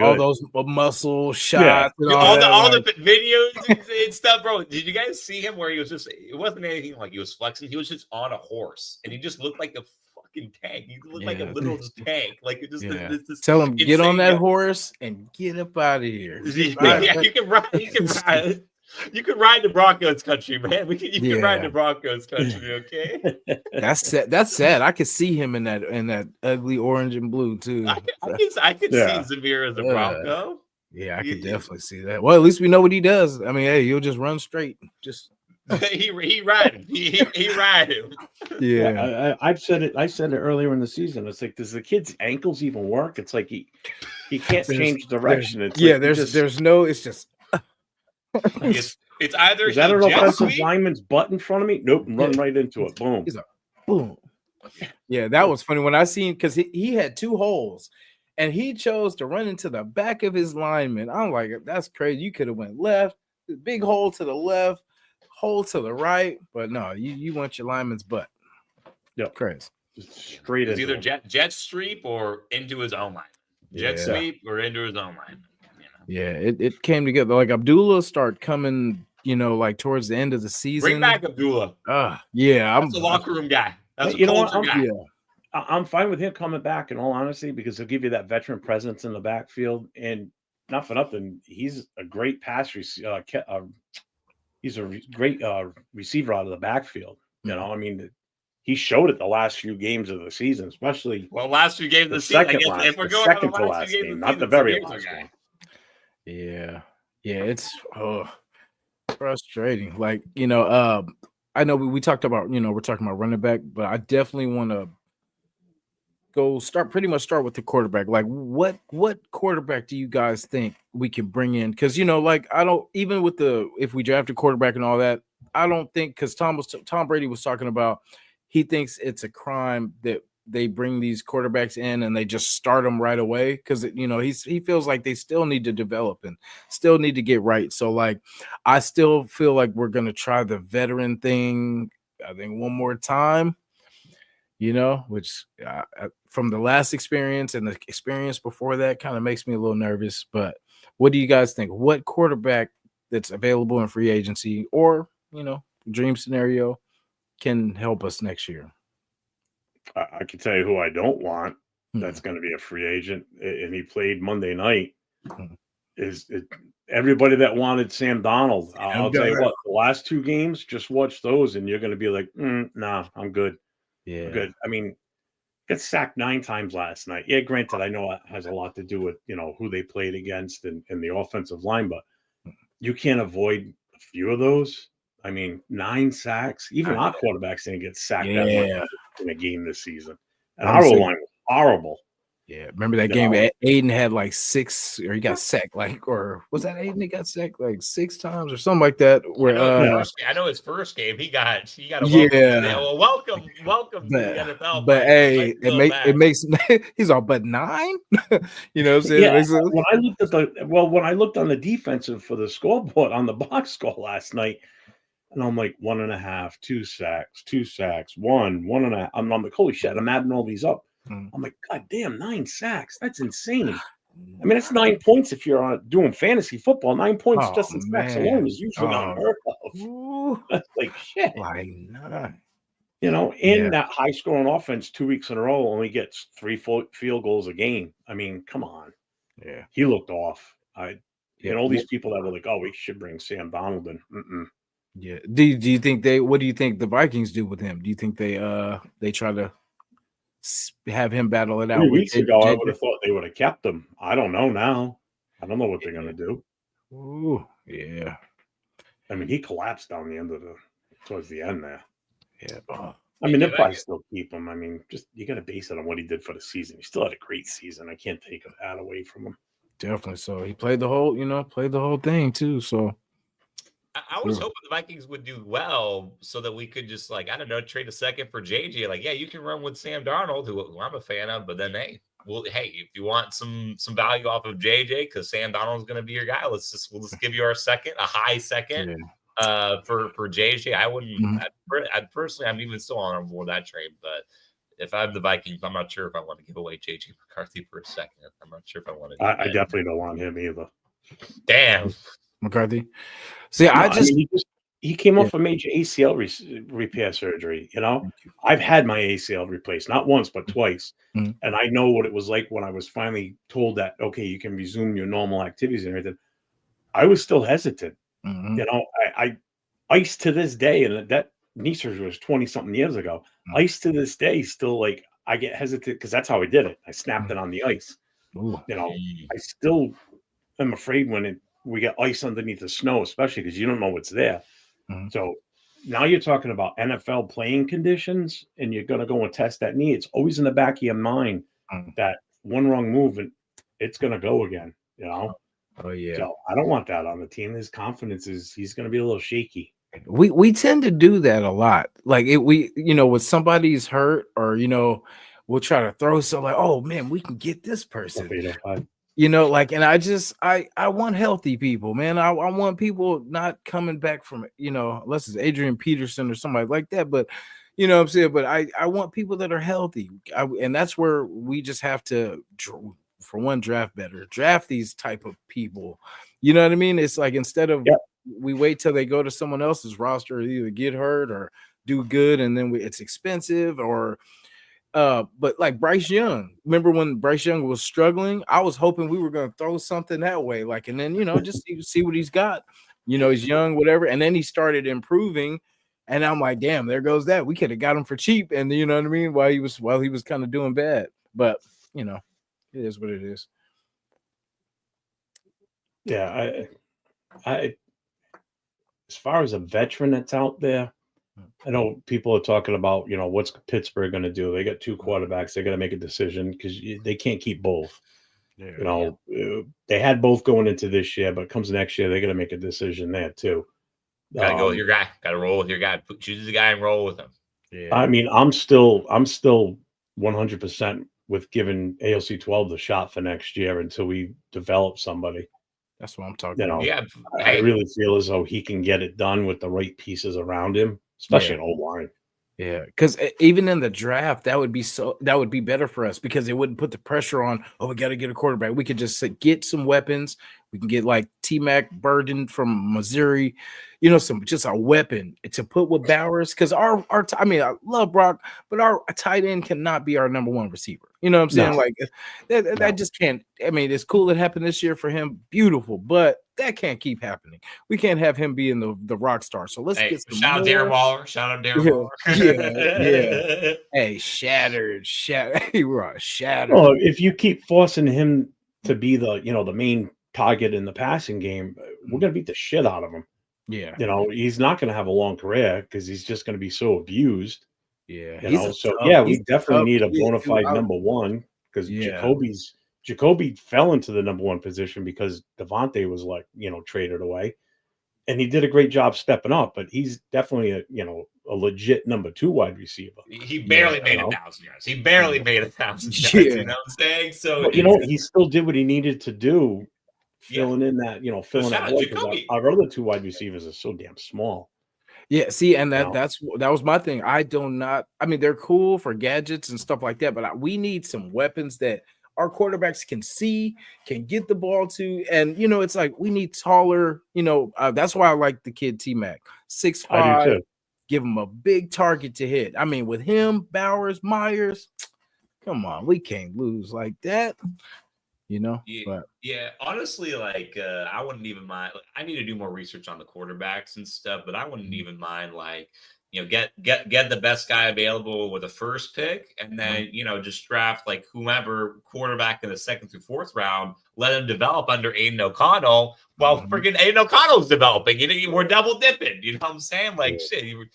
all those muscle shots and all that, the videos and stuff, bro. Did you guys see him where he was just? It wasn't anything like he was flexing. He was just on a horse, and he just looked like a fucking tank. He looked like a little tank. Like it just. This tell him get on that horse and get up out of here. Yeah, you can ride. You can ride. You can ride the Broncos country, man. You can ride the Broncos country, okay? That's sad. I could see him in that ugly orange and blue too. I can see Zamir as a Bronco. Yeah, I could definitely see that. Well, at least we know what he does. I mean, hey, he'll just run straight. Just he ride him. He ride him. Yeah, I said it earlier in the season. It's like, does the kid's ankles even work? It's like he can't change direction. It's there's no. It's just. It's either is that an offensive lineman's butt in front of me? Nope, I'm running right into it. Boom. He's like, boom. Yeah, that was funny when I seen because he had two holes, and he chose to run into the back of his lineman. I'm like, that's crazy. You could have went left, big hole to the left, hole to the right, but no, you want your lineman's butt. Yep, crazy. Straight. It's either jet sweep or into his own line. Jet sweep or into his own line. Yeah, it came together. Like Abdullah started coming, like towards the end of the season. Bring back Abdullah. Yeah, that's a locker room guy. That's a culture guy. Yeah. I'm fine with him coming back, in all honesty, because he'll give you that veteran presence in the backfield. And not for nothing, he's a great pass receiver. He's a great receiver out of the backfield. You know, I mean, he showed it the last few games of the season, especially. Well, last few games of the season. If we're going second to last game, not the very last game. Yeah, it's frustrating. Like, I know we talked about, we're talking about running back, but I definitely want to start with the quarterback. Like, what quarterback do you guys think we can bring in? Because like, I don't, even with if we draft a quarterback and all that, I don't think, because Tom Brady was talking about, he thinks it's a crime that they bring these quarterbacks in and they just start them right away, because he feels like they still need to develop and still need to get right. So like, I still feel like we're gonna try the veteran thing, I think, one more time, which from the last experience and the experience before that kind of makes me a little nervous. But what do you guys think? What quarterback that's available in free agency or dream scenario can help us next year? I can tell you who I don't want. That's going to be a free agent, and he played Monday night. Is everybody that wanted Sam Darnold? I'll tell you what. The last two games, just watch those, and you're going to be like, "Nah, I'm good." Yeah, I'm good. I mean, got sacked 9 times last night. Yeah, granted, I know it has a lot to do with who they played against and the offensive line, but you can't avoid a few of those. I mean, 9 sacks. Even our quarterbacks didn't get sacked that much in a game this season. And our line was horrible. Yeah, remember that game? Aiden had like 6, or he got sacked, or was that Aiden? He got sacked like 6 times or something like that. Where I know his first game, he got a welcome to the NFL. But hey, it makes he's all but 9. What I'm saying? Yeah, when I looked on the defensive for the scoreboard on the box score last night, and I'm like 1.5, 2 sacks, 1.5. I'm like, holy shit! I'm adding all these up. I'm like, God damn, 9 sacks. That's insane. I mean, that's 9 points if you're doing fantasy football. 9 points just in sacks alone is usually unheard of. That's like shit. Why not? That high-scoring offense 2 weeks in a row only gets 3 field goals a game. I mean, come on. Yeah, he looked off. And all these people that were like, oh, we should bring Sam Darnold in. Yeah. Do you think what do you think the Vikings do with him? Do you think they try to have him battle it out? 3 weeks ago, I would have thought they would have kept him. I don't know now. I don't know what they're going to do. Ooh, yeah. I mean, he collapsed down the end towards the end there. Yeah. I mean, they'll probably still keep him. I mean, just you got to base it on what he did for the season. He still had a great season. I can't take that away from him. Definitely. So he played the whole thing too. So I was hoping the Vikings would do well so that we could just, like, I don't know, trade a second for JJ. Like, yeah, you can run with Sam Darnold, who I'm a fan of, but then hey, if you want some value off of JJ, because Sam Darnold's going to be your guy, we'll just give you a high second for JJ. I wouldn't. I'd personally, I'm even still on board that trade, but if I'm the Vikings, I'm not sure if I want to give away JJ McCarthy for a second. I'm not sure if I want to do I that. definitely don't want him either. Damn. McCarthy. See, No, I just mean, he came Yeah. off a major ACL repair surgery. You know, Thank you. I've had my ACL replaced not once but twice, Mhm. and I know what it was like when I was finally told that okay, you can resume your normal activities and everything. I was still hesitant. Mhm. You know, I ice to this day, and that knee surgery was 20 something years ago. Mhm. Ice to this day, still like I get hesitant because that's how I did it. I snapped it on the ice. Ooh. You know, Mm. I still am afraid when we get ice underneath the snow, especially because you don't know what's there. Mhm. So now you're talking about NFL playing conditions, and you're going to go and test that knee. It's always in the back of your mind Mhm. that one wrong move and it's going to go again. You know, Oh yeah. so I don't want that on the team. His confidence he's going to be a little shaky. We tend to do that a lot. Like we when somebody's hurt or we'll try to throw some like, oh man, we can get this person. Like, and I want healthy people, man. I want people not coming back from it, unless it's Adrian Peterson or somebody like that. But you know what I'm saying? But I want people that are healthy. And that's where we just have to, for one, draft better, draft these type of people. You know what I mean? It's like instead of Yep. we wait till they go to someone else's roster, either get hurt or do good, and then it's expensive or but like Bryce Young, remember when Bryce Young was struggling? I was hoping we were going to throw something that way, like, and then just see what he's got. He's young, whatever, and then he started improving, and I'm like, damn, there goes that. We could have got him for cheap, and you know what I mean? While he was kind of doing bad, but it is what it is. Yeah, I as far as a veteran that's out there, I know people are talking about, what's Pittsburgh going to do? They got two quarterbacks. They got to make a decision because they can't keep both. Yeah. They had both going into this year, but comes next year, they got to make a decision there too. Gotta go with your guy. Gotta roll with your guy. Choose the guy and roll with him. Yeah. I mean, I'm still 100% with giving ALC 12 the shot for next year until we develop somebody. That's what I'm talking about. Yeah. I really feel as though he can get it done with the right pieces around him, especially an old line. Yeah, because even in the draft, that would be better for us because it wouldn't put the pressure on. Oh, we got to get a quarterback. We could just get some weapons. We can get like T-Mac Burden from Missouri, just a weapon to put with Bowers. Because I mean, I love Brock, but our tight end cannot be our number one receiver. You know what I'm saying? No. Like that just can't. I mean, it's cool it happened this year for him, beautiful, but that can't keep happening. We can't have him being the rock star. So let's get some shout out Darren Waller. Shout out Darren Waller. Yeah. Hey, shattered. We're shattered. Well, if you keep forcing him to be the main target in the passing game, we're going to beat the shit out of him. Yeah. He's not going to have a long career because he's just going to be so abused. Yeah. We definitely need a bona fide number one because Jacoby fell into the number one position because Devontae was traded away. And he did a great job stepping up, but he's definitely a legit number two wide receiver. He barely made 1,000 yards. He barely made 1,000 yards. Yeah. You know what I'm saying? So he still did what he needed to do, filling in that filling that void because our other two wide receivers are so damn small. Yeah, see, and that was my thing. I mean, they're cool for gadgets and stuff like that, but we need some weapons that our quarterbacks can see, can get the ball to, and it's like we need taller. That's why I like the kid T-Mac, 6'5". I do too. Give him a big target to hit. I mean, with him, Bowers, Myers, come on, we can't lose like that. Yeah. Honestly, like I wouldn't even mind. I need to do more research on the quarterbacks and stuff, but I wouldn't even mind get the best guy available with a first pick, and then just draft like whomever quarterback in the second through fourth round. Let him develop under Aiden O'Connell while freaking Aiden O'Connell's developing. We're double dipping. You know what I'm saying? Like shit. You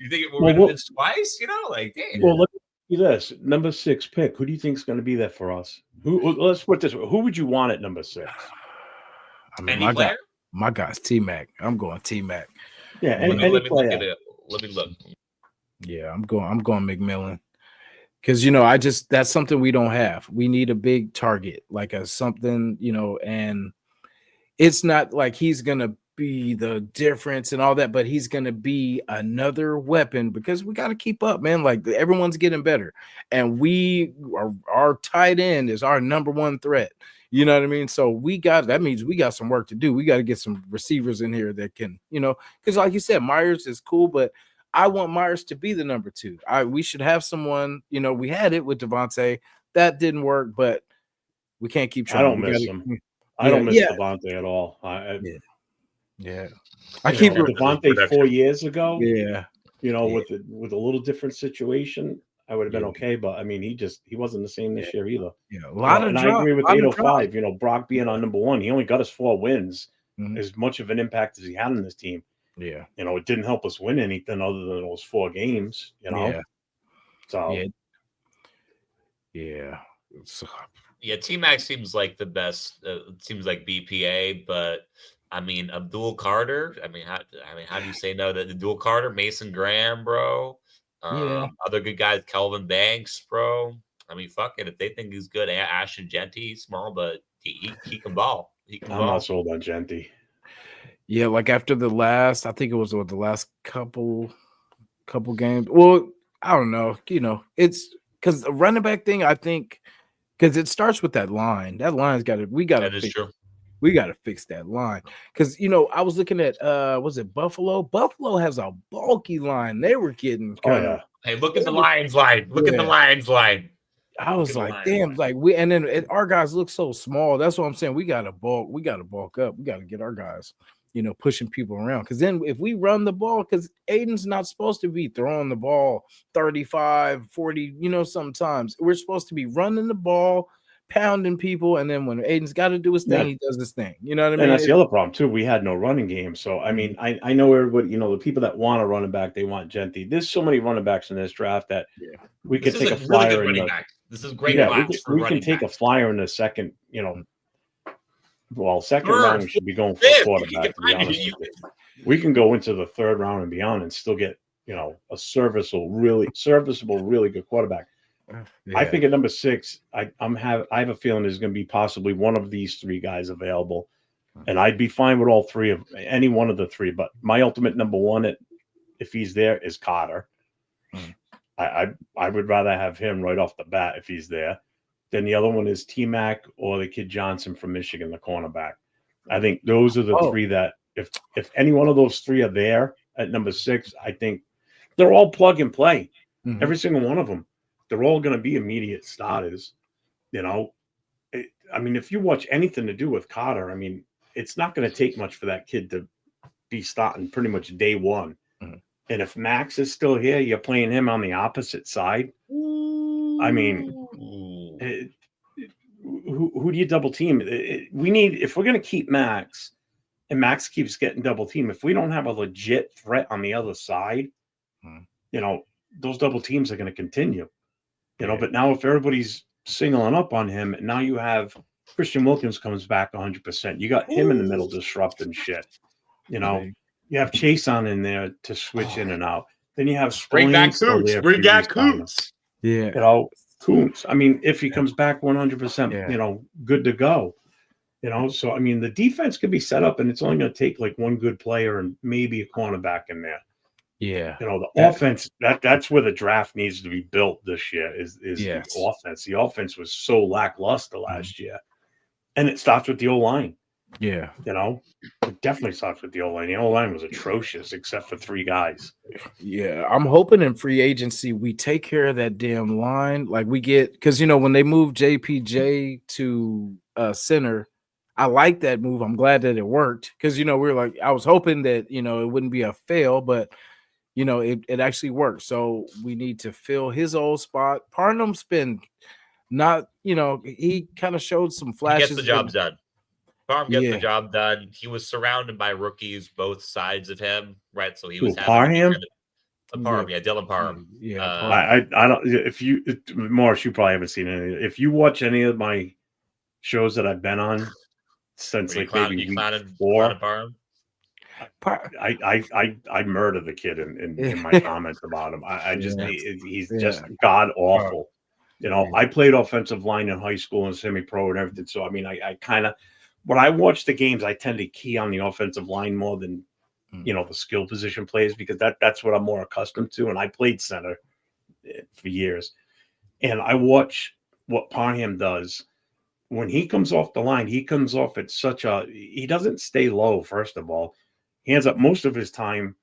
think we're gonna miss twice? Like damn. Well, let me see this number 6 pick. Who do you think is going to be there for us? Let's put this. Who would you want at number 6? I mean, my guy's T-Mac. I'm going T-Mac. Yeah, let me look at it. Let me look. Yeah, I'm going McMillan. Because that's something we don't have. We need a big target, like something, and it's not like he's gonna be the difference and all that, but he's going to be another weapon because we got to keep up, man. Like everyone's getting better, and our tight end is our number one threat. You know what I mean? So that means we got some work to do. We got to get some receivers in here that can, because like you said, Myers is cool, but I want Myers to be the number two. We should have someone, we had it with Devontae. That didn't work, but we can't keep trying. I don't miss him. I don't miss Devontae at all. Yeah. I keep Devontae 4 years ago. Yeah. With a little different situation, I would have been okay. But I mean, he wasn't the same this year either. Yeah, and I agree with 805. Brock being on number one, he only got us 4 wins. As much of an impact as he had on this team. Yeah. It didn't help us win anything other than those 4 games. Yeah. So. Yeah. T-Mac seems like the best. Seems like BPA, but I mean Abdul Carter. How do you say no to Abdul Carter? Mason Graham, bro. Other good guys, Kelvin Banks, bro. I mean, fuck it. If they think he's good, Ashton Genty, he's small, but he can ball. I'm not sold on Genty. Yeah, like after the last, I think it was the last couple games. Well, I don't know. It's because the running back thing, I think. Because it starts with that line. That line's got to. That is true. We got to fix that line. Because I was looking at was it Buffalo? Buffalo has a bulky line. They were getting kind of. Hey, look at the Lions line. Look at the Lions line. I was like, damn, like our guys look so small. That's what I'm saying. We got to bulk. We got to bulk up. We got to get our guys, pushing people around. Because then if we run the ball, because Aiden's not supposed to be throwing the ball 35, 40, sometimes. We're supposed to be running the ball, pounding people, and then when Aiden's got to do his thing, he does his thing. You know what I mean? And that's the other problem, too. We had no running game. So, I mean, I know everybody, the people that want a running back, they want Genty. There's so many running backs in this draft that we could take a flyer really in This is great. We can take a flyer in the second, second round we should be going for a quarterback, to be honest with you. We can go into the third round and beyond and still get, a serviceable, really good quarterback. I think at number 6, I have a feeling there's going to be possibly one of these 3 guys available, and I'd be fine with all 3 of any one of the 3. But my ultimate number 1, if he's there, is Carter. I would rather have him right off the bat if he's there. Then the other one is T-Mac or the kid Johnson from Michigan, the cornerback. I think those are the 3 that if any one of those 3 are there at number 6, I think they're all plug and play. Every single one of them. They're all going to be immediate starters. If you watch anything to do with Carter, it's not going to take much for that kid to be starting pretty much day one. And if Max is still here, you're playing him on the opposite side. Who do you double team? If we're going to keep Max and Max keeps getting double team, if we don't have a legit threat on the other side, those double teams are going to continue. But now if everybody's singling up on him, and now you have Christian Wilkins comes back 100%. You got him in the middle disrupting shit. You have Chase on in there to switch in and out. Then you have Bring back Coots. Bring back Coots. Yeah. Coots. If he comes back 100%, good to go. So the defense could be set up, and it's only going to take like one good player and maybe a cornerback in there. Yeah. The offense, that's where the draft needs to be built this year is the offense. The offense was so lackluster last year. And it starts with the O-line. Yeah. It definitely starts with the O-line. The O-line was atrocious except for 3 guys. Yeah. I'm hoping in free agency we take care of that damn line. Like we get, because when they moved JPJ to center, I like that move. I'm glad that it worked. Because we're like, I was hoping that it wouldn't be a fail, but it actually worked. So we need to fill his old spot. Parnham's been not, he kind of showed some flashes. He gets the job done. Parham gets the job done. He was surrounded by rookies, both sides of him, right? So he was Parham? Dylan Parham. I don't. If you, Morris, you probably haven't seen any. If you watch any of my shows that I've been on since maybe week 4, I murder the kid in my comments about him. He's just god awful. I played offensive line in high school and semi-pro and everything. So I kind of. when I watch the games, I tend to key on the offensive line more than the skill position plays, because that's what I'm more accustomed to. And I played center for years, and I watch what Parham does. When he comes off the line, he comes off at he doesn't stay low. First of all, he ends up most of his time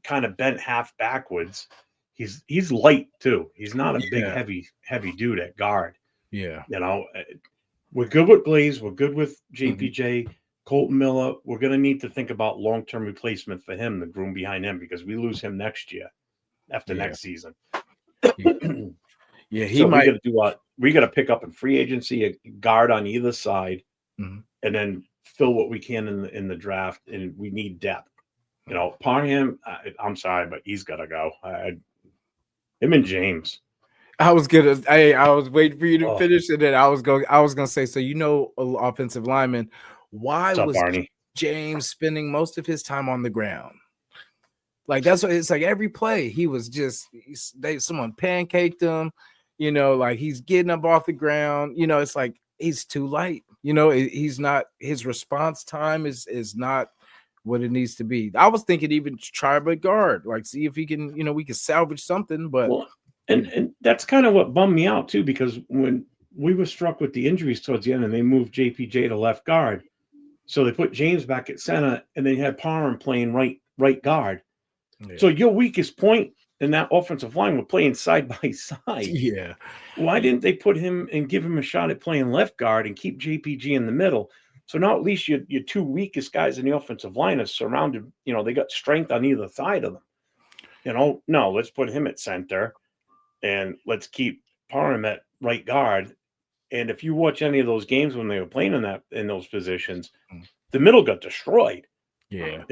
kind of bent half backwards. He's light too. He's not a big heavy dude at guard. Yeah. We're good with Glaze. We're good with Mm-hmm. JPJ. Colton Miller. We're going to need to think about long-term replacement for him, the groom behind him, because we lose him next year, after next season. Yeah, so might. We got to pick up in free agency a guard on either side, and then fill what we can in the draft. And we need depth. Parham. I'm sorry, but he's got to go. Him and James. I was waiting for you to finish, and then I was gonna say, so offensive lineman, why was Barney? James spending most of his time on the ground? Like, that's what it's like. Every play he was someone pancaked him, like he's getting up off the ground. It's like he's too light. He's not, his response time is not what it needs to be. I was thinking even try a guard, like see if he can, we can salvage something. But and that's kind of what bummed me out too, because when we were struck with the injuries towards the end, and they moved JPJ to left guard, so they put James back at center, and they had Parham playing right guard. Yeah. So your weakest point in that offensive line were playing side by side. Yeah. Why didn't they put him and give him a shot at playing left guard and keep JPG in the middle? So now at least your two weakest guys in the offensive line are surrounded. They got strength on either side of them. No, let's put him at center, and let's keep Parham at right guard. And if you watch any of those games when they were playing in those positions, the middle got destroyed. Yeah.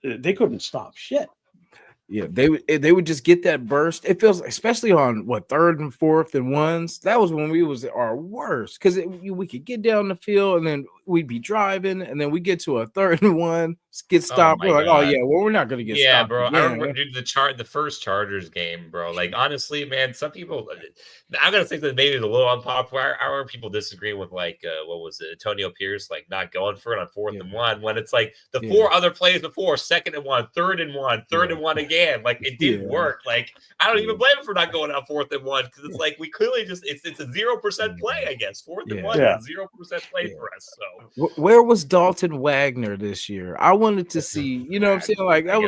They couldn't stop shit. Yeah, they would just get that burst. It feels, especially on third and fourth and ones. That was when we was our worst, because we could get down the field and then we'd be driving, and then we get to a third and one, get stopped. We're like, God. We're not gonna get stopped. Yeah, bro. Again. I remember the first Chargers game, bro. Like, honestly, man, some people, I'm gonna think that maybe it's a little unpopular. I remember people disagreeing with what was it, Antonio Pierce, like not going for it on fourth and one, when it's like the four other plays before, second and one, third and one again. Like, it didn't work. Like, I don't even blame him for not going on fourth and one, because it's like we clearly just it's a 0% play, I guess. Fourth and one is a 0% play for us. So where was Dalton Wagner this year? I wanted to see, what I'm saying? Like, I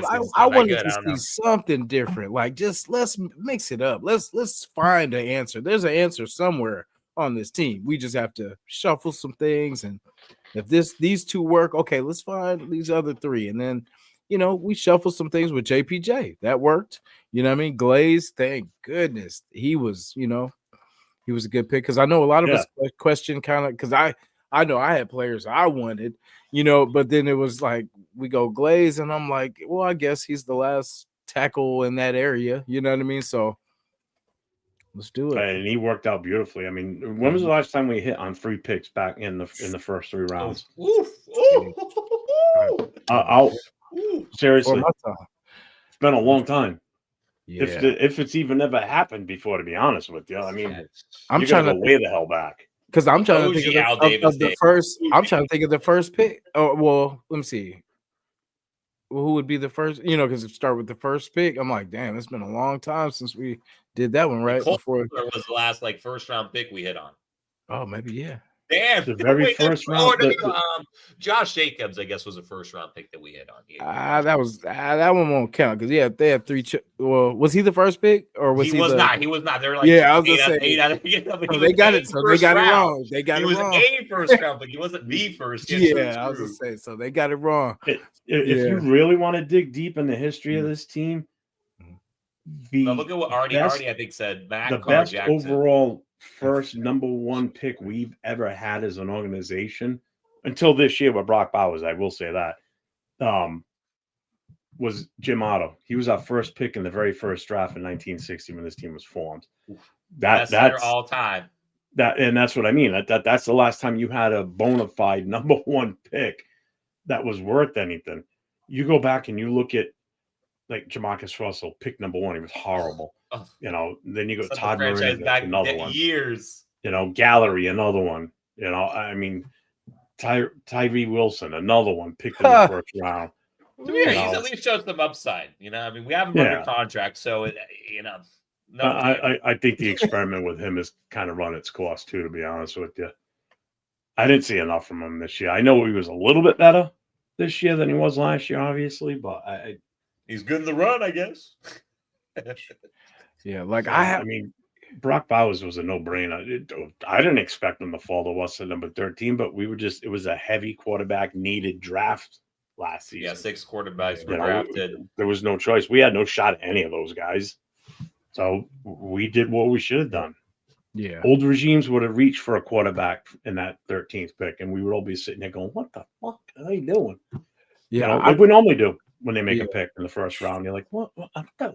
wanted to see something different. Like, just let's mix it up. Let's find an answer. There's an answer somewhere on this team. We just have to shuffle some things, and if these two work, okay, let's find these other three, and then we shuffle some things with JPJ. That worked. You know what I mean? Glaze, thank goodness. He was, he was a good pick, because I know a lot of us question kind of, because I know I had players I wanted, but then it was like we go Glaze, and I'm like, well, I guess he's the last tackle in that area. You know what I mean? So let's do it. And he worked out beautifully. I mean, when was the last time we hit on 3 picks back in the first 3 rounds? Seriously, it's been a long time. Yeah. If it's even ever happened before, to be honest with you, I mean, I'm trying to go way the hell back, because I'm trying to think of the first. I'm trying to think of the first pick. Oh well, let me see. Who would be the first? Because it start with the first pick. I'm like, damn, it's been a long time since we did that one, right? Before was the last first round pick we hit on. Oh, maybe Damn, the very first round. Josh Jacobs, I guess, was a first round pick that we hit on. That one won't count, because they had 3. Well, was he the first pick, or was he? Not. He was not. They're like, I was gonna say 8 out of they got it. So they got it wrong. They got it wrong. He was a first round pick. He wasn't the first. I was gonna say, so they got it wrong. If you really want to dig deep in the history of this team, look at what Artie I think said. The best overall first number 1 pick we've ever had as an organization, until this year with Brock Bowers, I will say that, was Jim Otto. He was our first pick in the very first draft in 1960 when this team was formed. That's all time. And that's what I mean. That's the last time you had a bona fide number 1 pick that was worth anything. You go back and you look at like Jamarcus Russell, pick number 1. He was horrible. Then you go Todd Murray, another one. Years. Gallery, another one. I mean, Tyree Wilson, another one picked in the first round. So yeah, You he's know. at least showed some upside. You know, I mean, we have him Yeah. under contract, so no. I think the experiment with him has kind of run its course too. To be honest with you, I didn't see enough from him this year. I know he was a little bit better this year than he was last year, obviously, but he's good in the run, I guess. Yeah, like I mean, Brock Bowers was a no-brainer. I didn't expect him to fall to us at number 13, but it was a heavy quarterback needed draft last season. Yeah, 6 quarterbacks were You know, drafted. there was no choice. We had no shot at any of those guys. So we did what we should have done. Yeah. Old regimes would have reached for a quarterback in that 13th pick, and we would all be sitting there going, "What the fuck are they doing?" Yeah, You know, like we normally do when they make a pick in the first round. You're like, "What?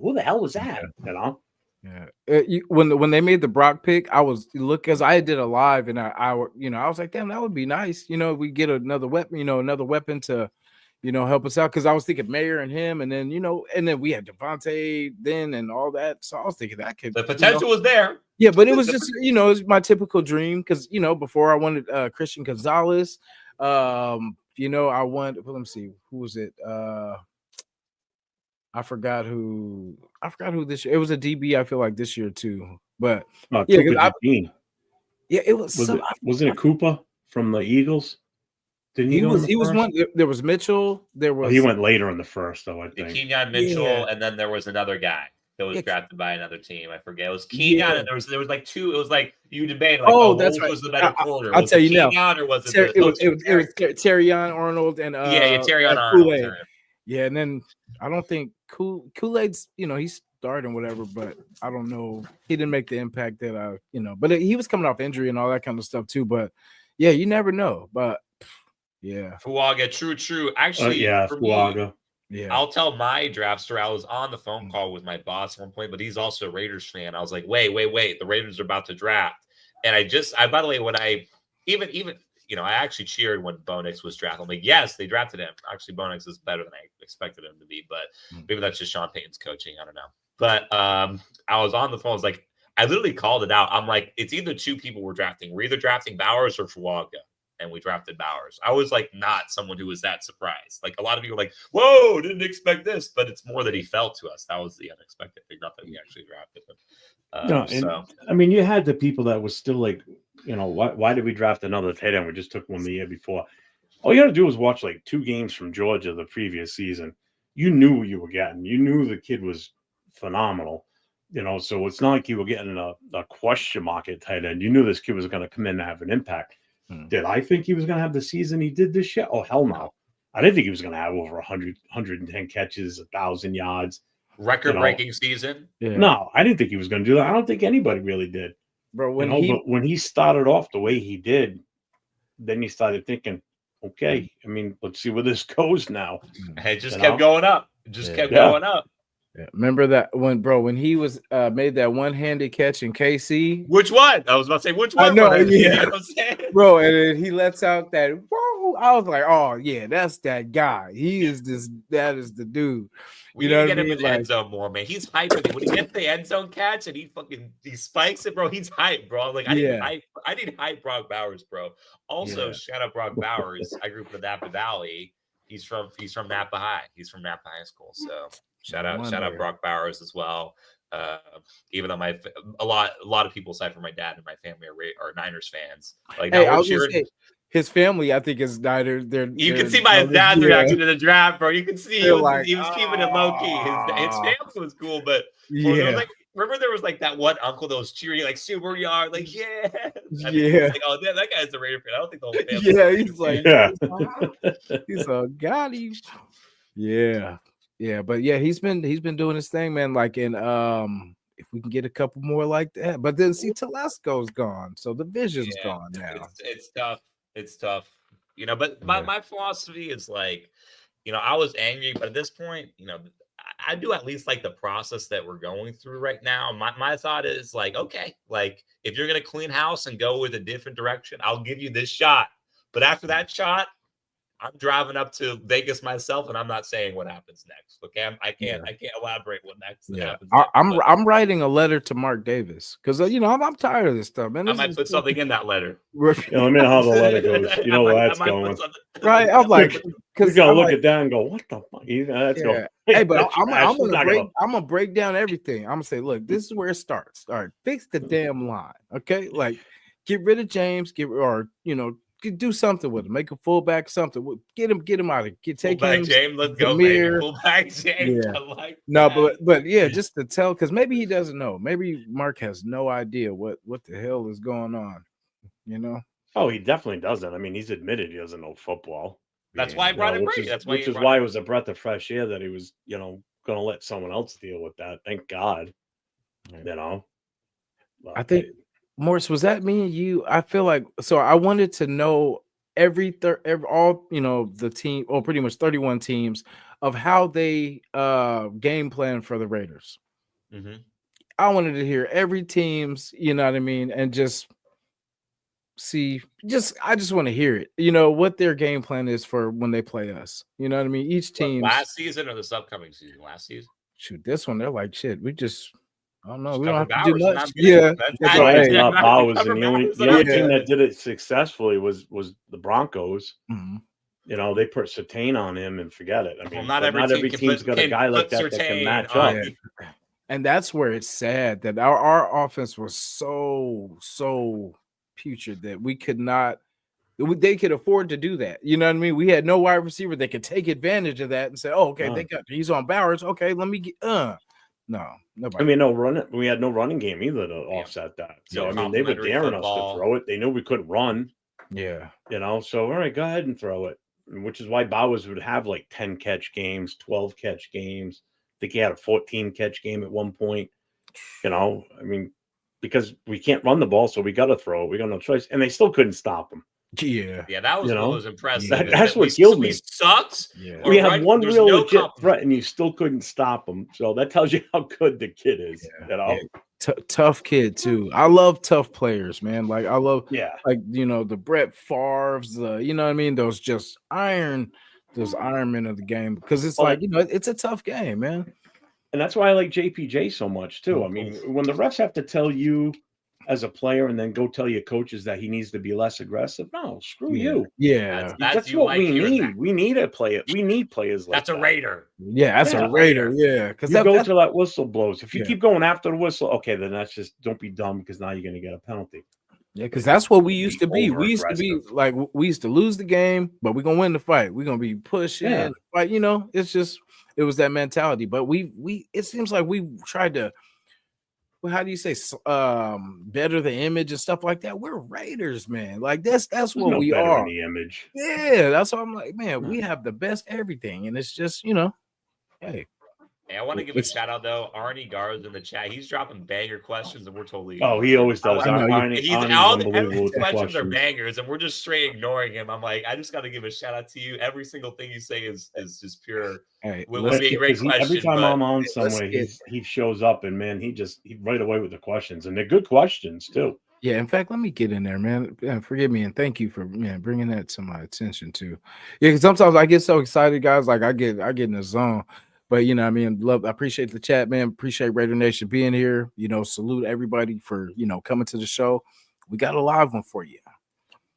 Who the hell was that?" You know. Yeah. When they made the Brock pick, I was because I did a live and I was like, damn, that would be nice. You know, we get another weapon, to, help us out. Cause I was thinking Mayer and him, and then, and then we had Devontae then and all that. So I was thinking that could the potential was there. Yeah, but it was just, it was my typical dream. Cause before I wanted Christian Gonzalez. I wanted, let me see, who was it? I forgot who this year. It was a DB. I feel like this year too, but it was. Wasn't it Cooper from the Eagles? Didn't he was one. There was Mitchell. There was. He went later in the first, though. I think Kenyon Mitchell, and then there was another guy that was drafted by another team. I forget. It was Kenyon, and there was like two. It was like you debated. Like, that's right. Was the better corner? I'll tell you Kenyon, now. Or was it was Terrion Arnold and Terrion Kool-Aid. Arnold. Yeah, and then I don't think Kool-Aid's, he's starting whatever, but I don't know. He didn't make the impact that but he was coming off injury and all that kind of stuff too. But yeah, you never know. But yeah, Fuaga, true. Actually, for Fuaga. Me, I'll tell my draft story. I was on the phone call with my boss at one point, but he's also a Raiders fan. I was like, wait, the Raiders are about to draft, and by the way, when I even. I actually cheered when Bo Nix was drafted. I'm like, yes, they drafted him. Actually, Bo Nix is better than I expected him to be, but maybe that's just Sean Payton's coaching. I don't know. But I was on the phone. I was like, I literally called it out. I'm like, it's either two people we're drafting. We're either drafting Bowers or Fuaga, and we drafted Bowers. I was like, not someone who was that surprised. Like a lot of people were like, whoa, didn't expect this, but it's more that he fell to us. That was the unexpected thing. Not that we actually drafted him. I mean, you had the people that was still like, why did we draft another tight end? We just took one the year before. All you got to do was watch like 2 games from Georgia the previous season. You knew what you were getting. You knew the kid was phenomenal. So it's not like you were getting a question mark at tight end. You knew this kid was going to come in and have an impact. Did I think he was going to have the season he did this year? Oh, hell no. I didn't think he was going to have over 110 catches, 1,000 yards. Record-breaking season? Yeah. No, I didn't think he was going to do that. I don't think anybody really did. Bro, but when he started off the way he did, then you started thinking, okay, I mean, let's see where this goes now. It just kept going up. It just kept going up. Yeah. Remember that when he was made that one-handed catch in KC? Which one? I was about to say which one. I know, yeah. Bro, and then he lets out that whoa. I was like, oh yeah, that's that guy. That is the dude. We need to get him in the end zone more, man. He's hyping. When he gets the end zone catch and he spikes it, bro, he's hyped, bro. Like I need hype Brock Bowers, bro. Also, shout out Brock Bowers. I grew up in Napa Valley. He's from Napa High. He's from Napa High School. So shout out Brock Bowers as well. Even though a lot of people aside from my dad and my family are Niners fans. Like now we're cheering. His family, I think, is Niners. You can see by his dad's reaction to the draft, bro. You can see he was keeping it low key. His family was cool, but remember there was like that one uncle that was cheering like super yard, like like, oh, that guy's a Raider fan. I don't think the whole family. He's a got him. Yeah, but he's been doing his thing, man. Like in if we can get a couple more like that, but then see Telesco's gone, so the vision's gone now. It's tough. It's tough, but my philosophy is like, I was angry, but at this point, I do at least like the process that we're going through right now. My thought is like, okay, like if you're going to clean house and go with a different direction, I'll give you this shot. But after that shot, I'm driving up to Vegas myself, and I'm not saying what happens next. Okay, I can't elaborate what next happens. I'm writing a letter to Mark Davis because I'm tired of this stuff, man. I might put something in that letter. Yeah, let me know how the letter goes. You know where that's going. Right? I'm like, because you're gonna look at that and go, "What the fuck?" That's going. Hey, but I'm gonna break down everything. I'm gonna say, look, this is where it starts. All right, fix the damn line, okay? Like, get rid of James, do something with him, make a fullback, something. Get him out of take him. James, let's go, baby. Fullback James. Yeah. I like no, that. but yeah, just to tell, because maybe he doesn't know. Maybe Mark has no idea what the hell is going on. Oh, he definitely doesn't. I mean, he's admitted he doesn't know football. That's why I brought it. Which is why it was a breath of fresh air that he was, going to let someone else deal with that. Thank God. Yeah. I think Morris, was that me and you? I feel like I wanted to know all the team, or pretty much 31 teams, of how they game plan for the Raiders. Mm-hmm. I wanted to hear every team's, you know what I mean, and just see, I just want to hear it, what their game plan is for when they play us. You know what I mean? Each team last season or this upcoming season? Last season. Shoot, this one they're like, shit, we just I don't know. We don't have to do much. Yeah, it's not Bowers, and the only team that did it successfully was the Broncos. Mm-hmm. They put Surtain on him and forget it. I mean, not every team's got a guy like that can match up. And that's where it's sad that our offense was so putrid that we could not. They could afford to do that. You know what I mean? We had no wide receiver that could take advantage of that and say, "Oh, okay, he's on Bowers. Okay, let me get." No, nobody. I mean, we had no running game either to offset that. So I mean, they were daring us to throw it. They knew we couldn't run. Yeah. So all right, go ahead and throw it. Which is why Bowers would have like 10 catch games, 12 catch games. I think he had a 14 catch game at one point. I mean, because we can't run the ball, so we got to throw it. We got no choice, and they still couldn't stop him. Yeah, that was what was impressive. That's what killed me. We sucked. Yeah. We had one real legit threat, and you still couldn't stop him. So that tells you how good the kid is. Tough kid too. I love tough players, man. Like I love, the Brett Favre's, you know what I mean? Those Ironmen of the game, because it's it's a tough game, man. And that's why I like JPJ so much too. I mean, when the refs have to tell you as a player and then go tell your coaches that he needs to be less aggressive, no, screw you. Yeah, that's what we need. We need a player. We need players like that. That's a Raider. Yeah, that's a Raider. Yeah, because go till that whistle blows. If you keep going after the whistle, okay, then that's just don't be dumb, because now you're going to get a penalty. Yeah, because that's what we used to be. We used to be like, we used to lose the game, but we're gonna win the fight. We're gonna be pushing, fight. It's just it was that mentality. But it seems like we tried to. Well, how do you say better the image and stuff like that? We're Raiders, man. Like that's what we are. The image. Yeah, that's why I'm like, man, we have the best everything, and it's just hey. Hey, I want to give a shout out though. Arnie Gar's in the chat. He's dropping banger questions, and we're totally. Oh, he always does. Arnie's questions are bangers, and we're just straight ignoring him. I'm like, I just got to give a shout out to you. Every single thing you say is just pure. Hey, would be a great question. Every time I'm on somewhere, he shows up, and man, he right away with the questions, and they're good questions too. Yeah, in fact, let me get in there, man. Forgive me, and thank you for bringing that to my attention too. Yeah, because sometimes I get so excited, guys. Like I get in the zone. But I appreciate the chat, man. Appreciate Raider Nation being here. Salute everybody for coming to the show. We got a live one for you.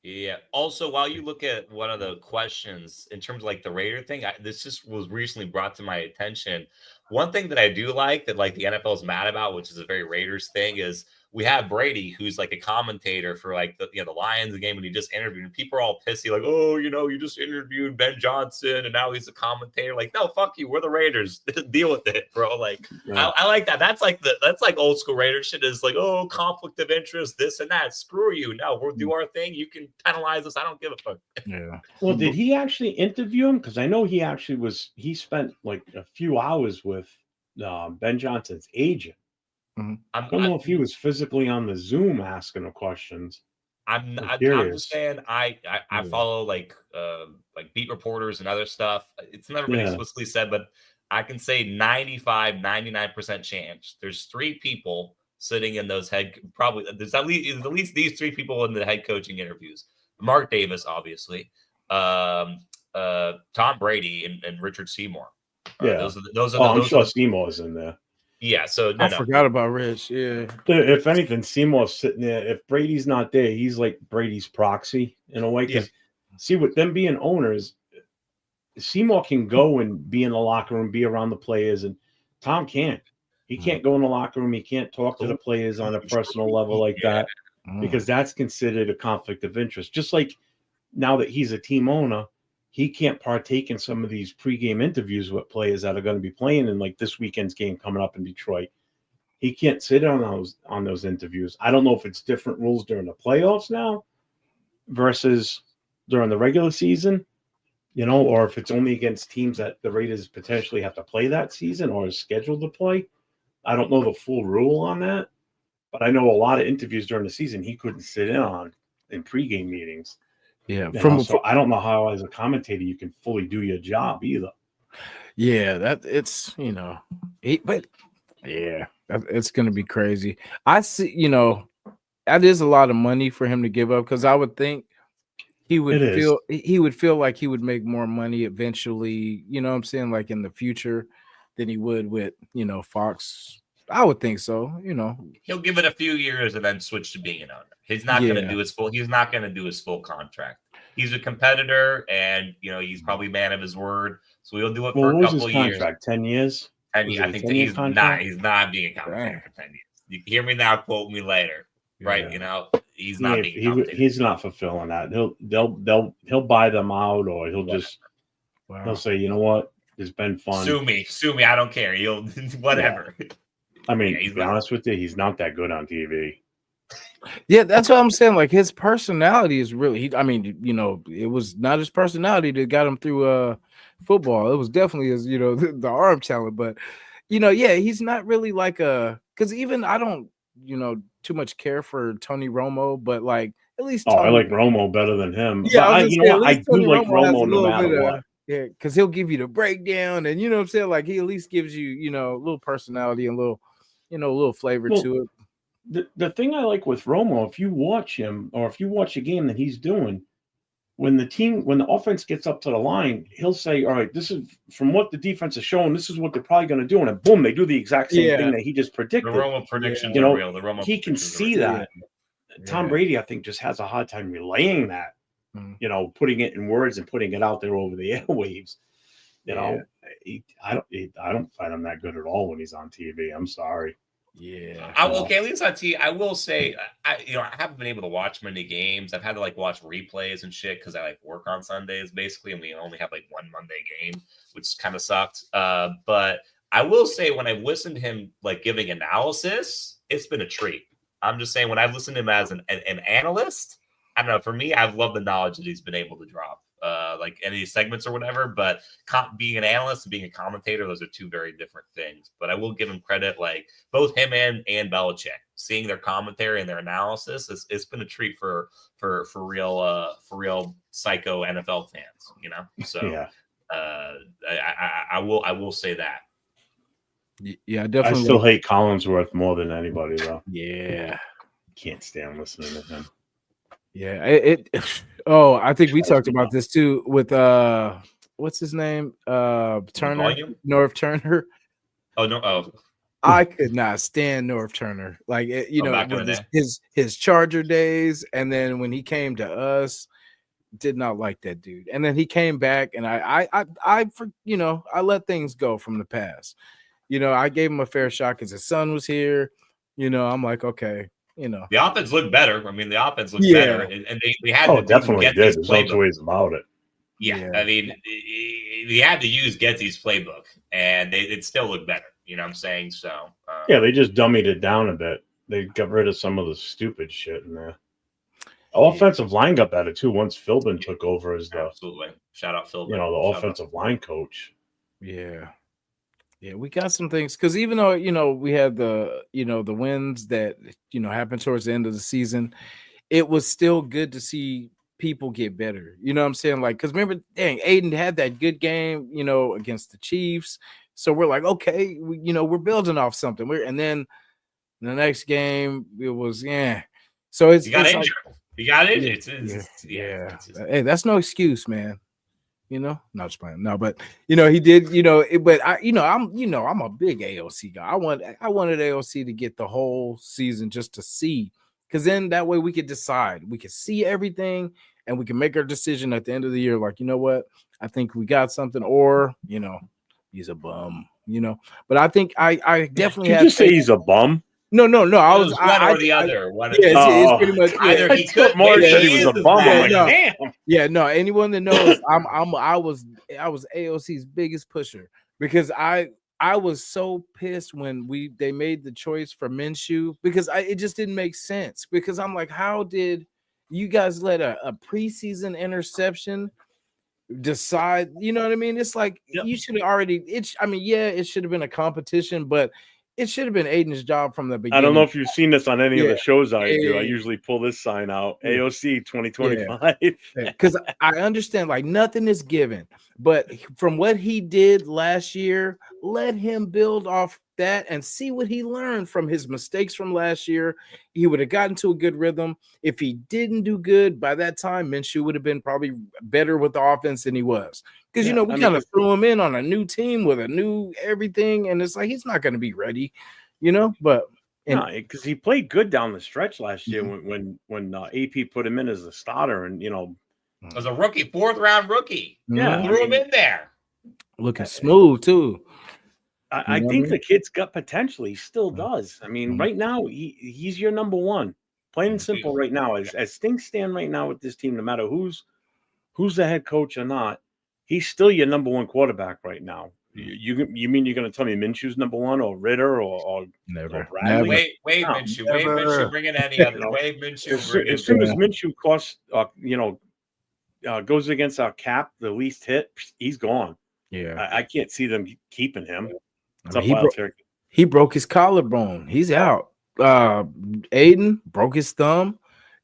Yeah. Also, while you look at one of the questions in terms of like the Raider thing, this just was recently brought to my attention. One thing that I do like that like the NFL is mad about, which is a very Raiders thing, is we have Brady, who's like a commentator for like the Lions game, and he just interviewed, and people are all pissy, like, oh, you just interviewed Ben Johnson, and now he's a commentator. Like, no, fuck you, we're the Raiders. Deal with it, bro. Like, I like that. That's like old school Raiders shit. Is like, oh, conflict of interest, this and that. Screw you. No, we'll do our thing. You can penalize us. I don't give a fuck. Yeah. Well, did he actually interview him? Because I know he spent like a few hours with Ben Johnson's agent. Mm-hmm. I don't know if he was physically on the Zoom asking the questions. I'm just saying I follow like beat reporters and other stuff. It's never been explicitly said, but I can say 99% chance there's 3 people sitting in those there's at least these 3 people in the head coaching interviews. Mark Davis, obviously. Tom Brady and Richard Seymour. Yeah. Those are I'm those sure are the, Seymour's in there. yeah. So I forgot about Rich. Yeah. If anything, Seymour's sitting there. If Brady's not there, he's like Brady's proxy in a way. Yeah. Because see, with them being owners, Seymour can go and be in the locker room, be around the players, and Tom can't. He can't go in the locker room. He can't talk to the players on a personal level like that because that's considered a conflict of interest. Just like now that he's a team owner, he can't partake in some of these pregame interviews with players that are going to be playing in like this weekend's game coming up in Detroit. He can't sit on those interviews. I don't know if it's different rules during the playoffs now versus during the regular season, or if it's only against teams that the Raiders potentially have to play that season or is scheduled to play. I don't know the full rule on that, but I know a lot of interviews during the season he couldn't sit in pregame meetings. Yeah. So I don't know how, as a commentator, you can fully do your job either. Yeah, that it's but yeah, it's gonna be crazy. I see, that is a lot of money for him to give up because I would think he would feel like he would make more money eventually, you know what I'm saying, like in the future than he would with Fox. I would think so, He'll give it a few years and then switch to being an owner. He's not going to do his full contract. He's a competitor, and he's probably a man of his word. So he'll do it for a couple of years. 10 years? I think that he's not being a commentator for 10 years. You can hear me now, quote me later. Right? He's not being a commentator. He's not fulfilling that. He'll buy them out, or he'll say, you know what? It's been fun. Sue me. I don't care. He'll whatever. Yeah. I mean, to be honest with you, he's not that good on TV. Yeah, that's what I'm saying. Like his personality is really. It was not his personality that got him through football. It was definitely his, the arm talent. But he's not really like because even I don't, too much care for Tony Romo, but like at least I like Romo better than him. Yeah, but I do like Romo no matter what. Yeah, because he'll give you the breakdown, and you know what I'm saying. Like he at least gives you, a little personality and a little flavor to it. The thing I like with Romo, if you watch him or if you watch a game that he's doing, when the offense gets up to the line, he'll say, all right, this is from what the defense is showing, this is what they're probably going to do. And then boom, they do the exact same thing that he just predicted. The Romo predictions are real. The Romo he can see that. Yeah. Tom Brady, I think, just has a hard time relaying that, putting it in words and putting it out there over the airwaves. I don't find him that good at all when he's on TV. I'm sorry. Yeah. At least on TV, I will say, I haven't been able to watch many games. I've had to watch replays and shit because I work on Sundays basically, and we only have one Monday game, which kind of sucked. But I will say when I've listened to him giving analysis, it's been a treat. I'm just saying when I've listened to him as an analyst, I don't know. For me, I've loved the knowledge that he's been able to drop. Any segments or whatever, but being an analyst and being a commentator, those are two very different things. But I will give him credit, both him and Belichick, seeing their commentary and their analysis, it's been a treat for real psycho NFL fans, So yeah. I will say that. Yeah, definitely. I still hate Collinsworth more than anybody though. Yeah, can't stand listening to him. Yeah, I think we talked about this too with what's his name? Turner, North Turner. Oh no! Oh, I could not stand North Turner. His Charger days, and then when he came to us, did not like that dude. And then he came back, and I let things go from the past. I gave him a fair shot because his son was here. I'm like, okay. The offense looked better. I mean, the offense looked better, and they had to definitely get did. There's no two ways about it. Yeah, I mean, they had to use Getsy's playbook, and it still looked better. You know what I'm saying? So they just dummied it down a bit. They got rid of some of the stupid shit in there. Offensive line got better too once Philbin took over as the absolutely shout out Philbin. The offensive line coach. Yeah. Yeah, we got some things because even though we had the the wins that happened towards the end of the season, it was still good to see people get better. You know what I'm saying? Because remember, dang, Aiden had that good game, against the Chiefs. So we're like, okay, we're building off something. And then the next game it was So he got injured. He got injured. Yeah. Hey, that's no excuse, man. Not just playing. No, but he did. But I'm a big AOC guy. I wanted AOC to get the whole season just to see, because then that way we could decide. We could see everything, and we can make our decision at the end of the year. Like, you know what? I think we got something, or he's a bum. But I think I definitely Did you have just say faith. he's a bum? No. I It was was one or the other. it's pretty much Either I he thought could, Mark maybe said he he was is a as bum. I'm like, bad. damn. Yeah, no. Anyone that knows, I was AOC's biggest pusher, because I was so pissed when they made the choice for Minshew, because it just didn't make sense, because I'm like, how did you guys let a preseason interception decide? You know what I mean? It's like you should have already. It should have been a competition, but it should have been Aiden's job from the beginning. I don't know if you've seen this on any of the shows I do. I Yeah. usually pull this sign out, Yeah. AOC 2025. Because I understand, like, nothing is given, but from what he did last year, let him build off that and see what he learned from his mistakes from last year. He would have gotten to a good rhythm. If he didn't do good by that time, Minshew would have been probably better with the offense than he was. Because we kind of threw him in on a new team with a new everything, and it's like he's not going to be ready, But because he played good down the stretch last year when AP put him in as the starter, and as a rookie, 4th round rookie. Yeah, threw him in there, looking smooth too. I think the kid's got potential. He still does. I mean, right now he's your number one. Plain and simple. Right now, as things stand right now with this team, no matter who's the head coach or not, he's still your number one quarterback right now. You mean you're going to tell me Minshew's number one, or Ritter, or never? or Bradley? Wave Minshew, Wave Minshew, bring in any other. Wave Minshew. As soon as Minshew costs, goes against our cap, the least hit, he's gone. Yeah, I can't see them keeping him. He broke his collarbone. He's out. Aiden broke his thumb.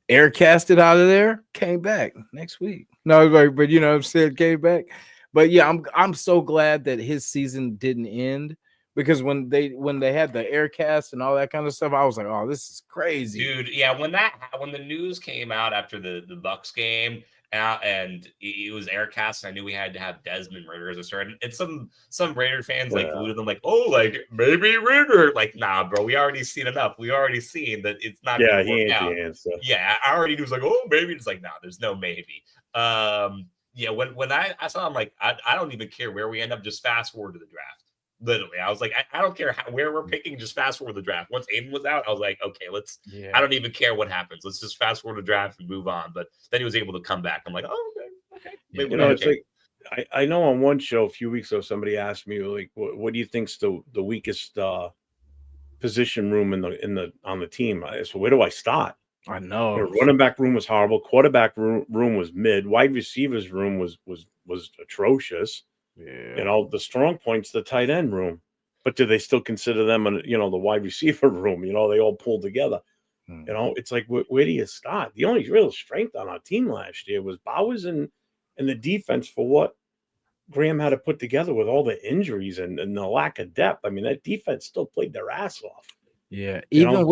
Air casted out of there. Came back next week. No, but you know what I'm saying, came back. But yeah, I'm so glad that his season didn't end, because when they had the air cast and all that kind of stuff, I was like, oh, this is crazy, dude. Yeah, when the news came out after the Bucks game, and it was aircast, and I knew we had to have Desmond Ritter as a starter. And some Raider fans like glued them, like, oh, like maybe Ritter. Like, nah, bro, we already seen enough. We already seen that it's not gonna work out. The answer. Yeah, I already was like, oh, maybe. It's like, nah, there's no maybe. Yeah, when I saw him, like, I don't even care where we end up, just fast forward to the draft. Literally, I was like, I don't care where we're picking, just fast forward the draft. Once Aiden was out, I was like, okay, I don't even care what happens. Let's just fast forward the draft and move on. But then he was able to come back. I'm like, oh, okay. It's like, I know on one show a few weeks ago, somebody asked me, like, what do you think's the weakest position room on the team? So where do I start? I know. Running back room was horrible. Quarterback room was mid. Wide receivers room was atrocious. Yeah. The strong points, the tight end room. But do they still consider them, the wide receiver room? They all pulled together. It's like, where do you start? The only real strength on our team last year was Bowers and the defense, for what Graham had to put together with all the injuries and the lack of depth. I mean, that defense still played their ass off. Yeah, even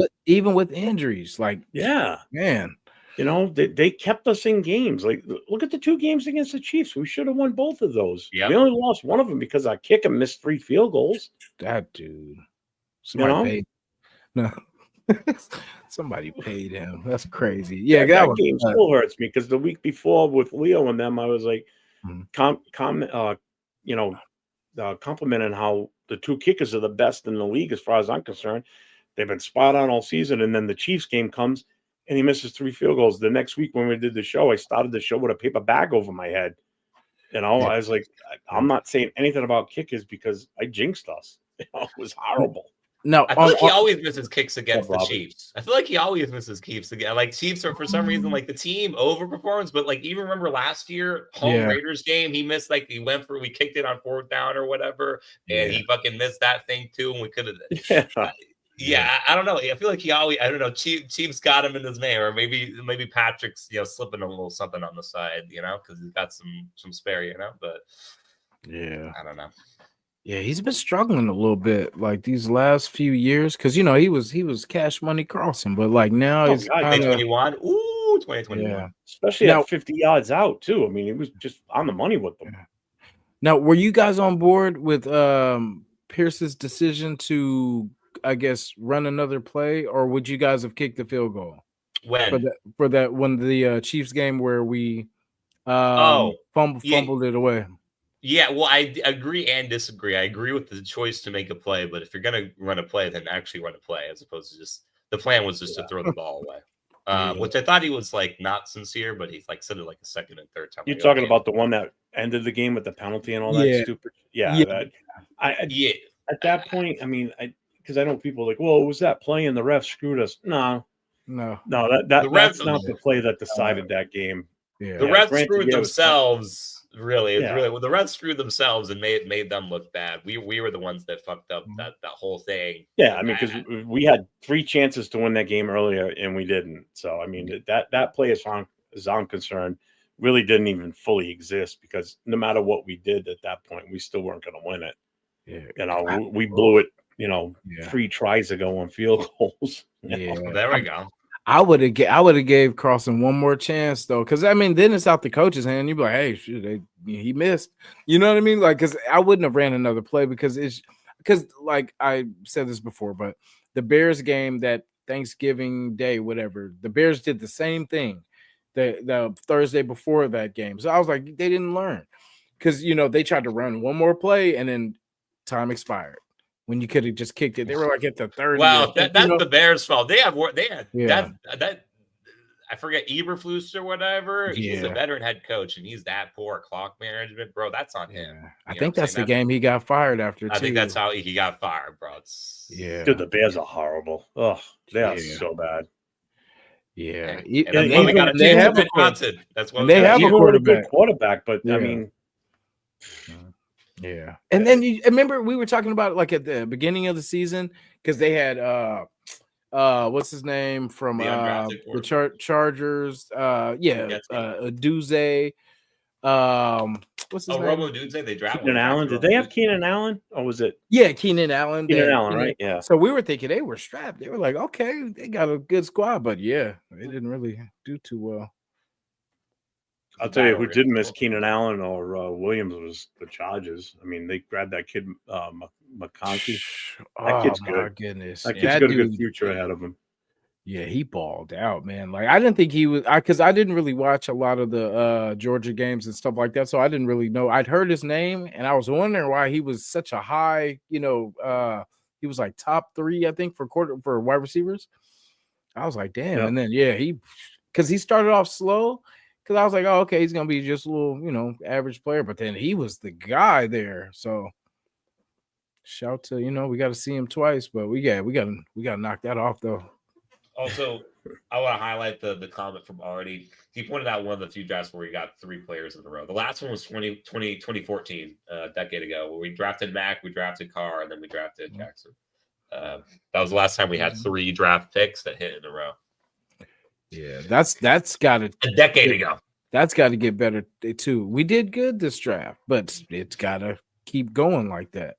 with injuries, like, yeah, man, they kept us in games. Like, look at the 2 games against the Chiefs. We should have won both of those. Yep. We only lost one of them because our kicker missed 3 field goals. That dude, somebody paid. No, somebody paid him. That's crazy. Yeah, that game still hurts me, because the week before with Leo and them, I was like, complimenting how the 2 kickers are the best in the league as far as I'm concerned. They've been spot on all season, and then the Chiefs game comes and he misses 3 field goals. The next week when we did the show, I started the show with a paper bag over my head. I was like, I'm not saying anything about kickers because I jinxed us. It was horrible. No, I feel like he always misses kicks against the Chiefs. I feel like he always misses kicks again. Like, Chiefs are, for some reason, like, the team overperforms. But, like, even remember last year, Raiders game, he missed, like, we kicked it on 4th down or whatever, and he fucking missed that thing too, and we could have. I don't know. I feel like he always, I don't know, Chiefs got him in his name, or maybe Patrick's slipping a little something on the side, because he's got some spare, but yeah, I don't know. Yeah, he's been struggling a little bit like these last few years because he was Cash Money Carlson, but like now Oh he's God, kind of 2021. Ooh, yeah. 2021. especially Now, at 50 yards out too. I mean, he was just on the money with them. now, were you guys on board with Pierce's decision to, I guess, run another play, or would you guys have kicked the field goal When? for that when the Chiefs game where we Oh, yeah. fumbled it away? Yeah, well, I agree and disagree. I agree with the choice to make a play, but if you're gonna run a play, then actually run a play as opposed to just the plan was just to throw the ball away. Yeah. Which I thought he was like not sincere, but he's like said it like a second and third time. You're Like, talking okay, about the one that ended the game with the penalty and all that Yeah. stupid. Yeah, Yeah. that I yeah, at that point, I mean, because I know people are like, well, it was that play and the ref screwed us. No, No. the ref, that's not the play that decided that game. Yeah. the Yeah, refs granted, screwed yeah, it was themselves. Really, it's yeah. really well, the refs screwed themselves and made them look bad. We were the ones that fucked up that whole thing. Yeah, I mean, because we had 3 chances to win that game earlier and we didn't. So I mean, that play, as far as I'm concerned, really didn't even fully exist because no matter what we did at that point, we still weren't going to win it. Yeah. You know, we blew it. Yeah. 3 tries ago on field goals. Yeah. there we go. I would have gave Carlson one more chance though, because I mean, then it's out the coach's hand. You'd be like, hey, shoot, he missed. You know what I mean? Like, because I wouldn't have ran another play because like I said this before, but the Bears game that Thanksgiving Day, whatever, the Bears did the same thing the Thursday before that game. So I was like, they didn't learn because they tried to run one more play and then time expired. When you could have just kicked it, they were like at the 30. Well, that's the Bears' fault. They had Yeah. that. I forget Eberflus or whatever. He's a Yeah. veteran head coach, and he's that poor clock management, bro. That's on him. Yeah. I think that's the game he got fired after. I think that's how he got fired, bro. Yeah. Dude, the Bears are horrible. Oh, they are so bad. Yeah. And that's why we got a team to Johnson. That's why they have a good quarterback, but I mean, yeah. And then you remember we were talking about it like at the beginning of the season because they had what's his name from the Chargers? Aduze. What's his name? Romo Duze. They drafted Keenan Allen. Did they have Keenan Allen, or was it? Yeah, Keenan Allen. Keenan Allen, right? Yeah. So we were thinking they were strapped. They were like, okay, they got a good squad, but yeah, they didn't really do too well. I'll tell you who didn't miss Keenan Allen or Williams was the Chargers. I mean, they grabbed that kid McConkey. That kid's good. My goodness, that kid's got a good future ahead of him. Yeah, he balled out, man. Like I didn't think he was, because I didn't really watch a lot of the Georgia games and stuff like that, so I didn't really know. I'd heard his name, and I was wondering why he was such a high. He was like top 3, I think, for wide receivers. I was like, damn. And then because he started off slow. Because I was like, oh, okay, he's gonna be just a little, average player. But then he was the guy there. So shout to we got to see him twice, but we got to knock that off though. Also, I want to highlight the comment from Artie. He pointed out one of the few drafts where we got 3 players in a row. The last one was 2014, a decade ago, where we drafted Mack, we drafted Carr, and then we drafted Jackson. That was the last time we had 3 draft picks that hit in a row. Yeah, that's got to a decade ago. That's got to get better too. We did good this draft, but it's got to keep going like that.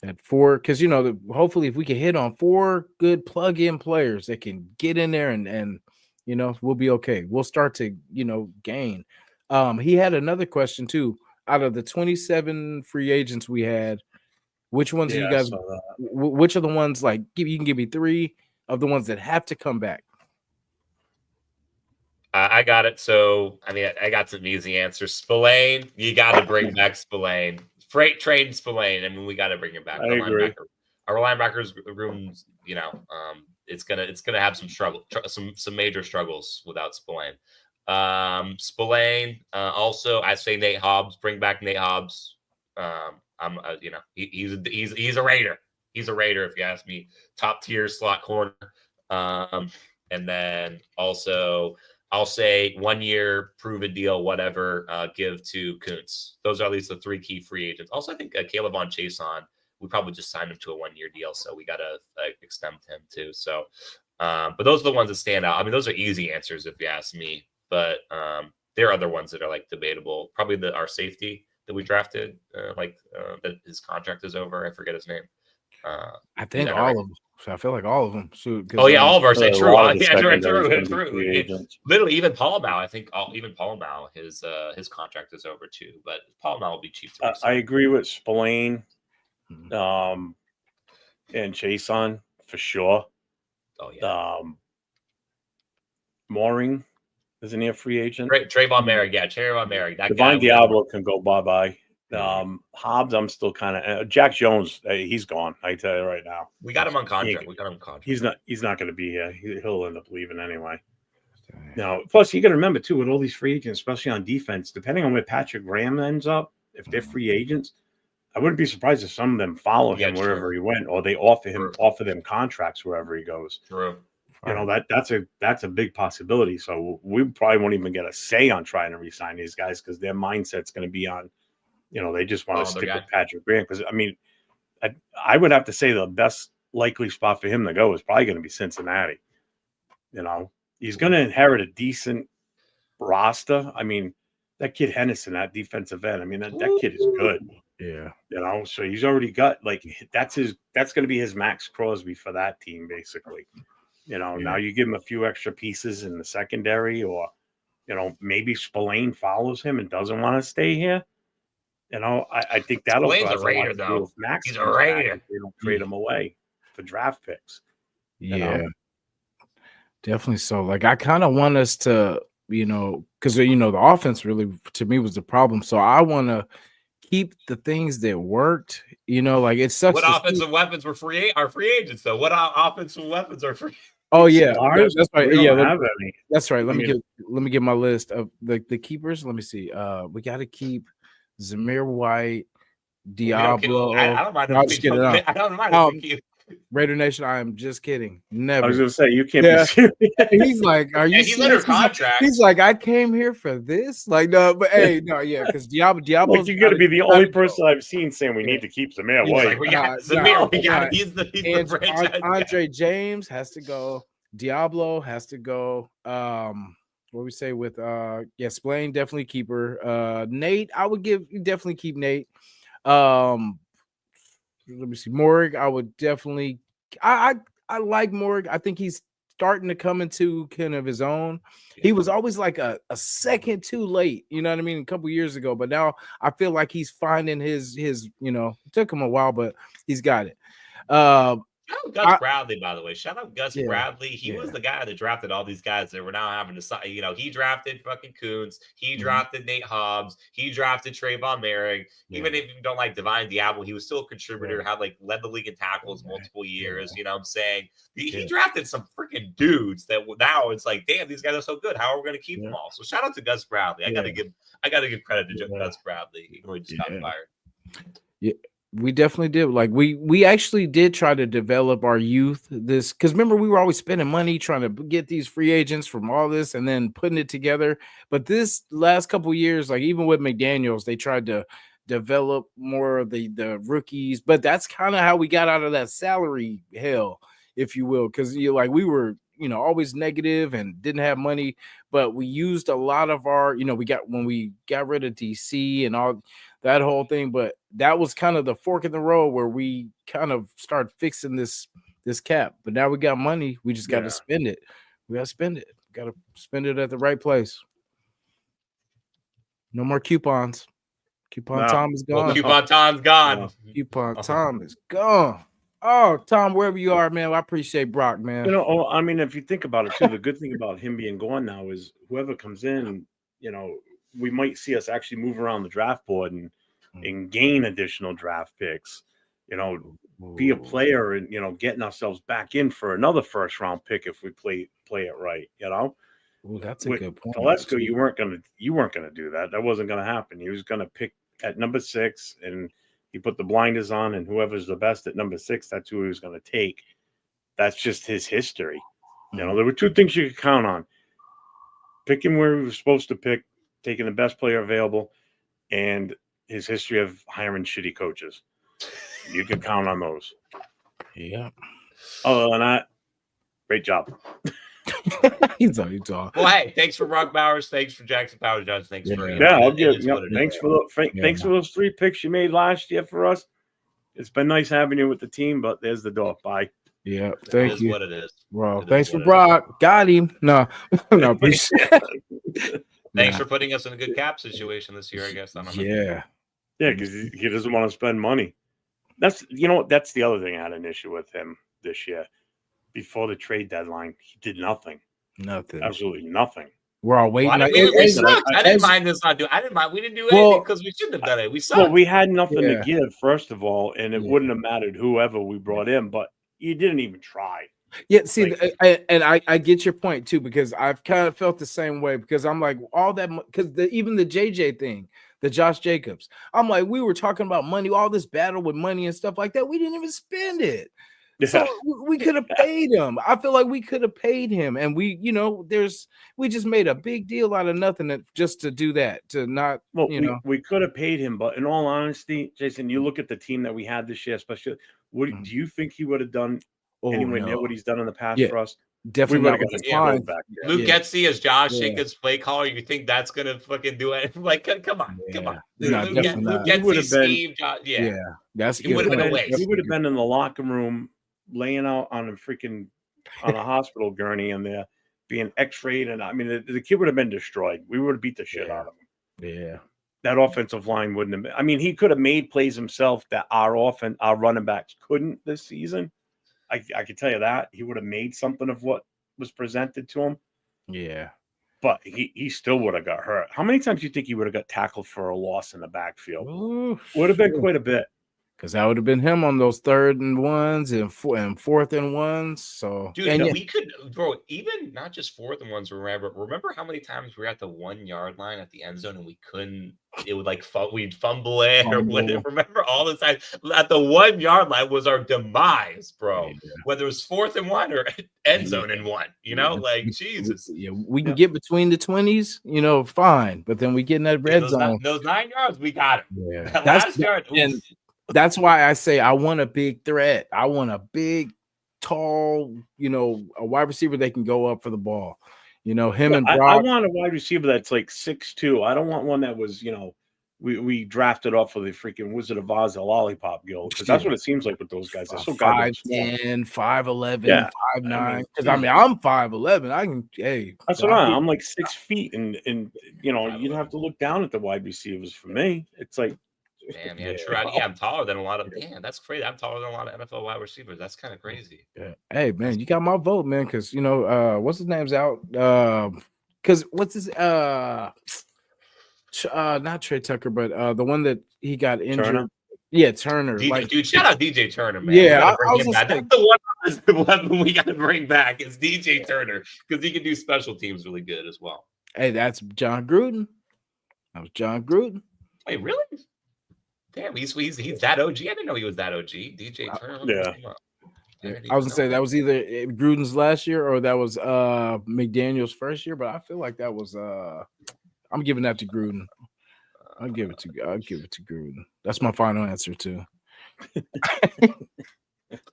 At 4, because hopefully if we can hit on 4 good plug-in players that can get in there and we'll be okay. We'll start to gain. He had another question too. Out of the 27 free agents we had, which ones do you guys? Which are the ones like you can give me 3 of the ones that have to come back? I got it. So, I mean, I got some easy answers. Spillane, you got to bring back Spillane. Freight train Spillane. I mean, we got to bring him back. I agree. Our linebackers room, it's gonna have some struggle, some major struggles without Spillane. Spillane. Also, I say Nate Hobbs. Bring back Nate Hobbs. He's a Raider. He's a Raider, if you ask me. Top tier slot corner. And then also, I'll say 1 year, prove a deal, whatever, give to Kuntz. Those are at least the 3 key free agents. Also, I think Caleb on Jasin, we probably just signed him to a 1 year deal, so we got to extend him too. So, but those are the ones that stand out. I mean, those are easy answers if you ask me, but there are other ones that are like debatable. Probably our safety, that we drafted, that his contract is over. I forget his name. I think all of them. So I feel like all of them. Shoot, Oh yeah, all of ours. a True. lot of the Yeah, secondaries gonna be true. free agents. Literally, even Paul Mao. I think even Paul Mao, his contract is over too. But Paul Mao will be cheap to I resign. agree with Spillane, Mhm. and Jason for sure. Oh yeah. Mooring, isn't he a free agent? Trayvon Merrick, yeah, Trayvon Merrick. That guy. Divine Diablo can go bye-bye. Yeah. Hobbs, I'm still kind of Jack Jones. He's gone. I tell you right now. We got him on contract. He's not going to be here. He'll end up leaving anyway. Now, plus you got to remember too, with all these free agents, especially on defense, depending on where Patrick Graham ends up, if they're free agents, I wouldn't be surprised if some of them follow him wherever he went, or they offer them contracts wherever he goes. True. You know, that's a big possibility. So we probably won't even get a say on trying to re-sign these guys because their mindset's going to be on, they just want to stick with Patrick Graham. Because I mean, I would have to say the best likely spot for him to go is probably going to be Cincinnati. He's going to inherit a decent roster. I mean, that kid Henderson, that defensive end. I mean, that kid is good. Yeah. So he's already got that's going to be his Max Crosby for that team, basically. Now you give him a few extra pieces in the secondary, or maybe Spillane follows him and doesn't want to stay here. I think that'll Spillane's cause a Raider, lot to do if Max He's a Raider. If they don't trade him away for draft picks. Yeah. Definitely so. Like I kind of want us to, because the offense really to me was the problem. So I want to keep the things that worked. Like it sucks. What offensive weapons are free agents though? What offensive weapons are free? Oh yeah, Ours, that's right. We Yeah, don't have any. that's right. Let me get my list of the keepers. Let me see. We got to keep Zamir White, Diablo. I don't mind. I don't mind. Raider Nation, I am just kidding. Never. I was going to say, you can't be serious. He's like, are you he's under contract. He's like, I came here for this. Like, no, but hey, no, yeah, because Diablo. Like, you got to be the only person I've seen saying we need to keep Zamir White. Like, we got Zamir. He's the franchise. Andre James has to go. Diablo has to go. What we say with Spillane, definitely keeper. Nate, I would definitely keep Nate. Let me see. Morg, I would definitely. I like Morg. I think he's starting to come into kind of his own. He was always like a second too late. You know what I mean? A couple years ago, but now I feel like he's finding his. It took him a while, but he's got it. Shout out Gus Bradley, by the way. Shout out Gus Bradley. He was the guy that drafted all these guys that we're now having to he drafted fucking Kuntz. He drafted Nate Hobbs. He drafted Trayvon Merrick. Even if you don't like Divine Diablo, he was still a contributor, had led the league in tackles multiple years. You know what I'm saying? He drafted some freaking dudes that now it's like, damn, these guys are so good. How are we going to keep them all? So shout out to Gus Bradley. I gotta give credit to Gus Bradley, even though he just got fired. Yeah. We definitely did. Like we actually did try to develop our youth this because remember we were always spending money trying to get these free agents from all this and then putting it together. But this last couple of years, like even with McDaniels, they tried to develop more of the rookies. But that's kind of how we got out of that salary hell, if you will, because we were always negative and didn't have money, but we used a lot of our when we got rid of DC and all that whole thing, but that was kind of the fork in the road where we kind of started fixing this cap. But now we got money, we just got to spend it. We got to spend it. Got to spend it at the right place. No more coupons. Tom is gone. Coupon Tom's gone. Coupon Tom is gone. Oh, Tom, wherever you are, man, I appreciate Brock, man. I mean, if you think about it too, the good thing about him being gone now is whoever comes in, we might see us actually move around the draft board and gain additional draft picks, be a player and, getting ourselves back in for another first round pick if we play it right, Ooh, that's a good point. Telesco, you weren't gonna do that. That wasn't gonna happen. He was gonna pick at number 6 and he put the blinders on, and whoever's the best at number 6, that's who he was gonna take. That's just his history. There were two things you could count on: picking where he was supposed to pick, taking the best player available, and his history of hiring shitty coaches. You could count on those. Yeah. Other than that, great job. He's all you talk. Well, hey, thanks for Brock Bowers. Thanks for Jackson Powers Johnson. Thanks for I'll give. it is what it Thanks is. for thanks for those 3 picks you made last year for us. It's been nice having you with the team, but there's the door. Bye. Yeah, thank It you. is what it is. Well, thanks for Brock. Got him. No, no, appreciate Thanks for putting us in a good cap situation this year, I guess. I don't know. Yeah. Yeah, because he doesn't want to spend money. That's that's the other thing I had an issue with him this year. Before the trade deadline, he did nothing. Nothing. Absolutely nothing. We're all waiting. Well, we sucked. I didn't mind this not doing. I didn't mind. We didn't do anything because we shouldn't have done it. We sucked. Well, we had nothing to give, first of all, and it wouldn't have mattered whoever we brought in, but you didn't even try. Yeah, see, I get your point too, because I've kind of felt the same way, because I'm like, all that, because even the JJ thing, the Josh Jacobs, I'm like, we were talking about money, all this battle with money and stuff like that. We didn't even spend it. Yeah. So we could have paid him. I feel like we could have paid him, and we just made a big deal out of nothing just to do that, to not, we could have paid him, but in all honesty, Jason, you look at the team that we had this year, especially, what do you think he would have done anywhere near what he's done in the past for us? Definitely not got back there. Luke Getsy as Josh Jacobs play caller. You think that's gonna fucking do it? Like, come on. No, Luke Getsy, Steve, Josh, that's he would have been a waste. He would have been in the locker room, laying out on a hospital gurney, and there being X-rayed, and I mean, the kid would have been destroyed. We would have beat the shit out of him. Yeah, that offensive line wouldn't have been. I mean, he could have made plays himself that our running backs couldn't this season. I can tell you that he would have made something of what was presented to him. Yeah, but he still would have got hurt. How many times do you think he would have got tackled for a loss in the backfield? Would have been quite a bit. Because that would have been him on those 3rd and 1s and 4th and 1s. So, dude, we could, bro, even not just 4th and 1s. Remember how many times we were at the 1 yard line at the end zone and we couldn't? It would we'd fumble it or whatever. Remember all the time at the 1 yard line was our demise, bro. Yeah. Whether it was 4th and 1 or end zone and 1, like Jesus. Yeah, we can get between the 20s, fine. But then we get in that red zone. Those 9 yards, we got it. Yeah, that last yard. And that's why I say I want a big threat. I want a big, tall, a wide receiver that can go up for the ball. Him and Brock. I want a wide receiver that's like 6'2". I don't want one that was, we drafted off of the freaking Wizard of Oz, the lollipop guild, because that's what it seems like with those guys. They're so 5'10", 5'11", 5'9". Because I'm 5'11". I can. Hey, that's what I'm like 6 feet, and you'd have to look down at the wide receivers for me. It's like. Damn, yeah, true. I'm taller than a lot of. Damn, that's crazy. I'm taller than a lot of NFL wide receivers. That's kind of crazy. Yeah. Hey, man, you got my vote, man. Because what's his name's out. Because what's his not Trey Tucker, but the one that he got injured. Turner? Yeah, Turner. Dude, shout out DJ Turner, man. Yeah, I was just that's the one we got to bring back is DJ Turner, because he can do special teams really good as well. Hey, that's John Gruden. That was John Gruden. Wait, really? Damn, he's that OG. I didn't know he was that OG. DJ Turner. I was gonna say that was either Gruden's last year or that was McDaniel's first year, but I feel like that was I'm giving that to Gruden. I'll give it to Gruden. That's my final answer too.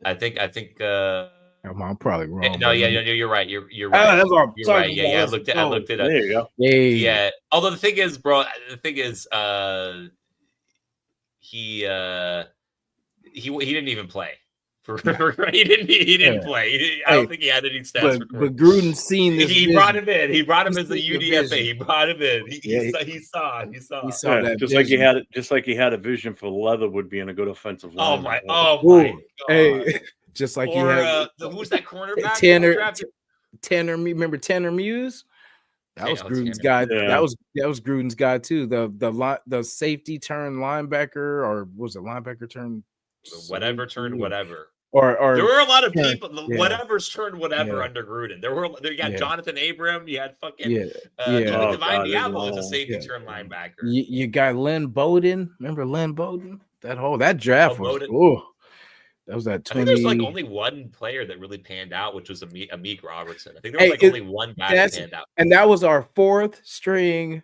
I think I'm probably wrong. No, you're right. You're right. You're right. Yeah, I looked it up. There you go. Yeah. Although the thing is, bro, he didn't even play. He didn't play. I don't think he had any stats. But Gruden's seen this. He brought him in. He brought him as a UDFA. He brought him in. He saw that. Just like he had a vision for Leatherwood being a good offensive line. Oh my God. Hey, just like he had. Who's that cornerback? Tanner. Remember Tanner Muse? That was Gruden's guy. Yeah. That was Gruden's guy too. The safety turn linebacker, or was it linebacker turn? Whatever turned whatever. Or there were a lot of people. Whatever's turned whatever under Gruden. You got Jonathan Abram. You had fucking Divine Diablo as a safety turn linebacker. You got Lynn Bowden. Remember Lynn Bowden? That draft was. That was that 20. I think there's like only one player that really panned out, which was Amik Robertson. I think there was only one guy that panned out. And that was our 4th string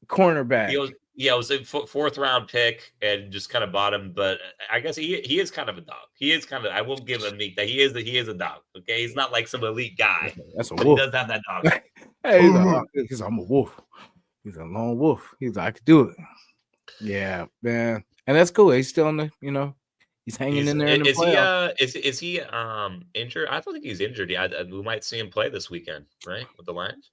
cornerback. Yeah, it was a fourth round pick and just kind of bought him. But I guess he is kind of a dog. He is kind of. I will give him that he is a dog. Okay, he's not like some elite guy, That's a but he wolf. does have that dog. Hey, I'm a wolf. He's a lone wolf. He's like, I could do it. Yeah, man, and that's cool. He's still in the, he's hanging in there in the playoffs. Is he injured? I don't think he's injured. Yeah, we might see him play this weekend, right, with the Lions.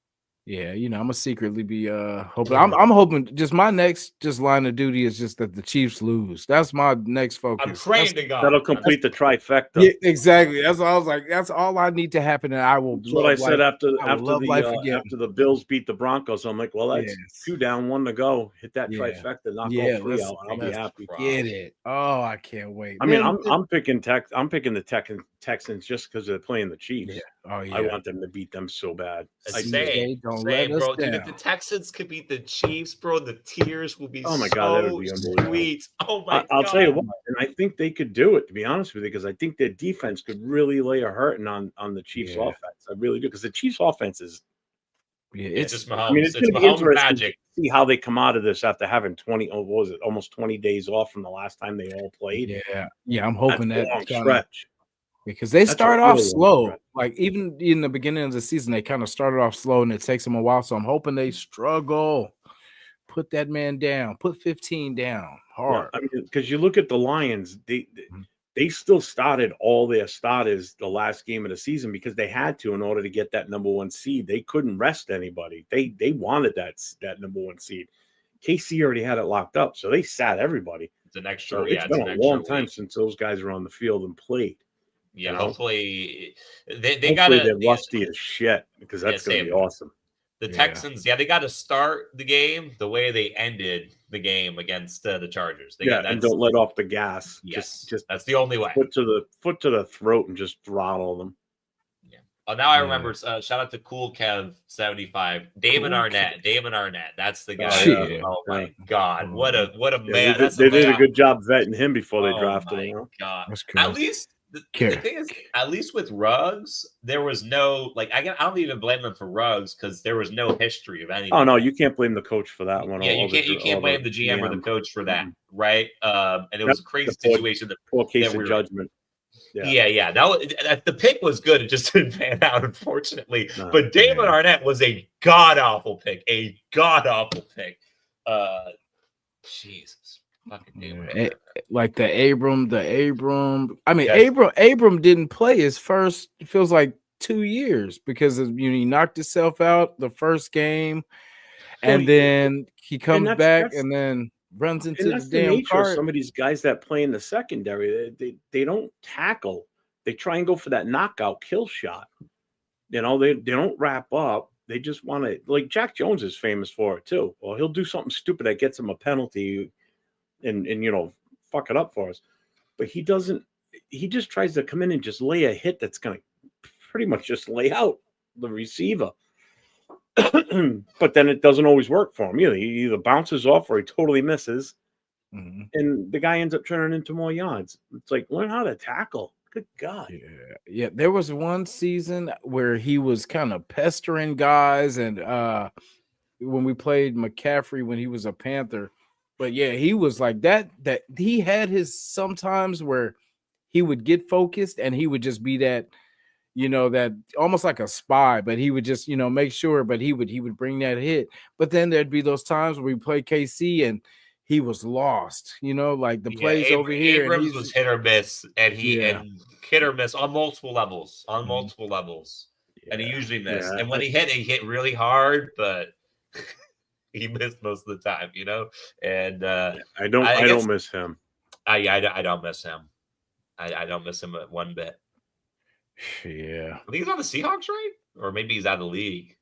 Yeah, I'm gonna secretly be hoping. I'm hoping just my next line of duty is just that the Chiefs lose. That's my next focus. I'm praying to God that'll complete the trifecta. Yeah, exactly. That's what I was like. That's all I need to happen, and I will. That's what I said after the after the Bills beat the Broncos. I'm like, well, that's 2 down, 1 to go. Hit that trifecta, knock all 3 out, and I'll be happy. Get it? Oh, I can't wait. I mean, I'm picking the Texans just because they're playing the Chiefs. Yeah. Oh yeah. I want them to beat them so bad. Same, bro. Dude, if the Texans could beat the Chiefs, bro, the tears will be that would be sweet. Oh my God. I'll tell you what, and I think they could do it, to be honest with you, because I think their defense could really lay a hurting on the Chiefs offense. I really do, because the Chiefs offense is it's just Mahomes. I mean, it's going to be interesting to see how they come out of this after having almost 20 days off from the last time they all played. Yeah, I'm hoping that's that a long stretch. Because they start off slow. Like even in the beginning of the season, they kind of started off slow and it takes them a while. So I'm hoping they struggle. Put that man down. Put 15 down hard. Yeah, I mean, because you look at the Lions, they still started all their starters the last game of the season because they had to in order to get that number 1 seed. They couldn't rest anybody. They wanted that number 1 seed. KC already had it locked up, so they sat everybody. It's an extra. So it's been a long time since those guys were on the field and played. Yeah, hopefully they're rusty as shit because that's going to be awesome. The Texans, they got to start the game the way they ended the game against the Chargers. And don't let off the gas. Yes, just that's the only way. Foot to the throat and just throttle them. Yeah. Oh, now I remember. Shout out to Cool Kev 75. Damon Arnett. That's the guy. Oh my God, what a man! They did a good job vetting him before they drafted him. Oh my God, at least. The thing is, at least with Ruggs, there was no I don't even blame him for Ruggs because there was no history of anything. Oh no, you can't blame the coach for that one. Yeah, you can't blame the GM or the coach for that, right? And it was a crazy situation. That poor case of judgment. Yeah. The pick was good. It just didn't pan out, unfortunately. But Damon Arnett was a god awful pick. Jesus. Like the Abram. I mean, Abram didn't play his first. It feels like 2 years because he knocked himself out the first game, and then he comes back and then runs into the damn cart. Some of these guys that play in the secondary, they don't tackle. They try and go for that knockout kill shot. They don't wrap up. They just want to, like Jack Jones is famous for it too. Well, he'll do something stupid that gets him a penalty. And fuck it up for us, but he doesn't. He just tries to come in and just lay a hit that's going to pretty much just lay out the receiver. But then it doesn't always work for him. He either bounces off or he totally misses, and the guy ends up turning into more yards. It's like, learn how to tackle. Good God. Yeah. There was one season where he was kind of pestering guys, and when we played McCaffrey when he was a Panther. But yeah, he was like that he had his sometimes where he would get focused and he would just be that, that almost like a spy, but he would just, make sure, but he would bring that hit. But then there'd be those times where we play KC and he was lost, like the plays over here. Abrams was hit or miss, and and hit or miss on multiple levels, and he usually missed. And when he hit really hard, but he missed most of the time, And I don't miss him. I don't miss him. I don't miss him one bit. Yeah, I think he's on the Seahawks, right? Or maybe he's out of the league.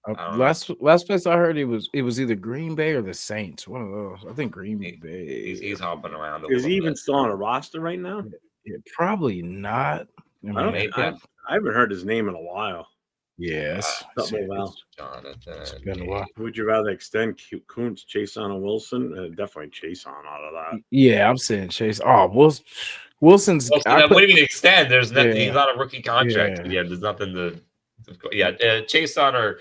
Last place I heard it was either Green Bay or the Saints. One of those. I think Green Bay. He's hopping around. Is he even still on a roster right now? Yeah, probably not. I haven't heard his name in a while. Yes. It's been a while. Would you rather extend Kuntz, Jason, or Wilson? Definitely Jason out of that. Yeah, I'm saying Chase. Oh, Wilson's. What do you mean extend? There's nothing. He's not a rookie contract. Yeah, there's nothing to. Yeah, Jason or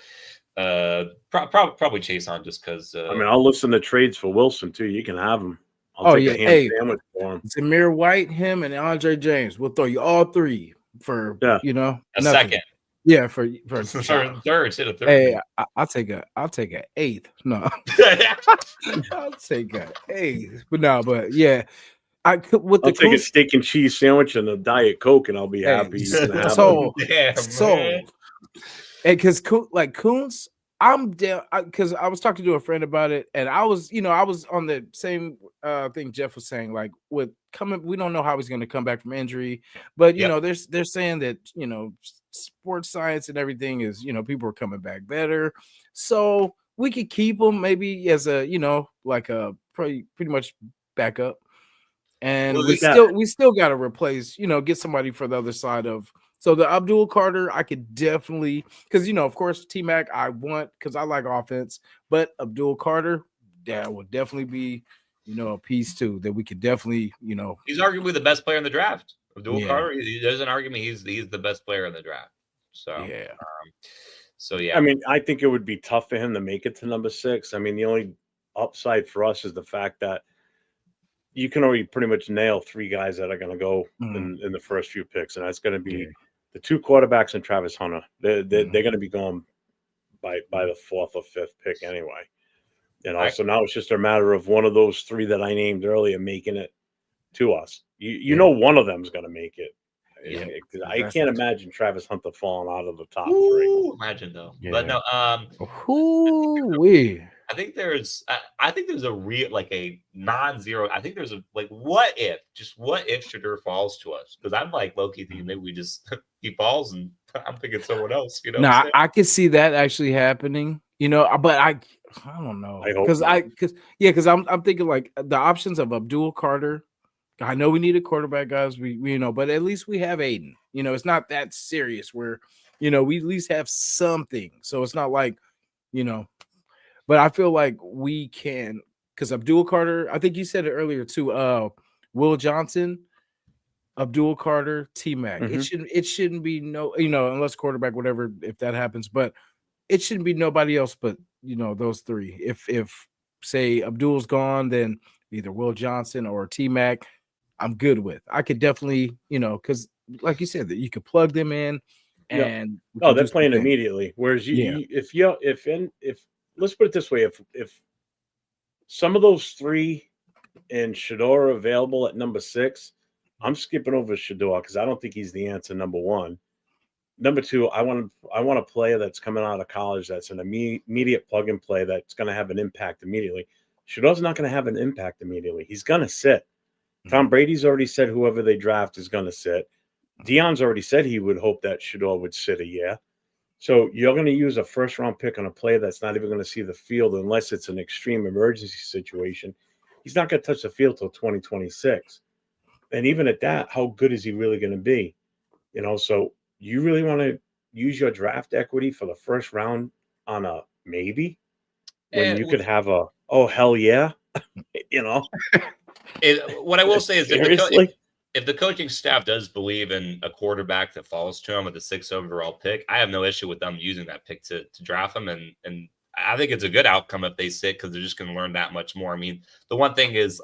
Probably Jason just because. I mean, I'll listen to trades for Wilson too. You can have him. I'll Oh take yeah, a ham hey, sandwich for him. Zamir White, him, and Andre James. We'll throw you all three for Yeah. you know a nothing. second. Yeah, for third, hit a third. Hey, I'll take an eighth. No, I'll take an eighth. But no, but yeah, I could with I'll the take a Coons. steak and cheese sandwich and a Diet Coke, and I'll be Hey, happy. You can have them. so Damn, man. so, and because like Coons, I'm down because I was talking to a friend about it, and I was on the same thing Jeff was saying. Like with coming, we don't know how he's going to come back from injury, but you Yep. know, they're saying that sports science and everything is people are coming back better, so we could keep him maybe as a like a pretty much backup. And Well, we still got to replace, get somebody for the other side of. So the Abdul Carter, I could definitely, because of course T Mac I want because I like offense, but Abdul Carter, that would definitely be, a piece too that we could definitely, he's arguably the best player in the draft. Abdul Yeah. Carter, there's an argument he's the best player in the draft. So yeah. So yeah, I mean, I think it would be tough for him to make it to number 6. I mean, the only upside for us is the fact that you can already pretty much nail 3 guys that are going to go in the first few picks, and that's going to be the 2 quarterbacks and Travis Hunter. They're going to be going by the 4th or 5th pick anyway. So now it's just a matter of one of those 3 that I named earlier making it to us. You know, one of them is going to make it. Yeah. I can't imagine Travis Hunter falling out of the top 3. Ooh, imagine though. Yeah. But no, I think there's a real like a non-zero. I think there's a like what if Shedeur falls to us? Because I'm like low-key thinking maybe we just he falls and I'm thinking someone else. You know, No, I could see that actually happening. But I don't know because I'm thinking like the options of Abdul Carter. I know we need a quarterback, guys. We but at least we have Aiden. It's not that serious. Where we at least have something. So it's not like But I feel like we can because Abdul Carter. I think you said it earlier too. Will Johnson, Abdul Carter, T Mac. Mhm. It shouldn't be no unless quarterback whatever if that happens, but it shouldn't be nobody else but those 3. If say Abdul's gone, then either Will Johnson or T Mac. I'm good with. I could definitely, because like you said, that you could plug them in, and they're playing immediately. Whereas if let's put it this way, if some of those 3 and Shedeur are available at number 6, I'm skipping over Shedeur because I don't think he's the answer. Number 1, number 2, I want a player that's coming out of college that's an immediate plug and play that's going to have an impact immediately. Shedeur's not going to have an impact immediately. He's going to sit. Tom Brady's already said whoever they draft is going to sit. Deion's already said he would hope that Shedeur would sit a year. So you're going to use a first-round pick on a player that's not even going to see the field unless it's an extreme emergency situation. He's not going to touch the field till 2026. And even at that, how good is he really going to be? So you really want to use your draft equity for the first round on a maybe when you could have a, oh, hell yeah, What I will say is seriously? if the coaching staff does believe in a quarterback that falls to him with the 6th overall pick, I have no issue with them using that pick to draft him. And I think it's a good outcome if they sit because they're just going to learn that much more. I mean, the one thing is,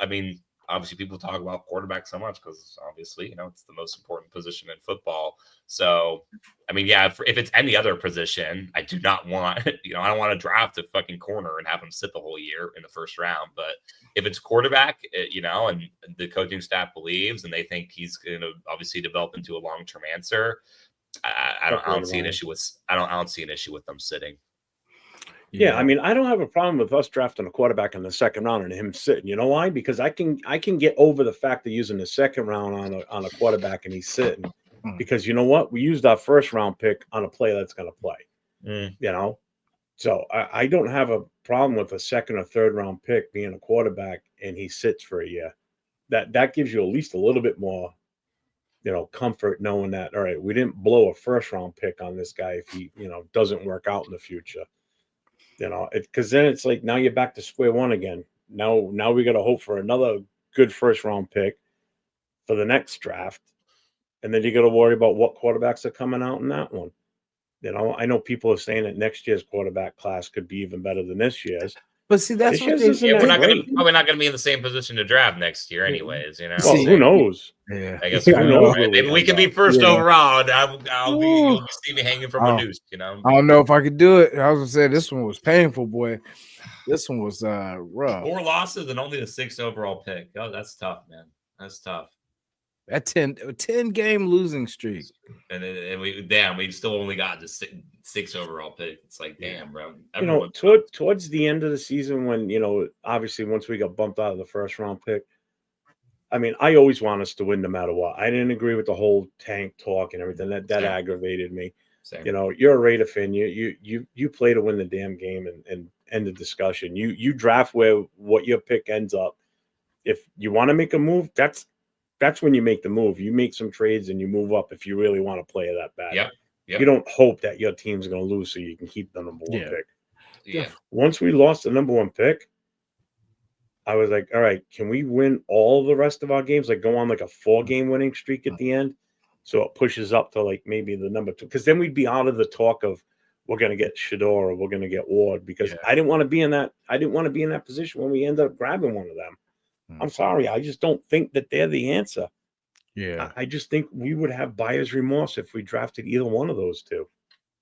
obviously people talk about quarterback so much because obviously, it's the most important position in football. So, if it's any other position, I do not want, I don't want to draft a fucking corner and have him sit the whole year in the first round. But if it's quarterback, and the coaching staff believes and they think he's going to obviously develop into a long-term answer, I don't see an issue with them sitting. Yeah, I don't have a problem with us drafting a quarterback in the second round and him sitting. You know why? Because I can get over the fact of using the second round on a quarterback and he's sitting. Because you know what? We used our first round pick on a player that's going to play. So I don't have a problem with a second or third round pick being a quarterback and he sits for a year. That gives you at least a little bit more, comfort knowing that, all right, we didn't blow a first round pick on this guy if he, doesn't work out in the future. Because then it's like now you're back to square one again. Now we got to hope for another good first round pick for the next draft, and then you got to worry about what quarterbacks are coming out in that one. I know people are saying that next year's quarterback class could be even better than this year's. But see, that's This what year's they isn't Yeah, that great. probably not gonna be in the same position to draft next year, anyways. You know, Well, See, who knows? yeah, I guess yeah, who I Who knows, knows know. where right? we Maybe we end could be up? first Yeah. overall. And Ooh. you'll see me hanging from a Oh. noose. You know, I don't know if I could do it. I was gonna say this one was painful, boy. This one was rough. 4 losses and only the 6th overall pick. Oh, that's tough, man. That's tough. That 10 game losing streak. And we still only got the 6 overall pick. It's like, damn, bro. Towards the end of the season, when obviously once we got bumped out of the first round pick, I mean, I always want us to win no matter what. I didn't agree with the whole tank talk and everything. That Same. aggravated me. Same. You're a Raider fan. You play to win the damn game and end the discussion. You draft what your pick ends up. If you want to make a move, that's when you make the move. You make some trades and you move up if you really want to play that bad. Yep. You don't hope that your team's going to lose so you can keep the number one pick. Yeah. Once we lost the number one pick, I was like, all right, can we win all the rest of our games? Like go on like a 4-game winning streak at the end. So it pushes up to like maybe the number 2. Because then we'd be out of the talk of we're going to get Shador or we're going to get Ward. Because I didn't want to be in that. I didn't want to be in that position when we end up grabbing one of them. I'm sorry. I just don't think that they're the answer. Yeah. I just think we would have buyer's remorse if we drafted either one of those two.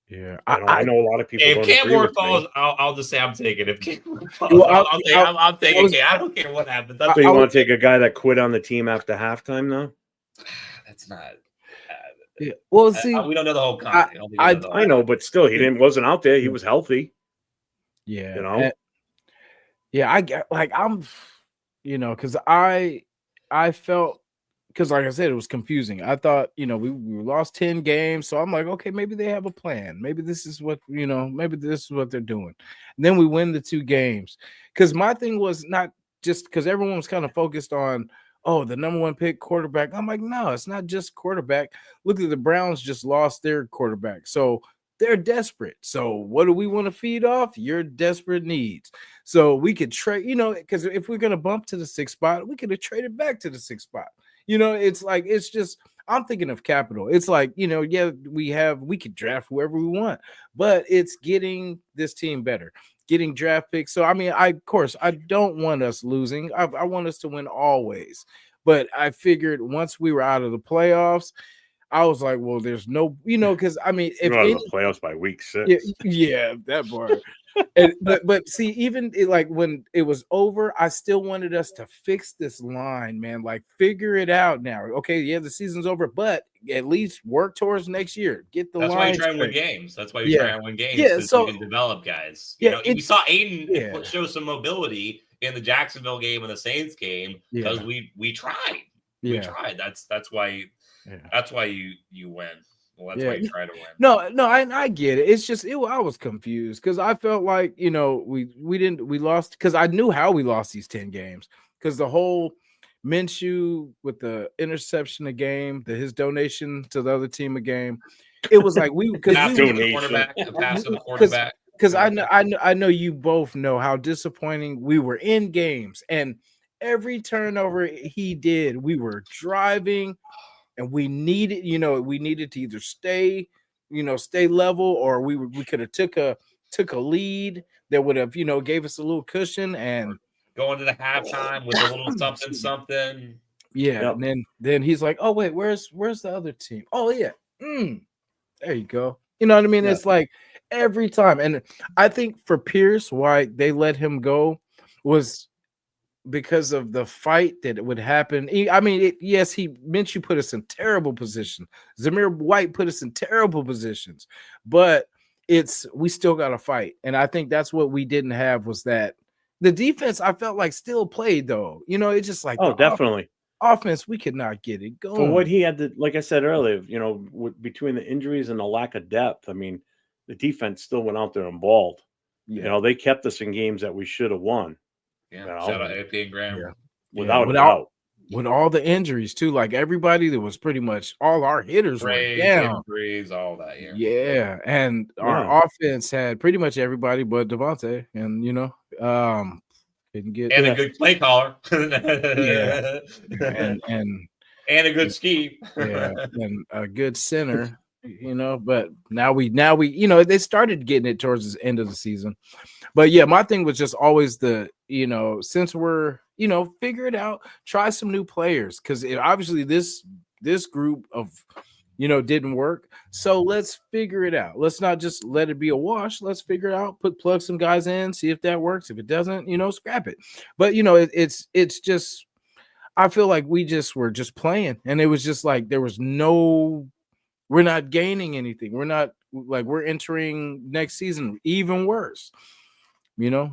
Yeah. I know a lot of people. If don't Cam agree Ward with me. falls, I'll just say I'm taking it. If Cam Ward falls, Well, I'm taking Cam. I don't care what happens. So you want to take a guy that quit on the team after halftime now? That's not. Yeah. Well, see, we don't know the whole context. I know, but still, he wasn't out there. He was healthy. Yeah. Yeah, I get I'm, because I felt, because like I said, it was confusing. I thought, we lost 10 games, so I'm like, okay, maybe they have a plan. Maybe this is what maybe this is what they're doing. And then we win the 2 games. Because my thing was not just because everyone was kind of focused on, the number 1 pick quarterback. I'm like, no, it's not just quarterback. Look at the Browns just lost their quarterback, so they're desperate. So what do we want to feed off? Your desperate needs. So we could trade, because if we're going to bump to the 6th spot, we could have traded back to the 6th spot. It's like, it's just, I'm thinking of capital. It's like, we could draft whoever we want, but it's getting this team better, getting draft picks. So, I mean, of course, I don't want us losing. I want us to win always. But I figured once we were out of the playoffs, I was like, well, there's no, because I mean, if out of the playoffs by week 6. Yeah, that part. But see, even like when it was over, I still wanted us to fix this line, man. Like figure it out now. Okay, yeah, the season's over, but at least work towards next year. Get the line. That's why you try and win games. That's why you try and win games. Yeah, so you can develop guys. We saw Aiden show some mobility in the Jacksonville game and the Saints game because we tried. We tried. That's why. That's why you win. Well, that's why you try to win. No, I get it. It's just I was confused because I felt like we lost because I knew how we lost these 10 games because the whole Minshew with the interception a game, his donation to the other team a game, it was like because I know you both know how disappointing we were in games, and every turnover he did, we were driving. And we needed to either stay level, or we could have took a lead that would have, gave us a little cushion and go into the halftime with a little something. Yeah. Yep. And then he's like, oh, wait, where's the other team? Oh, yeah. There you go. You know what I mean? Yeah. It's like every time. And I think for Pierce, why they let him go was because of the fight that would happen. Minshew put us in terrible position. Zamir White put us in terrible positions, but we still got to fight. And I think that's what we didn't have was that the defense I felt like still played though. It's just like, definitely. Offense, we could not get it going. For what he had to, like I said earlier, between the injuries and the lack of depth, I mean, the defense still went out there and balled. Yeah. They kept us in games that we should have won. Yeah, shout out AP and Graham. Yeah. Without a doubt. With all the injuries too, like everybody, there was pretty much all our hitters went down. Injuries, all that. Yeah, and our offense had pretty much everybody but Devontae, and couldn't get a good play caller. and a good scheme. And a good center. But now we, they started getting it towards the end of the season. But yeah, my thing was just always since we're, figure it out, try some new players, because obviously this group of, didn't work. So let's figure it out. Let's not just let it be a wash. Let's figure it out, plug some guys in, see if that works. If it doesn't, scrap it. But it's just, I feel like we were just playing, and it was just like there was we're not gaining anything. We're not, like, we're entering next season even worse.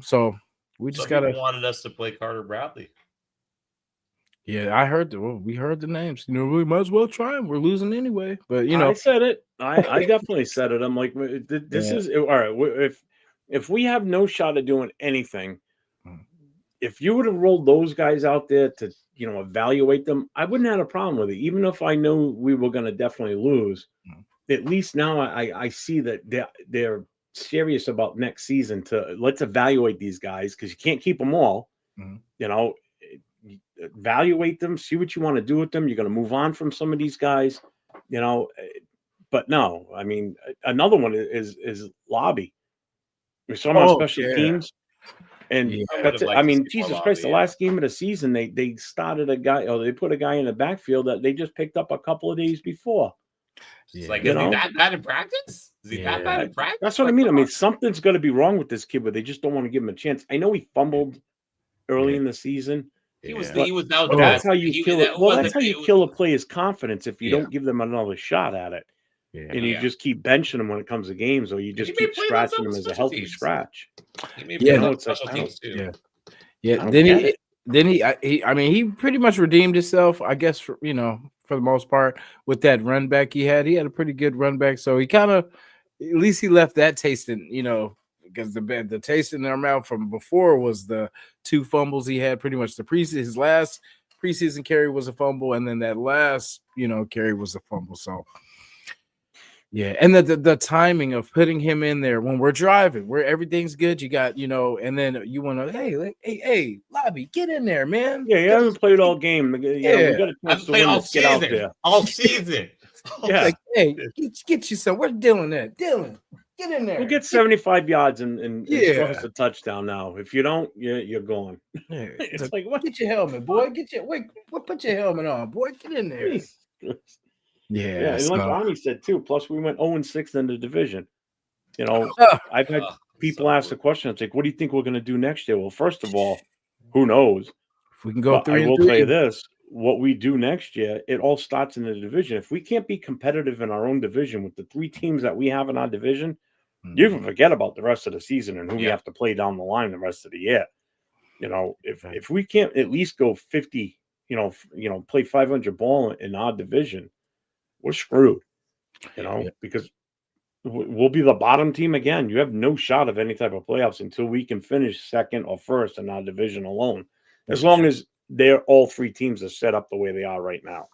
So we just Some people gotta. wanted us to play Carter Bradley. Yeah, I heard we heard the names. We might as well try them. We're losing anyway. But I said it. I definitely said it. I'm like, this Yeah. is all right. If we have no shot of doing anything, if you would have rolled those guys out there to evaluate them, I wouldn't have a problem with it. Even if I knew we were going to definitely lose, at least now I see that they're serious about next season. To let's evaluate these guys, because you can't keep them all. Evaluate them, see what you want to do with them. You're going to move on from some of these guys, but no, I mean, another one is Lobby. We saw him on special teams, and that's it. I mean, Jesus Christ, the last game of the season, they started a guy, or they put a guy in the backfield that they just picked up a couple of days before. It's like, is he that bad in practice? Is he that bad in practice? That's what I mean. I mean, something's going to be wrong with this kid, but they just don't want to give him a chance. I know he fumbled early in the season. That's how you kill it. Well, that's how you kill a player's confidence, if you don't give them another shot at it. And you just keep benching them when it comes to games, or you just keep scratching them as a healthy scratch. It's like, Then he pretty much redeemed himself, I guess, for the most part, with that run back he had. He had a pretty good run back, so he kind of, at least he left that tasting, because the taste in their mouth from before was the 2 fumbles he had. Pretty much his last preseason carry was a fumble, and then that last carry was a fumble. So yeah, and the timing of putting him in there when we're driving, where everything's good, you got and then you want to, hey, Lobby, get in there, man. Yeah, you haven't played all game. We got a chance to win. All Let's get out there all season. Yeah, like, hey, get you some. Where's Dylan at? Dylan, get in there. We'll get 75 yards and throw us a touchdown now. If you don't, you're gone. Yeah. It's like, what? Get your helmet, boy. Put your helmet on, boy. Get in there. Yeah, and like Arnie said too. Plus, we went 0-6 in the division. I've had people ask the question. It's like, what do you think we're going to do next year? Well, first of all, who knows? If we can go 3-3, I will tell you this: what we do next year, it all starts in the division. If we can't be competitive in our own division with the 3 teams that we have in our division, you can forget about the rest of the season and who we have to play down the line the rest of the year. If we can't at least go 50, play 500 ball in our division, we're screwed. Because we'll be the bottom team again. You have no shot of any type of playoffs until we can finish second or first in our division alone. As long as all 3 teams are set up the way they are right now.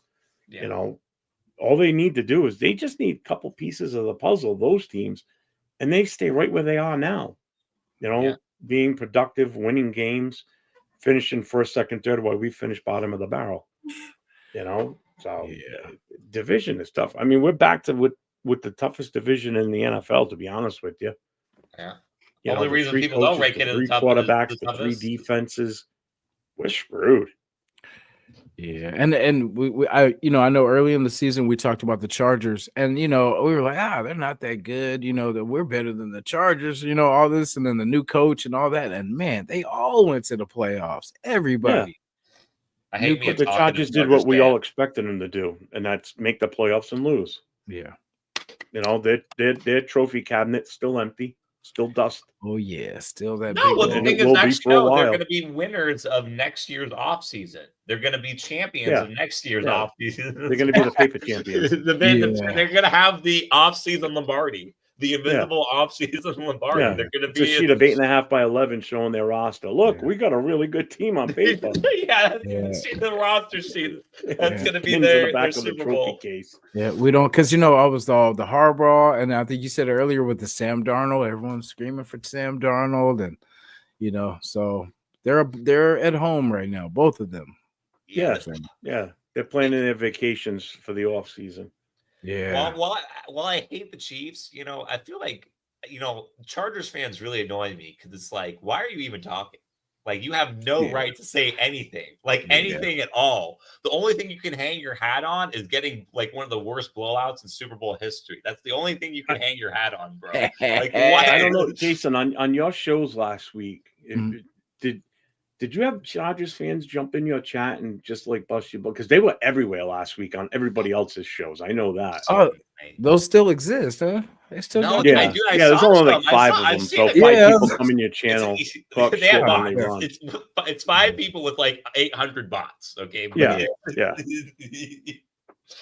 All they need to do is they just need a couple pieces of the puzzle, those teams, and they stay right where they are now. Being productive, winning games, finishing first, second, third, while we finish bottom of the barrel. So division is tough. I mean, we're back to with the toughest division in the NFL, to be honest with you. Yeah. The only reason people don't rank it in the top quarterbacks, the 3 defenses, we're screwed. Yeah, and I know early in the season we talked about the Chargers, and we were like, they're not that good, that we're better than the Chargers, all this, and then the new coach and all that, and man, they all went to the playoffs. Everybody. I hate the Chargers did what we all expected them to do, and that's make the playoffs and lose. Yeah. Their trophy cabinet's still empty, still dust. Oh yeah, still that. No, well, the thing is, actually, they're going to be winners of next year's off season. They're going to be champions of next year's off season. They're going to be the paper champions. They're going to have the off season Lombardi. The invisible offseason Lombardi. Yeah. They're going to be a sheet of 8.5 by 11 showing their roster. Look, we got a really good team on paper. The roster sheet. That's going to be in the back of the trophy case. Yeah, we don't, because I was the Harbaugh, and I think you said earlier with the Sam Darnold, everyone's screaming for Sam Darnold, and so they're at home right now, both of them. Yeah, they're planning their vacations for the off season. Yeah. While I hate the Chiefs, I feel like Chargers fans really annoy me because it's like, why are you even talking? Like, you have no right to say anything, like anything at all. The only thing you can hang your hat on is getting like one of the worst blowouts in Super Bowl history. That's the only thing you can hang your hat on, bro. Like, why? I don't know, Jason, on your shows last week, Mhm. did you have Chargers fans jump in your chat and just like bust you? Because they were everywhere last week on everybody else's shows. I know that. Oh, those still exist, huh? They still No, got Yeah, I do. I there's saw only some. like 5 of I've them, seen so it. 5 Yeah. people come in your channel, talk They have shit, and they bots. run. It's 5 people with like 800 bots. Okay. But Yeah, yeah.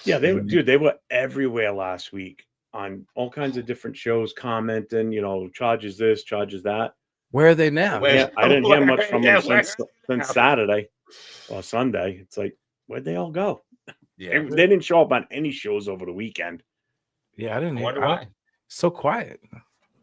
Yeah, they were everywhere last week on all kinds of different shows, commenting, charges this, charges that. Where are they now? Yeah, I didn't hear much from them where- since Saturday or Sunday. It's like, where'd they all go? Yeah. They didn't show up on any shows over the weekend. Yeah, I didn't I hear. wonder why. So quiet.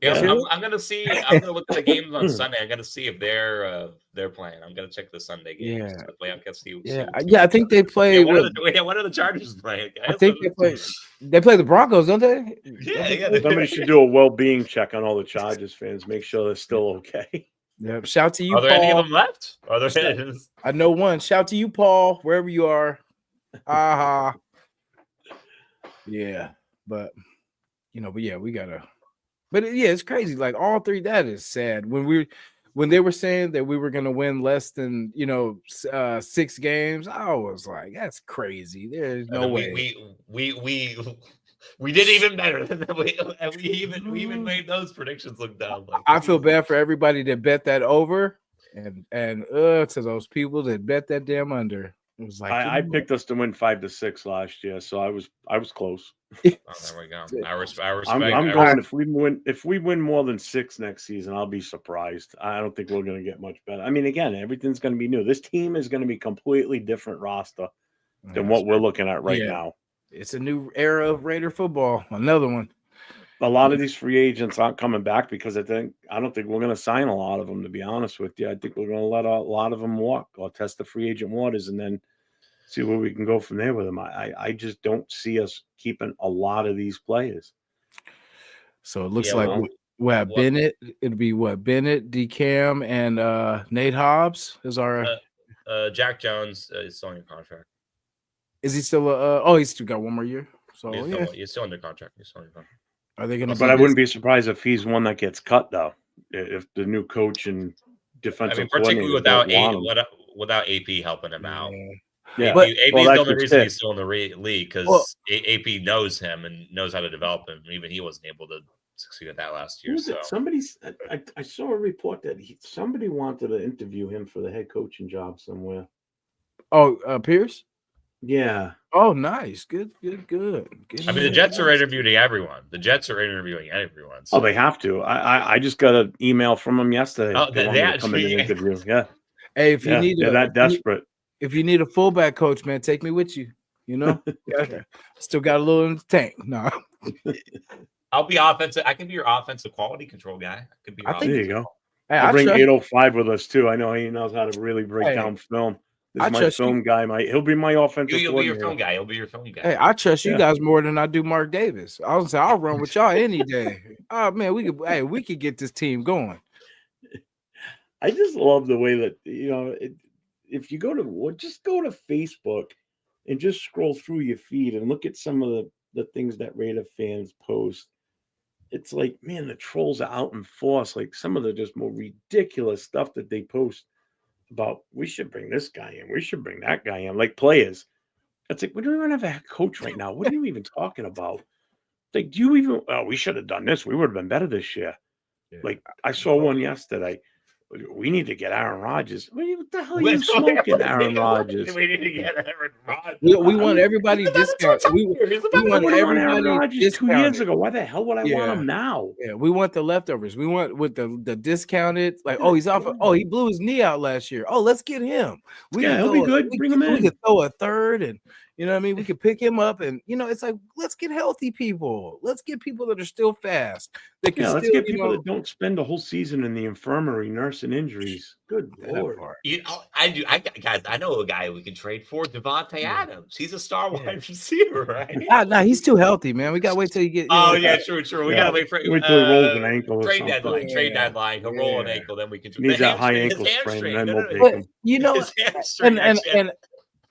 Yeah, Yeah. I'm gonna see. I'm gonna look at the games on Sunday. I'm gonna see if they're playing. I'm gonna check the Sunday games. Yeah. The playoff. See Yeah, what's I think they play. what are the Chargers playing? I think they play. They play the Broncos, don't they? Yeah. Somebody should do a well-being check on all the Chargers fans. Make sure they're still okay. Yeah. Shout to you, Are there any of Paul. them left? Are there? I know one. Shout to you, Paul, wherever you are. Aha. Yeah, but yeah, we gotta. But it's crazy. Like all three, that is sad. When they were saying that we were gonna win less than 6 games, I was like, that's crazy. There's no way. We did even better than that. We even made those predictions look dumb. Like, I feel bad for everybody that bet that over, and to those people that bet that damn under. It was like I picked us to win 5-6 last year, so I was close. Oh, there we go. I respect. I'm going. If we win more than 6 next season, I'll be surprised. I don't think we're going to get much better. I mean, again, everything's going to be new. This team is going to be completely different roster than what we're looking at right now. It's a new era of Raider football. Another one. A lot of these free agents aren't coming back because I don't think we're going to sign a lot of them, to be honest with you. I think we're going to let a lot of them walk or test the free agent waters and then see where we can go from there with them. I just don't see us keeping a lot of these players. So it looks like Bennett. It'd be Bennett, DeCam, and Nate Hobbs is our. Jack Jones is still on your contract. Is he still? He's still got one more year. So he's still under contract. He's still under contract. Are they going to? But I wouldn't be surprised if he's one that gets cut, though. If the new coach and defensive, particularly without AP helping him out. Yeah, AP is the only reason he's still in the league because AP knows him and knows how to develop him. Even he wasn't able to succeed at that last year. So I saw a report that somebody wanted to interview him for the head coaching job somewhere. Oh, Pierce. Yeah. Oh, nice. Good. I mean, the Jets are interviewing everyone. So. Oh, they have to. I just got an email from them yesterday. Oh, they come in and interview. Yeah. Hey, if you need that desperate. If you need a fullback coach, man, take me with you. Still got a little in the tank. No. I'll be offensive. I can be your offensive quality control guy. I could be. There you go. Hey, I'll bring 805 with us too. I know he knows how to really break down film. This is my film guy. He'll be my offensive. He'll be your film guy. He'll be your film guy. Hey, I trust you guys more than I do Mark Davis. I'll run with y'all any day. Oh man, we could get this team going. I just love the way that if you go to Facebook and just scroll through your feed and look at some of the things that Raider fans post. It's like, man, the trolls are out in force. Like some of the just more ridiculous stuff that they post about, we should bring this guy in, we should bring that guy in, like players. It's like, we don't even have a coach right now. What are you even talking about? Like, we should have done this. We would have been better this year. Yeah. Like, I saw one yesterday. We need to get Aaron Rodgers. What the hell are you smoking, Aaron Rodgers? We need to get Aaron Rodgers. We want everybody discounted. We want Aaron Rodgers 2 years ago. Why the hell would I want him now? Yeah, we want the leftovers. We want with the discounted. Like, he's off. He blew his knee out last year. Oh, let's get him. He'll be good. Bring him in. We could throw a third, and You know what I mean? We could pick him up, and it's like, let's get healthy people. Let's get people that are still fast. They can Yeah, let's still, get people that don't spend a whole season in the infirmary nursing injuries. Good that Lord. part. Guys, I know a guy we can trade for, Devontae Adams. He's a star wide receiver, right? Nah, he's too healthy, man. We gotta wait till you get. Oh yeah, true. We Yeah. gotta wait for Wait till he rolls an ankle or trade something. deadline. Trade Yeah. deadline. He'll roll an Yeah. ankle, then we can. He needs that high His ankle sprain, hamstring. and then we'll take But him. His hamstring. and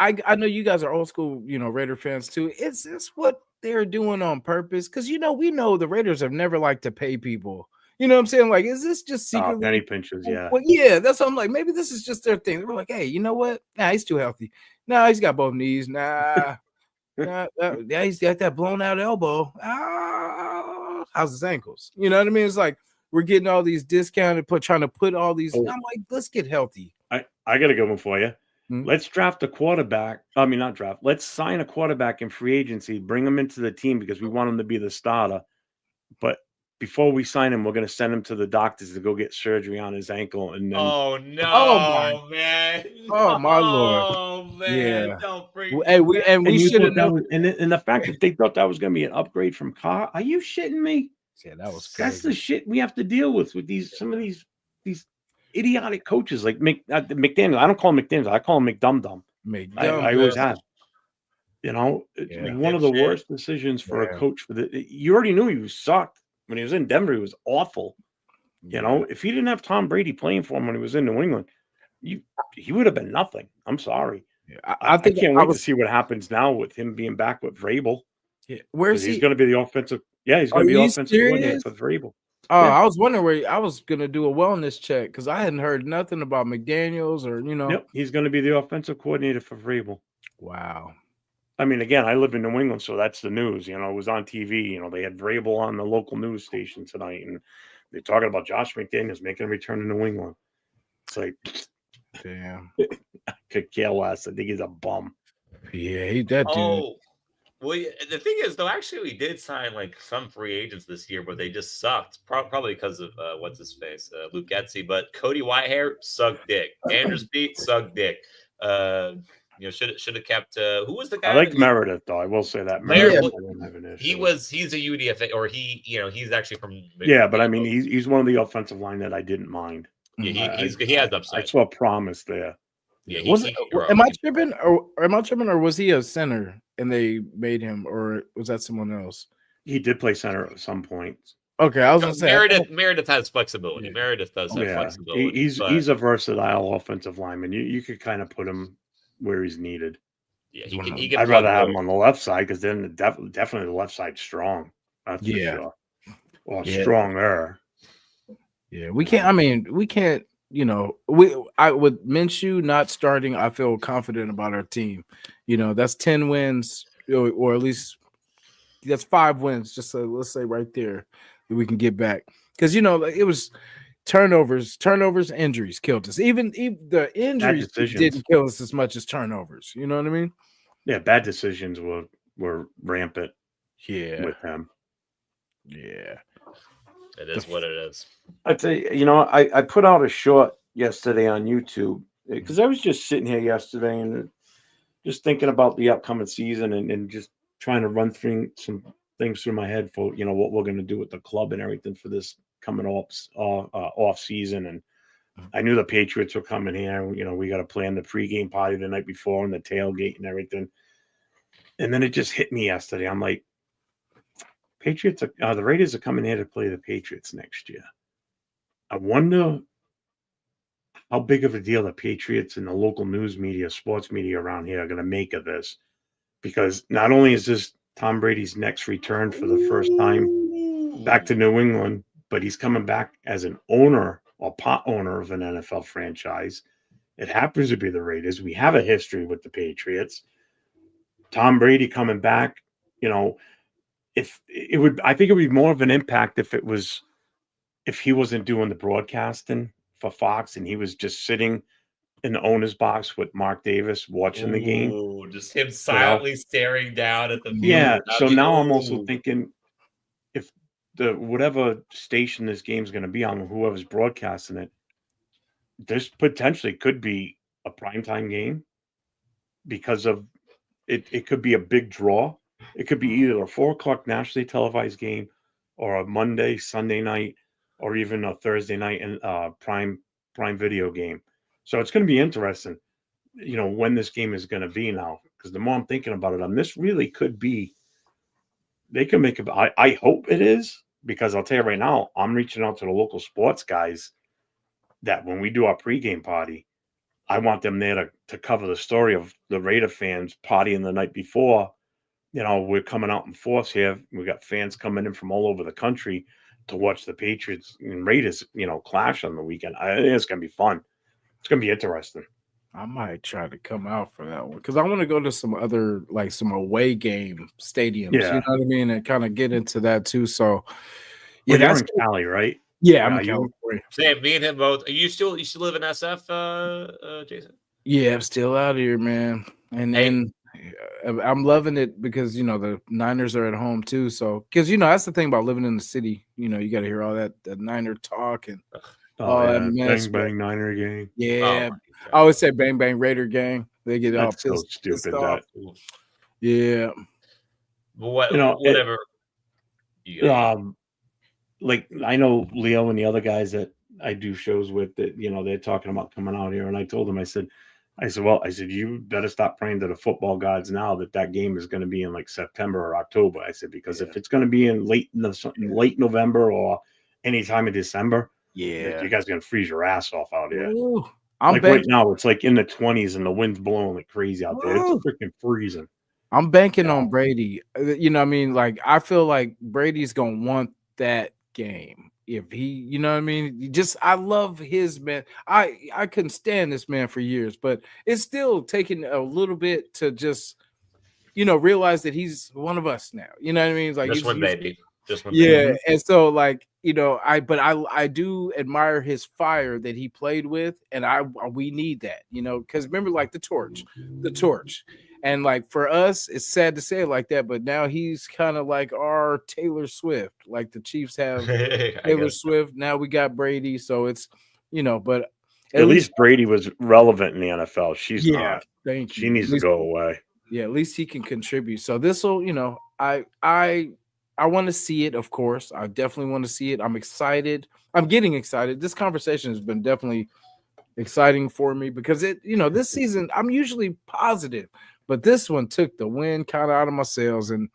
I know you guys are old school, Raider fans too. It's what they're doing on purpose, because we know the Raiders have never liked to pay people. You know what I'm saying? Like, is this just secretly penny pinches? Yeah. Well, yeah, that's what I'm like. Maybe this is just their thing. We're like, hey, you know what? Nah, he's too healthy. Nah, he's got both knees. Nah, yeah, he's got that blown out elbow. How's his ankles? You know what I mean? It's like we're getting all these discounted, trying to put all these. I'm like, let's get healthy. I got a good one for you. Hmm? Let's draft a quarterback. I mean, not draft. Let's sign a quarterback in free agency, bring him into the team because we want him to be the starter. But before we sign him, we're going to send him to the doctors to go get surgery on his ankle. And then, oh no, Oh, man! Oh my Lord! Oh man! Yeah. Don't bring. Hey, we you should have thought that known. was, and the fact that they thought that was going to be an upgrade from Carr. Are you shitting me? Yeah, that was That's crazy. the shit we have to deal with some of these idiotic coaches like McDaniel. I don't call him McDaniel. I call him McDumdum. I always have. One of the worst decisions for a coach you already knew he sucked when he was in Denver. He was awful. If he didn't have Tom Brady playing for him when he was in New England, he would have been nothing. I'm sorry. Yeah, I can't wait to see what happens now with him being back with Vrabel. Yeah. Where's he? He's going to be the offensive. Yeah, he's going to be the offensive coordinator for Vrabel. Oh, yeah. I was wondering where I was going to do a wellness check because I hadn't heard nothing about McDaniels or Yep, he's going to be the offensive coordinator for Vrabel. Wow. I mean, again, I live in New England, so that's the news. It was on TV. They had Vrabel on the local news station tonight, and they're talking about Josh McDaniels making a return to New England. It's like, damn. I could care less. I think he's a bum. Yeah, that dude. Oh, well, the thing is, though, actually, we did sign like some free agents this year, but they just sucked. Probably because of what's his face, Luke Getsy. But Cody Whitehair sucked dick. Andrews Pete sucked dick. Should have kept. Who was the guy? I liked Meredith, though. I will say that Meredith. He's a UDFA, or he's actually from. Yeah, but I mean, he's one of the offensive line that I didn't mind. Yeah, he has upside. I saw promise there. Yeah, am I tripping, or was he a center and they made him, or was that someone else? He did play center at some point. Okay, I was gonna say Meredith has flexibility. Meredith does have flexibility. He's a versatile offensive lineman. You could kind of put him where he's needed. Yeah, he can. I'd rather have him on the left side because then definitely the left side's strong. That's for sure. Or stronger. Yeah, we can't. I mean, we can't. With Minshew not starting, I feel confident about our team. That's 10 wins, or at least that's 5 wins. Just let's say right there that we can get back, because it was turnovers, injuries killed us. Even the injuries didn't kill us as much as turnovers. You know what I mean? Yeah, bad decisions were rampant. Yeah, with him. Yeah. It is what it is. I'd say, I put out a short yesterday on YouTube because I was just sitting here yesterday and just thinking about the upcoming season and just trying to run through some things through my head for, what we're going to do with the club and everything for this coming off season. And I knew the Patriots were coming here. We got to plan the pregame party the night before and the tailgate and everything. And then it just hit me yesterday. I'm like, the Raiders are coming here to play the Patriots next year. I wonder how big of a deal the Patriots and the local news media, sports media around here are going to make of this. Because not only is this Tom Brady's next return for the first time back to New England, but he's coming back as an owner or part owner of an NFL franchise. It happens to be the Raiders. We have a history with the Patriots. Tom Brady coming back, I think it would be more of an impact if he wasn't doing the broadcasting for Fox and he was just sitting in the owner's box with Mark Davis watching the game. Just him silently staring down at the view. Yeah. So now I'm also thinking if whatever station this game's going to be on, whoever's broadcasting it, this potentially could be a primetime game because of it could be a big draw. It could be either a 4 o'clock nationally televised game, or a Monday, Sunday night, or even a Thursday night and prime video game. So it's going to be interesting, when this game is going to be now. Because the more I'm thinking about it, this really could be. They can make it. I hope it is, because I'll tell you right now, I'm reaching out to the local sports guys that when we do our pregame party, I want them there to cover the story of the Raider fans partying the night before. We're coming out in force here. We got fans coming in from all over the country to watch the Patriots and Raiders, clash on the weekend. I think it's going to be fun. It's going to be interesting. I might try to come out for that one because I want to go to some other, like some away game stadiums. Yeah. You know what I mean, and kind of get into that too. So, yeah, that's in Cali, right? Yeah, I'm in California. Same, me and him both. Are you still live in SF, Jason? Yeah, I'm still out here, man. And then I'm loving it because the Niners are at home too. So because that's the thing about living in the city. You got to hear all that Niner talk and bang bang Niner gang. Yeah, I always say bang bang Raider gang. They get all so stupid. That yeah, but whatever. Like I know Leo and the other guys that I do shows with that they're talking about coming out here, and I told them I said you better stop praying to the football gods now that game is going to be in like September or October. I said because if it's going to be in late November or any time in December, you guys are going to freeze your ass off out here. Ooh, right now it's like in the 20s and the wind's blowing like crazy out there. It's freaking freezing. I'm banking on Brady. Like I feel like Brady's going to want that game. If he, I love his man. I couldn't stand this man for years, but it's still taking a little bit to just, realize that he's one of us now. You know what I mean? It's like just one baby. Just one baby. And so like, I do admire his fire that he played with, and we need that, because remember like the torch. And like for us, it's sad to say it like that, but now he's kind of like our Taylor Swift. Like the Chiefs have Taylor Swift. Now we got Brady. So it's, but at least Brady was relevant in the NFL. She's not. Thank you. She needs to go away. Yeah, at least he can contribute. So this will, I want to see it, of course. I definitely want to see it. I'm excited. I'm getting excited. This conversation has been definitely exciting for me because this season I'm usually positive. But this one took the wind kind of out of my sails, and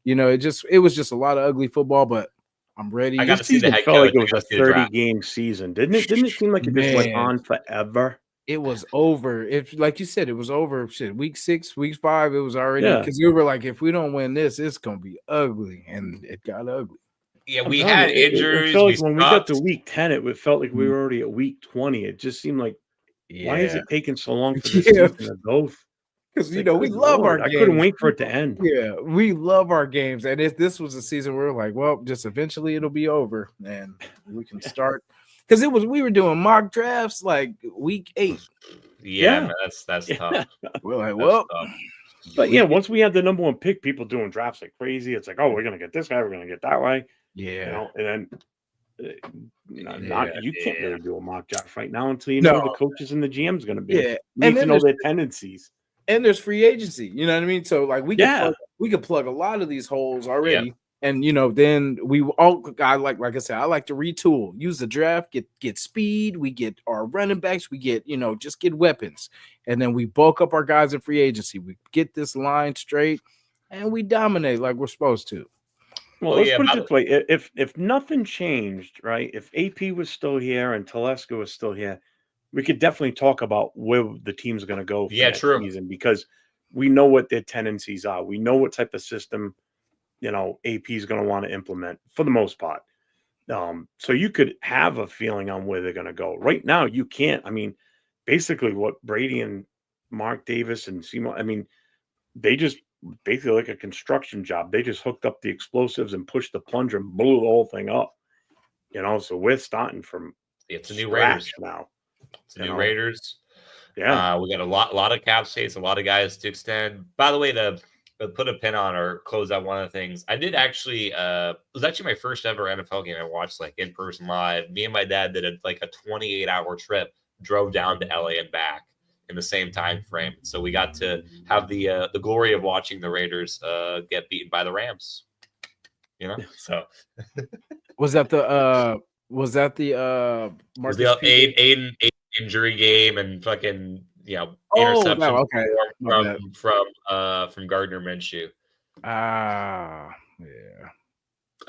it was just a lot of ugly football. But I'm ready. I got to see the head felt like it was a 30-game season, didn't it? Didn't it seem like it just went on forever? It was over. If, like you said, it was over. Shit, week 6, week 5, it was already because we were like, if we don't win this, it's gonna be ugly, and it got ugly. Yeah, we had injuries. It felt like when we got to week 10, it felt like we were already at week 20. It just seemed like, why is it taking so long for this season to go? Because we love our games. I couldn't wait for it to end. Yeah, we love our games, and if this was a season where we're like, well, just eventually it'll be over, and we can start. Because we were doing mock drafts like week 8. Yeah. Man, that's tough. We're like, well, but yeah, once we had the number 1 pick, people doing drafts like crazy. It's like, oh, we're gonna get this guy, we're gonna get that way. Yeah, and then you can't really do a mock draft right now until you know who the coaches and the GM's going to be. Yeah, you need to know their tendencies. And there's free agency. You know what I mean? So like we could plug a lot of these holes already. Yeah. And then we all like I said, I like to retool, use the draft, get speed, we get our running backs, we get just get weapons, and then we bulk up our guys in free agency. We get this line straight, and we dominate like we're supposed to. Well, let's put it this way: if nothing changed, right? If AP was still here and Telesco was still here, we could definitely talk about where the team's going to go for next season, because we know what their tendencies are. We know what type of system AP is going to want to implement for the most part. So you could have a feeling on where they're going to go. Right now, you can't. I mean, basically what Brady and Mark Davis and Seymour, I mean, they just basically like a construction job. They just hooked up the explosives and pushed the plunger and blew the whole thing up. So we're starting from it's a new Raiders now. It's a new Raiders. Yeah. We got a lot of cap space, a lot of guys to extend. By the way, to put a pin on or close out one of the things, I did actually it was actually my first ever NFL game I watched like in person live. Me and my dad did a 28-hour trip, drove down to LA and back. in the same time frame. So we got to have the glory of watching the Raiders get beaten by the Rams. So was that the was Marcus the Peters? Aiden injury game and fucking Oh, interception no, okay. My bad. from Gardner Minshew. Yeah.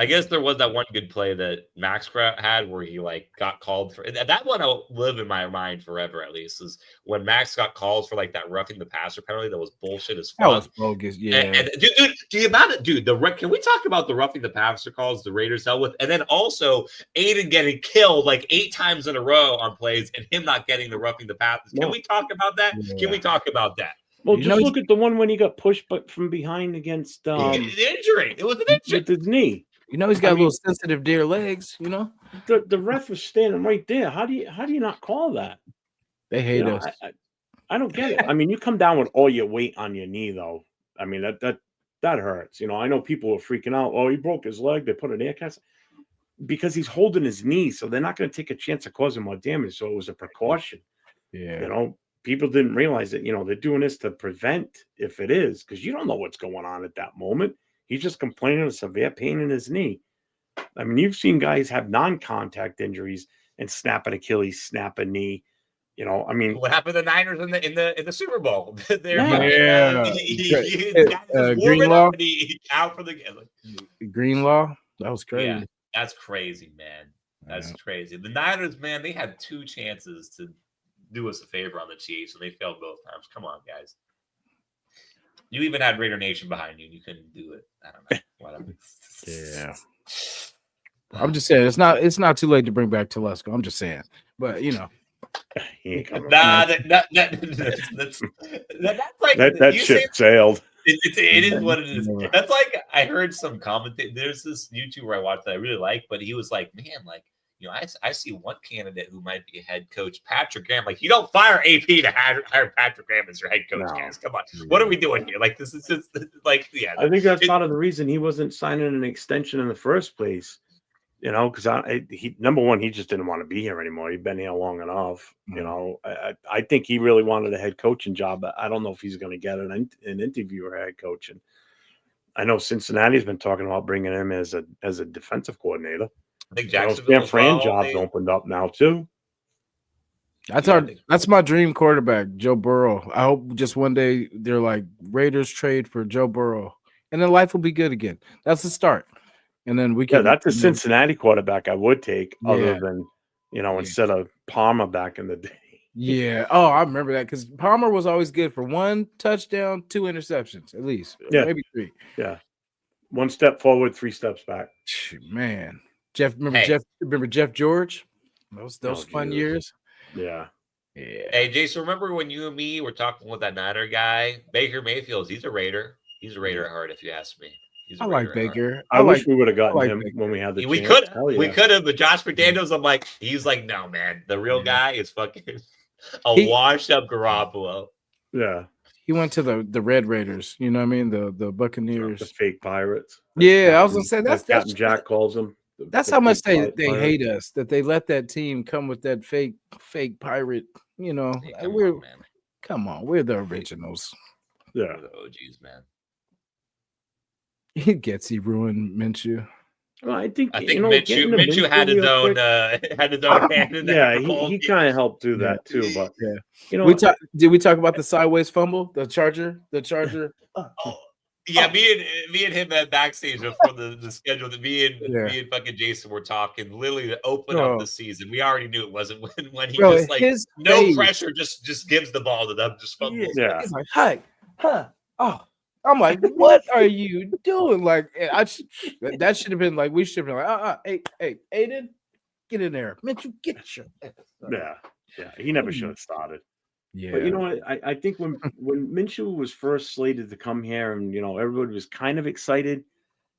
I guess there was that one good play that Max had where he like got called for that one. I'll live in my mind forever. At least is when Max got called for like that roughing the passer penalty. That was bullshit as fuck. That was bogus. Yeah. And can we talk about the roughing the passer calls the Raiders dealt with, and then also Aiden getting killed like 8 times in a row on plays and him not getting the roughing the passer? Can we talk about that? Yeah. Can we talk about that? Well, just look at the one when he got pushed, but from behind against the injury. It was an injury with his knee. He's got a little sensitive deer legs. The ref was standing right there. How do you not call that? They hate us. I don't get it. I mean, you come down with all your weight on your knee, though. I mean, that hurts. I know people are freaking out. Oh, he broke his leg. They put an air cast because he's holding his knee, so they're not going to take a chance of causing more damage. So it was a precaution. Yeah. People didn't realize that. They're doing this to prevent if it is, because you don't know what's going on at that moment. He's just complaining of severe pain in his knee. I mean, you've seen guys have non-contact injuries and snap an Achilles, snap a knee. I mean, what happened to the Niners in the Super Bowl? Greenlaw out for the Greenlaw. That was crazy. Yeah, that's crazy, man. That's crazy. The Niners, man, they had 2 chances to do us a favor on the Chiefs, and they failed both times. Come on, guys. You even had Raider Nation behind you, and you couldn't do it. I don't know. Whatever. Yeah. I'm just saying it's not too late to bring back Telesco. I'm just saying, but that's like that ship sailed. It is what it is. That's like I heard some commentate. There's this YouTuber I watched that I really like, but he was like, man, like I see one candidate who might be a head coach, Patrick Graham. Like, you don't fire AP to hire Patrick Graham as your head coach, guys. Come on. What are we doing here? Like, this is just like, yeah. I think that's part of the reason he wasn't signing an extension in the first place. Because number one, he just didn't want to be here anymore. He'd been here long enough. I think he really wanted a head coaching job, but I don't know if he's going to get an interview or head coach. And I know Cincinnati's been talking about bringing him as a defensive coordinator. I think Jacksonville Fran jobs opened up now too. That's my dream quarterback, Joe Burrow. I hope just one day they're like Raiders trade for Joe Burrow, and then life will be good again. That's the start, and then we can. Yeah, that's a Cincinnati quarterback I would take, other than instead of Palmer back in the day. Yeah. Oh, I remember that because Palmer was always good for 1 touchdown, 2 interceptions at least. Yeah, maybe 3. Yeah, 1 step forward, 3 steps back. Man. Remember Jeff George? Those fun years. Yeah. Hey, Jason, remember when you and me were talking with that Niner guy, Baker Mayfield? He's a Raider. He's a Raider at heart, if you ask me. I like Baker. I wish we would have gotten him when we had the chance. We could have, but Josh McDaniels, he's like, no, man. The real guy is fucking a washed up Garoppolo. Yeah. He went to the Red Raiders, you know what I mean? The Buccaneers. The fake Pirates. Yeah, I was gonna say that's Captain Jack calls them. That's how much they hate us, that they let that team come with that fake pirate. Hey, come on, we're the originals. Yeah, we're the OGs, man. He ruined Minshew. Well, I think Minshew had his own hand in that. Yeah, he kind of helped do that too. But did we talk about the sideways fumble, the Charger? Yeah, me and him at backstage before the schedule. Me and fucking Jason were talking literally to open up the season. We already knew it wasn't when he no pressure, just gives the ball to them, just fumbles. Yeah. He's like, hi, huh, oh. I'm like, what are you doing? Like, that should have been like, we should have been like, hey, Aiden, get in there. Mitchell, get your. Yeah. He never should have started. Yeah. But you know what? I think when Minshew was first slated to come here, and everybody was kind of excited,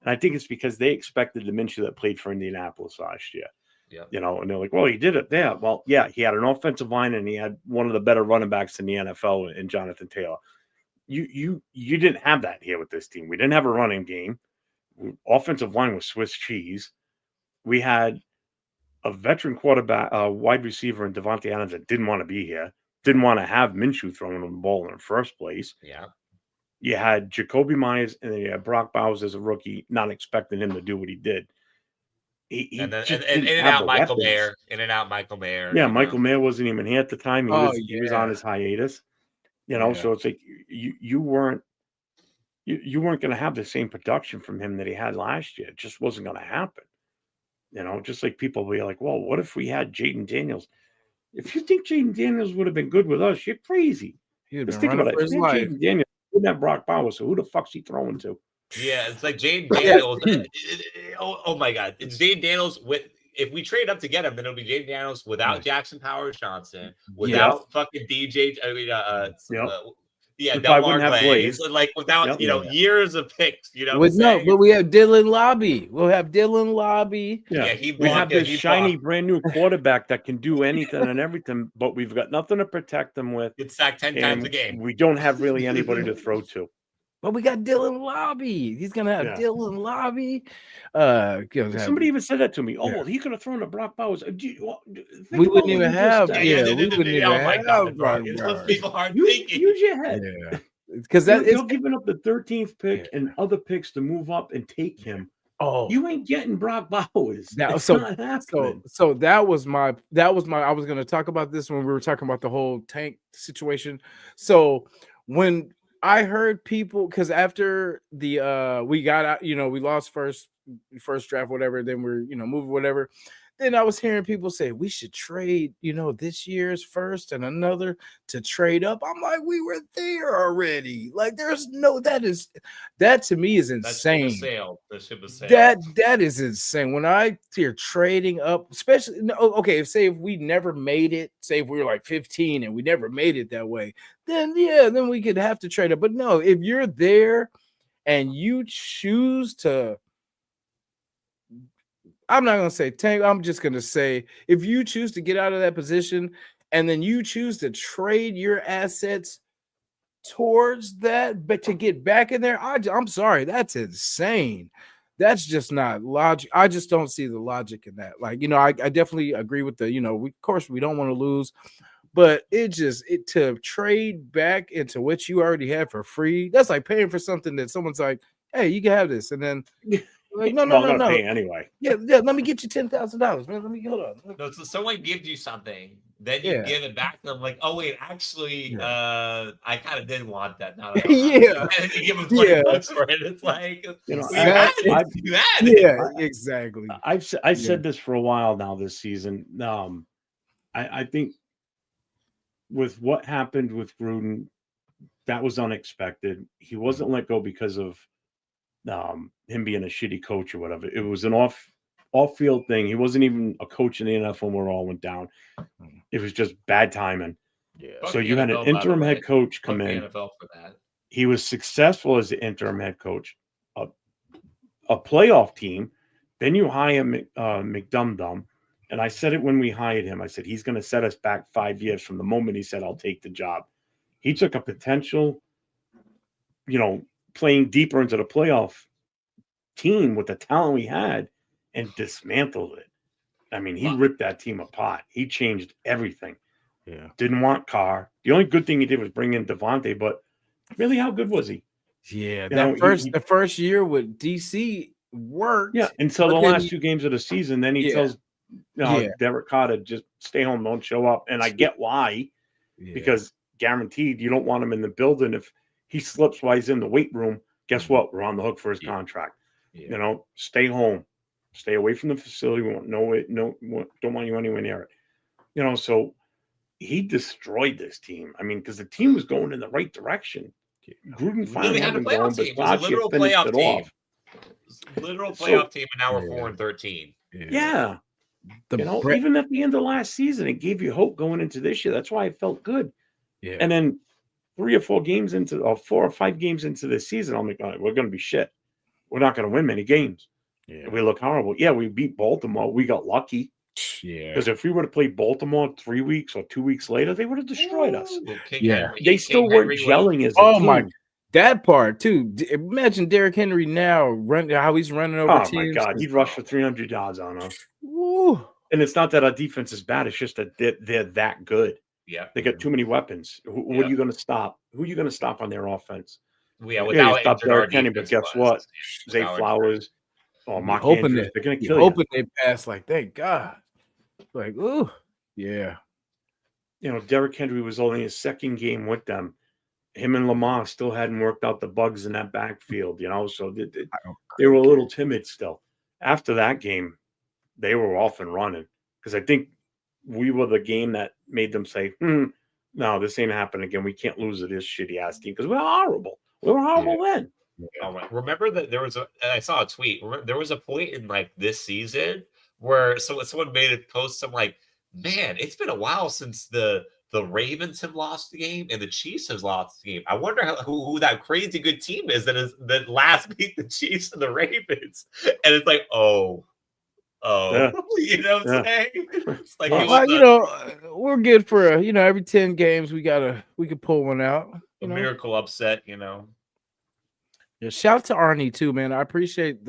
and I think it's because they expected the Minshew that played for Indianapolis last year. Yeah. And they're like, well, he did it there. Well, yeah, he had an offensive line, and he had one of the better running backs in the NFL in Jonathan Taylor. You didn't have that here with this team. We didn't have a running game. Offensive line was Swiss cheese. We had a veteran quarterback, wide receiver, in Devontae Adams that didn't want to be here. didn't want to have Minshew throwing him the ball in the first place. Yeah. You had Jacoby Myers and then you had Brock Bowers as a rookie, not expecting him to do what he did. He And then just and didn't in and have out the Michael weapons. Mayer. In and out Michael Mayer. Yeah, you Michael know. Mayer wasn't even here at the time. He Oh was on yeah, his hiatus. You know, yeah. so it's like you weren't going to have the same production from him that he had last year. It just wasn't going to happen. You know, just like people will be like, well, what if we had Jaden Daniels? If you think Jaden Daniels would have been good with us, you're crazy. He'd Just been think running about it. for If his we had life. Jaden Daniels, we wouldn't have Brock Bowers. So who the fuck's he throwing to? Yeah, it's like Jaden Yeah. Daniels. Oh my God, it's Jaden Daniels with. If we trade up to get him, then it'll be Jaden Daniels without Jackson Powers Johnson, without fucking DJ. I mean, yeah, We probably Delmar wouldn't have Glaze, Glaze. like without years of picks. You know what I'm No, saying? but we have Dylan Lobby. We'll have Dylan Lobby. Yeah, he we have this he shiny blocked. brand new quarterback that can do anything and everything, but we've got nothing to protect them with. Get sacked 10 times a game. We don't have really anybody to throw to. But we got Dylan Lobby. He's gonna have Dylan Lobby. Somebody even said that to me. Oh, well, he could have thrown to Brock Bowers. We wouldn't even have. Yeah, we wouldn't even oh my have God, Brock it's Bowers. what people aren't thinking. Use your head. Yeah, because that you're giving up the 13th pick and other picks to move up and take him. Oh, you ain't getting Brock Bowers. Now, it's not happening. So that was my. I was going to talk about this when we were talking about the whole tank situation. So when I heard people, because after the we got out, we lost first draft, whatever. Then we're moving, whatever. Then I was hearing people say we should trade, this year's first and another to trade up. I'm like, we were there already. Like, there's no, that to me is insane. That ship has sailed. That is insane. When I hear trading up, especially okay, if we never made it, say if we were like 15 and we never made it that way, then then we could have to trade up. But no, if you're there and you choose to, I'm not going to say tank. I'm just going to say if you choose to get out of that position and then you choose to trade your assets towards that, but to get back in there, I'm sorry, that's insane. That's just not logic. I just don't see the logic in that. Like, I definitely agree with the, of course we don't want to lose, but it to trade back into what you already had for free. That's like paying for something that someone's like, hey, you can have this. And then like, no. Pay anyway. Yeah. Let me get you $10,000, man. Let me hold on. No, so someone gives you something, then you give it back to them. Like, oh wait, actually, I kind of did want that. Now that and you give them $20 for it. It's like, exactly. I've said this for a while now this season. I think with what happened with Gruden, that was unexpected. He wasn't let go because of him being a shitty coach or whatever. It was an off-field thing. He wasn't even a coach in the NFL when it all went down. It was just bad timing. Yeah. So you had an interim head coach come in. NFL for that. He was successful as the interim head coach. A playoff team. Then you hire McDumdum. And I said it when we hired him. I said, he's going to set us back 5 years from the moment he said, I'll take the job. He took a potential, playing deeper into the playoff team with the talent we had and dismantled it. I mean, he ripped that team apart. He changed everything. Yeah. Didn't want Carr. The only good thing he did was bring in Devontae, but really, how good was he? Yeah. The first year with DC worked. Yeah. Until the last 2 games of the season. Then he tells Derek Carr to just stay home, don't show up. And I get why. Yeah. Because guaranteed you don't want him in the building. If he slips while he's in the weight room, guess what? We're on the hook for his contract. Yeah. Stay home. Stay away from the facility. We don't want you anywhere near it. So he destroyed this team. I mean, because the team was going in the right direction. Gruden finally had a playoff team. It was a literal playoff team. Literal playoff team, and now we're 4-13. Yeah. Even at the end of last season, it gave you hope going into this year. That's why it felt good. Yeah. And then 4 or 5 games into the season, I'm like, all right, we're going to be shit. We're not going to win many games. Yeah. We look horrible. Yeah, we beat Baltimore. We got lucky. Yeah. Because if we would have played Baltimore 3 weeks or 2 weeks later, they would have destroyed us. They still weren't gelling as a team. My, that part too. Imagine Derrick Henry now how he's running over teams. Oh my God, he'd rush for 300 yards on us. And it's not that our defense is bad; it's just that they're that good. Yeah. They got too many weapons. What are you going to stop? Who are you going to stop on their offense? Yeah, Yeah, you without stop injured, our Derrick Henry, but defense guess was. what? Yeah, Zay without injured. Flowers or You Mark hoping Andrews, that they're going to you kill you. hoping they pass like thank God. Like, ooh, yeah. You know, Derrick Henry was only his second game with them. Him and Lamar still hadn't worked out the bugs in that backfield, you know, so they were a little timid still. After that game, they were off and running because I think we were the game that made them say, no, this ain't happening again. We can't lose to this shitty ass team because we're horrible. We were horrible then. Oh my! Remember that there was I saw a tweet. There was a point in like this season where someone made a post. I'm like, man, it's been a while since the Ravens have lost the game and the Chiefs has lost the game. I wonder who that crazy good team is that last beat the Chiefs and the Ravens. And it's like, Yeah. you know what I'm saying? It's like it Well, was we're good for every 10 games we could pull one out. a miracle upset, you know. Yeah, shout out to Arnie too, man. I appreciate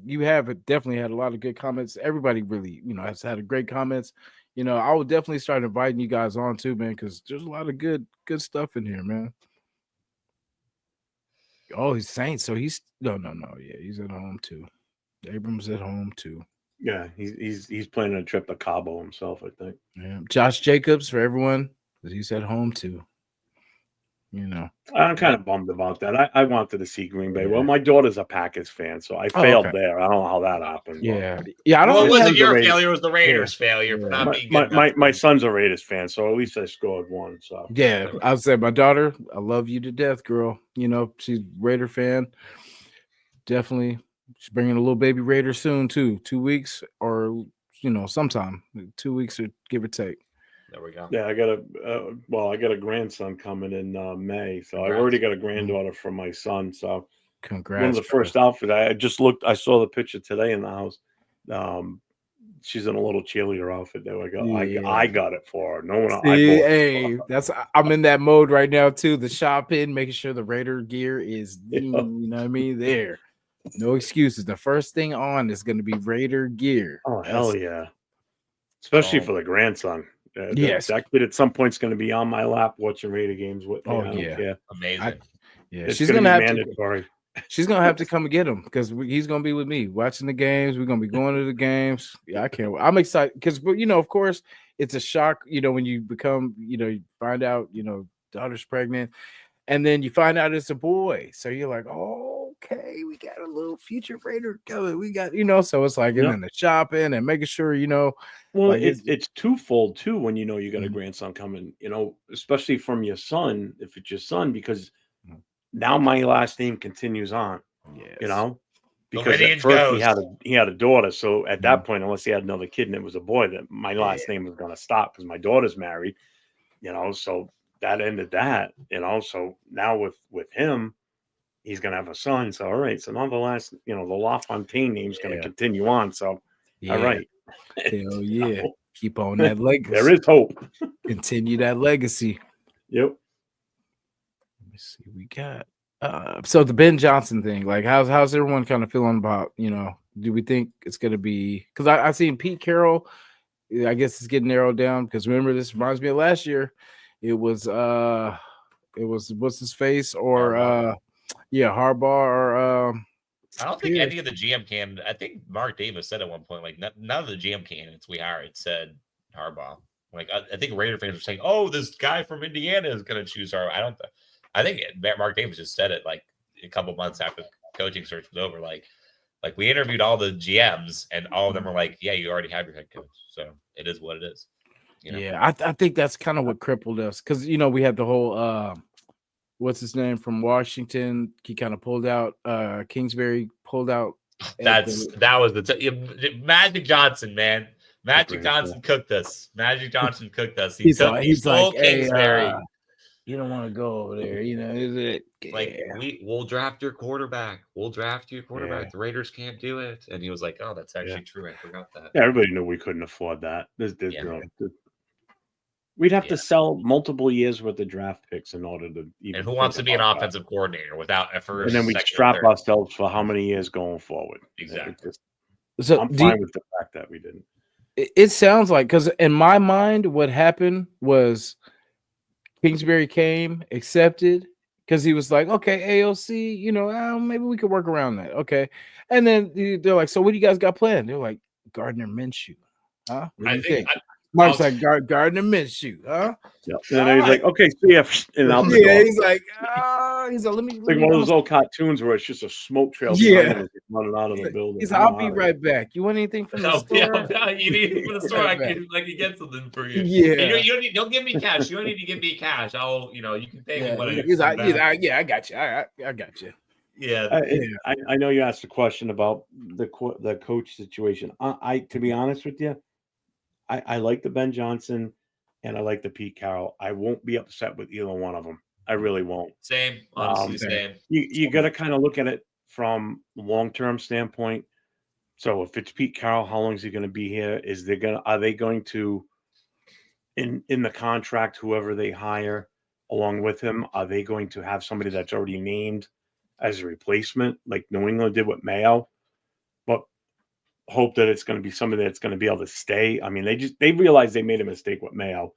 you have definitely had a lot of good comments. Everybody really, has had a great comments. I will definitely start inviting you guys on too, man, because there's a lot of good stuff in here, man. Oh, he's Saints, so he's no, yeah, he's at home too. Abrams at home too. Yeah, he's planning a trip to Cabo himself, I think. Yeah, Josh Jacobs for everyone, he's at home too. I'm kind of bummed about that. I wanted to see Green Bay. Yeah. Well, my daughter's a Packers fan, so I failed there. I don't know how that happened. Yeah, but yeah. I don't. Well, it wasn't your Raiders. failure; it was the Raiders' failure for not being good enough. My son's a Raiders fan, so at least I scored one. So yeah, I would say my daughter, I love you to death, girl. She's Raider fan. Definitely, she's bringing a little baby Raider soon too. 2 weeks or sometime 2 weeks or give or take. There we go. Yeah, I got a grandson coming in May, so I've already got a granddaughter for my son. So congrats. One of the first outfits I just looked. I saw the picture today in the house. She's in a little cheerleader outfit. There we go. Yeah. I got it for her. No one. See, I'm in that mode right now too. The shopping, making sure the Raider gear is, you know what I mean. There, no excuses. The first thing on is going to be Raider gear. Oh hell yeah! Especially for the grandson. Yes, that kid at some point is going to be on my lap watching Raider games with me. Oh, I don't care. Amazing. She's gonna have mandatory. She's gonna have to come and get him because he's gonna be with me watching the games. We're gonna be going to the games. Yeah, I can't. I'm excited because, of course, it's a shock. When you become, you find out, daughter's pregnant, and then you find out it's a boy. So you're like, oh, okay, we got a little future Raider coming. We got, so it's like, and then the shopping and making sure, Well, like it's twofold too when you got a grandson coming. Especially from your son, if it's your son, because now my last name continues on. Yes. Because at first he had a daughter, so at that point, unless he had another kid and it was a boy, that my last name was going to stop because my daughter's married. So that ended that. So now with him, he's going to have a son. So all right, so now the last, the LaFontaine name is going to continue on. So all right, hell yeah, keep on that legacy. There is hope. Continue that legacy. Yep. Let me see. We got so the Ben Johnson thing. Like, how's everyone kind of feeling about? Do we think it's going to be? Because I seen Pete Carroll. I guess it's getting narrowed down because remember, this reminds me of last year. It was what's his face or Harbaugh or I don't think any of the GM candidates. I think Mark Davis said at one point, like none of the GM candidates we hired said Harbaugh. Like I think Raider fans were saying, "Oh, this guy from Indiana is going to choose Harbaugh." I think Mark Davis just said it like a couple months after the coaching search was over. Like we interviewed all the GMs and all of them were like, "Yeah, you already have your head coach, so it is what it is." Yeah, I think that's kind of what crippled us because we had the whole what's his name from Washington. He kind of pulled out. Kingsbury pulled out. That was the Magic Johnson, man. Magic Johnson cooked us. Magic Johnson cooked us. He stole Kingsbury. You don't want to go over there, is it? Like we'll draft your quarterback. We'll draft your quarterback. Yeah. The Raiders can't do it. And he was like, "Oh, that's actually true. I forgot that." Yeah, everybody knew we couldn't afford that. We'd have to sell multiple years worth of draft picks in order to even. And who wants to be an offensive coordinator without a first? And then we strap ourselves for how many years going forward. Exactly. So I'm fine with the fact that we didn't. It sounds like because in my mind, what happened was Kingsbury came, accepted, because he was like, okay, AOC, maybe we could work around that. Okay. And then they're like, so what do you guys got planned? They're like, Gardner Minshew. Huh? What do I you think think? Mark's like, Gardner Minshew. Huh? Yeah. And then he's like, okay, see ya, and out the Yeah, door. he's like, let me. It's like one of those old cartoons where it's just a smoke trail Yeah. behind him as he's running out of the building. He's like, I'll be right back. You want anything from the store? You need anything from the store? Right I back. can get something for you. Yeah. And you don't give me cash. You don't need to give me cash. I'll, you can pay me what He's like, I got you. I got you. Yeah. I know you asked a question about the coach situation. I to be honest with you, I like the Ben Johnson and I like the Pete Carroll. I won't be upset with either one of them. I really won't. Same, honestly, same. You got to kind of look at it from long-term standpoint. So if it's Pete Carroll, how long is he going to be here? Are they going to in the contract, whoever they hire along with him, are they going to have somebody that's already named as a replacement, like New England did with Mayo? But hope that it's going to be somebody that's going to be able to stay. I mean, they realized they made a mistake with Mayo,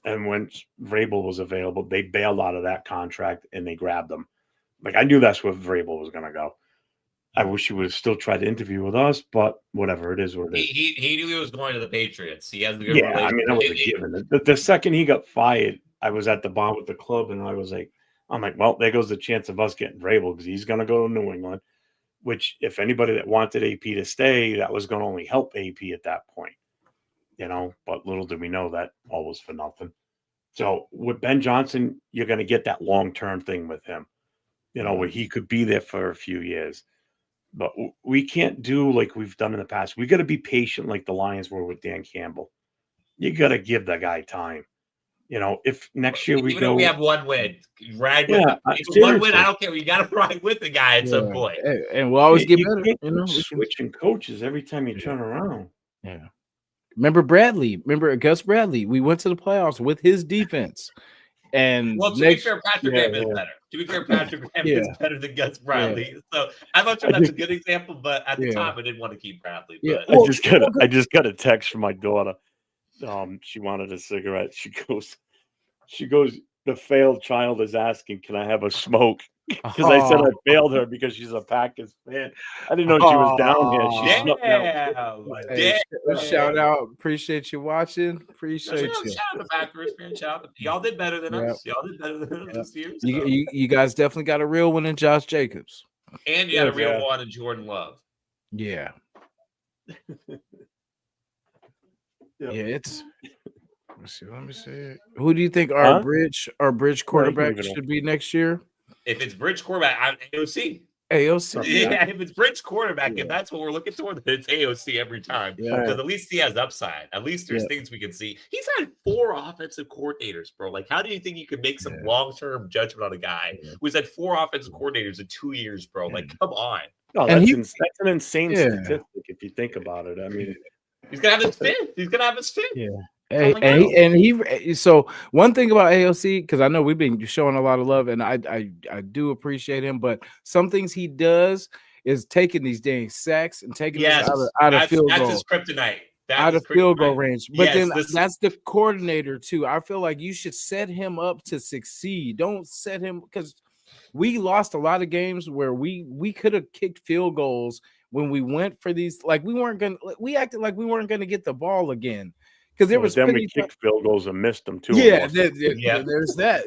and when Vrabel was available, they bailed out of that contract and they grabbed him. Like I knew that's where Vrabel was going to go. I wish he would have still tried to interview with us, but whatever, it is what it is. He knew he was going to the Patriots. He has a good relationship. I mean, that was a given. The second he got fired, I was at the bar with the club, and I'm like, well, there goes the chance of us getting Vrabel because he's going to go to New England. Which, if anybody that wanted AP to stay, that was going to only help AP at that point, But little did we know that all was for nothing. So with Ben Johnson, you're going to get that long-term thing with him, where he could be there for a few years. But we can't do like we've done in the past. We got to be patient, like the Lions were with Dan Campbell. You got to give the guy time. If next year we have one win, ride with one win. I don't care. You got to ride with the guy at some point, and we'll always get better. Switching coaches every time you turn around. Yeah. Remember Gus Bradley? We went to the playoffs with his defense. And to be fair, Patrick Graham is better. To be fair, Patrick Graham is better than Gus Bradley. So I'm not sure that's a good example, but at the time I didn't want to keep Bradley. But. I just got a text from my daughter. She wanted a cigarette. She goes, the failed child is asking, can I have a smoke? Because I said I failed her because she's a Packers fan. I didn't know she was down here. She shout out. Appreciate you watching. Appreciate you. Shout out to Packers fan. Y'all did better than us. Y'all did better than us this year. So. You guys definitely got a real one in Josh Jacobs. And you got a real one in Jordan Love. Yeah. It's let me see. Who do you think our bridge quarterback should be next year? If it's bridge quarterback, I'm AOC. AOC. Yeah, if it's bridge quarterback, if that's what we're looking toward, it's AOC every time. Because at least he has upside. At least there's things we can see. He's had 4 offensive coordinators, bro. Like, how do you think you could make some long-term judgment on a guy who's had 4 offensive coordinators in 2 years, bro? Like, come on. No, that's an insane statistic if you think about it. I mean, he's gonna have his fifth. Yeah. So one thing about AOC, because I know we've been showing a lot of love, and I do appreciate him, but some things he does is taking these dang sacks and taking us out of field goal. That's his kryptonite. Out of field goal range. But that's the coordinator too. I feel like you should set him up to succeed. Don't set him, because we lost a lot of games where we could have kicked field goals when we went for these. Like we acted like we weren't gonna get the ball again. Because there was then we kicked field goals and missed them too. There's that.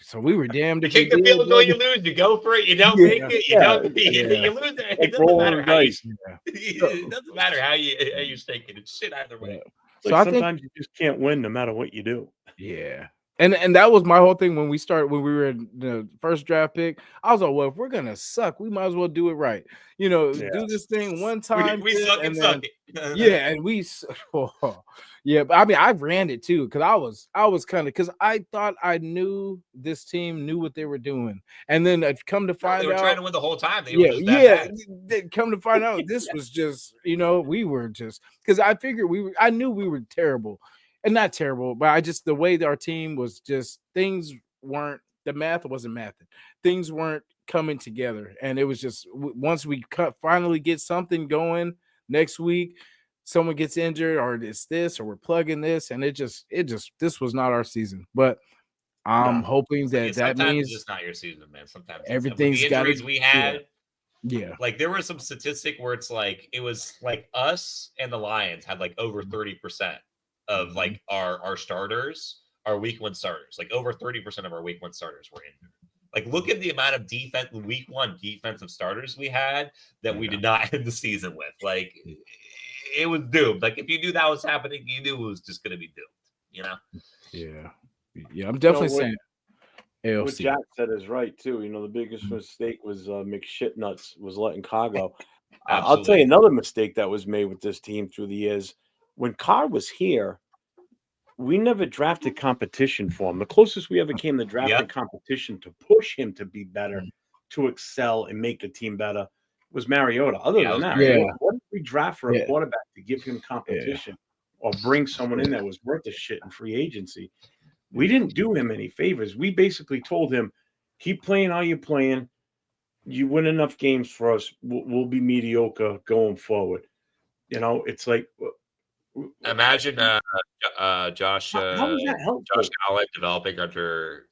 So we were damned. You kick the field goal, you lose. You go for it, you don't make it. You don't. You lose it. It doesn't matter how it doesn't matter how you're taking it. Shit either way. So sometimes you just can't win no matter what you do. Yeah. And that was my whole thing when we were in the first draft pick. I was like, well, if we're gonna suck, we might as well do it right. Do this thing one time. We suck and suck it. And but I mean, I ran it too, because I was kind of, because I thought I knew this team knew what they were doing, and then I've come to find out they were trying to win the whole time. Come to find out this was just we were just, because I figured I knew we were terrible. And not terrible, but the way that our team was, just things weren't, the math wasn't mathing. Things weren't coming together. And it was just, once we finally get something going next week, someone gets injured, or it's this, or we're plugging this. And this was not our season. But I'm No. hoping that that sometimes it's means just not your season, man. Sometimes with everything's the gotta injuries we had, yeah. like there was some statistic where it's like it was like us and the Lions had like over 30% of like our starters, our week 1 starters. Like over 30% of our week 1 starters were injured. Like look at the amount of week 1 defensive starters we had that we did not end the season with. Like it was doomed. Like if you knew that was happening, you knew it was just going to be doomed. You know? Yeah. Yeah, I'm definitely saying What AFC. Jack said is right too. The biggest mistake was McShitnuts was letting Carr go. I'll tell you another mistake that was made with this team through the years. When Carr was here, we never drafted competition for him. The closest we ever came to drafting competition to push him to be better, to excel and make the team better was Mariota. Other than that, what did we draft for a quarterback to give him competition or bring someone in that was worth a shit in free agency? We didn't do him any favors. We basically told him, keep playing how you're playing. You win enough games for us. We'll be mediocre going forward. It's like imagine Josh how is that helpful? Josh Allen developing under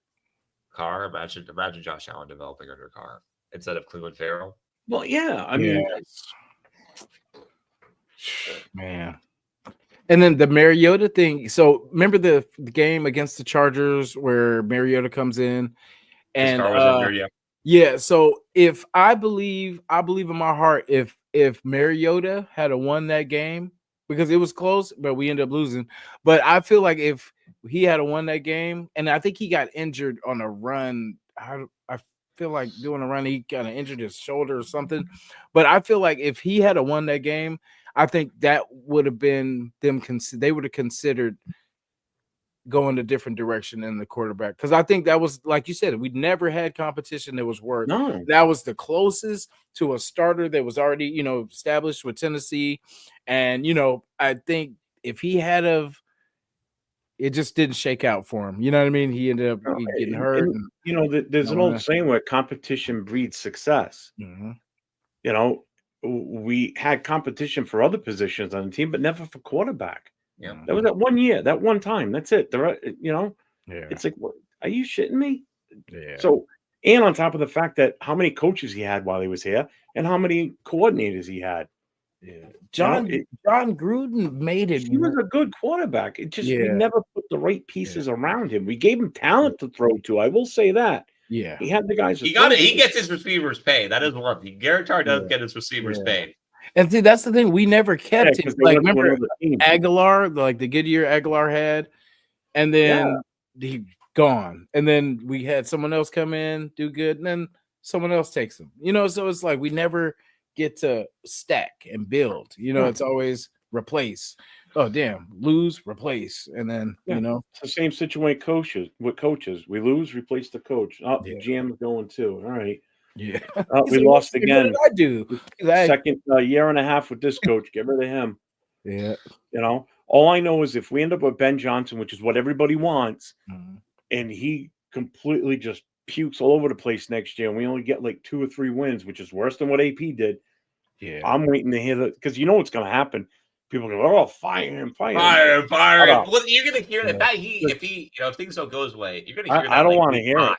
Carr. Imagine Josh Allen developing under Carr instead of Cleveland Farrell. Well, yeah, I mean, man. And then the Mariota thing. So remember the game against the Chargers where Mariota comes in and Carr was injured, yeah. So if I believe in my heart, if Mariota had won that game, because it was close, but we ended up losing. But I feel like if he had won that game, and I think he got injured on a run. I feel like doing a run, he kind of injured his shoulder or something. But I feel like if he had won that game, I think that would have been them. They would have considered going a different direction in the quarterback, because I think that was, like you said, we never had competition that was worth. No, that was the closest to a starter that was already established with Tennessee, and I think if he had it just didn't shake out for him. You know what I mean? He ended up getting hurt. There's an old saying where competition breeds success. We had competition for other positions on the team, but never for quarterback. Yeah, that was that 1 year, that one time. That's it. It's like, what, are you shitting me? Yeah. So, and on top of the fact that how many coaches he had while he was here, and how many coordinators he had. Yeah, John Gruden made it. He was a good quarterback. It just we Yeah. never put the right pieces around him. We gave him talent to throw to. I will say that. Yeah, he had the guys. He gets his receivers paid. That is one thing. Garrett Carr does get his receivers paid. And see, that's the thing. We never kept him. Like, remember team. Aguilar, like the good year Aguilar had, and then he gone. And then we had someone else come in, do good, and then someone else takes him. So it's like we never get to stack and build. It's always replace. Oh, damn, lose, replace, and then it's the same situation with coaches. We lose, replace the coach. Oh, the GM's going too. All right. Yeah. We lost again. What did I do? Second year and a half with this coach. Get rid of him. Yeah. All I know is if we end up with Ben Johnson, which is what everybody wants, and he completely just pukes all over the place next year, and we only get like 2 or 3 wins, which is worse than what AP did. Yeah. I'm waiting to hear that, because what's going to happen. People go, oh, fire him. Well, you're going to hear if things don't go his way, you're going to hear that. I don't want to hear it.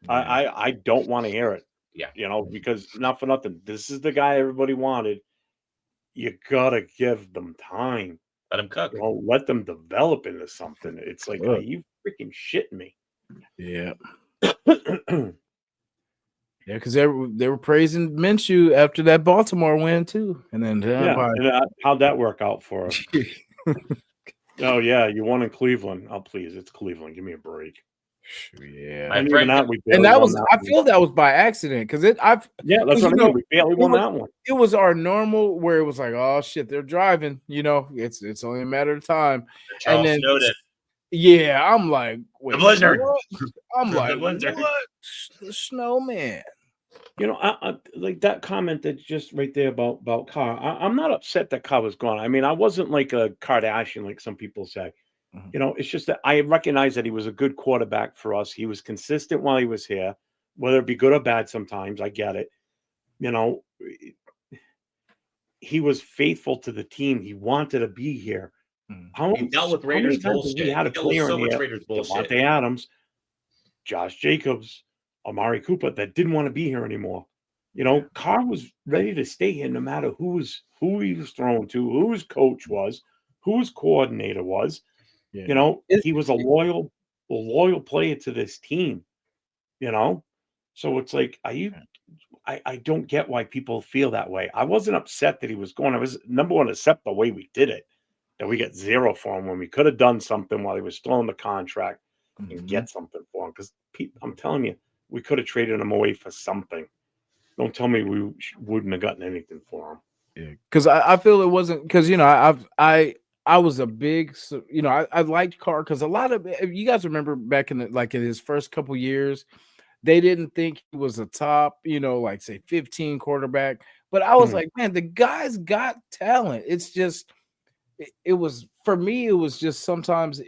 I don't want to hear it. Yeah. Because not for nothing, this is the guy everybody wanted. You got to give them time. Let them cook. Let them develop into something. It's like, are you freaking shitting me? Yeah. Yeah, because they were praising Minshew after that Baltimore win too, and then how'd that work out for us? Oh yeah, you won in Cleveland. Oh please, it's Cleveland. Give me a break. Yeah, and that was. I feel that was by accident because that's what I mean. We barely won that one. It was our normal where it was like, oh shit, they're driving. It's only a matter of time. And then Snowden. Yeah, I'm like, wait, the blizzard. What? I'm like, what? The snowman. I like that comment that's just right there about Carr. I'm not upset that Carr was gone. I mean, I wasn't like a Kardashian, like some people say. It's just that I recognize that he was a good quarterback for us. He was consistent while he was here, whether it be good or bad sometimes. I get it. He was faithful to the team. He wanted to be here. He dealt with Raiders bullshit. He had a clear in here. Devontae Adams. Josh Jacobs, Amari Cooper that didn't want to be here anymore. You know, Carr was ready to stay here no matter who he was thrown to, who his coach was, who his coordinator was. Yeah. You know, he was a loyal player to this team, you know? So it's like, I don't get why people feel that way. I wasn't upset that he was going. I was number one upset the way we did it, that we get 0 for him when we could have done something while he was still in the contract and get something for him. Because I'm telling you, we could have traded him away for something. Don't tell me we wouldn't have gotten anything for him. Yeah, because I feel it wasn't because I was a big I liked Carr because a lot of if you guys remember back in in his first couple years, they didn't think he was a top like say 15 quarterback, but I was like, man, the guy's got talent. It's just it was for me. It was just sometimes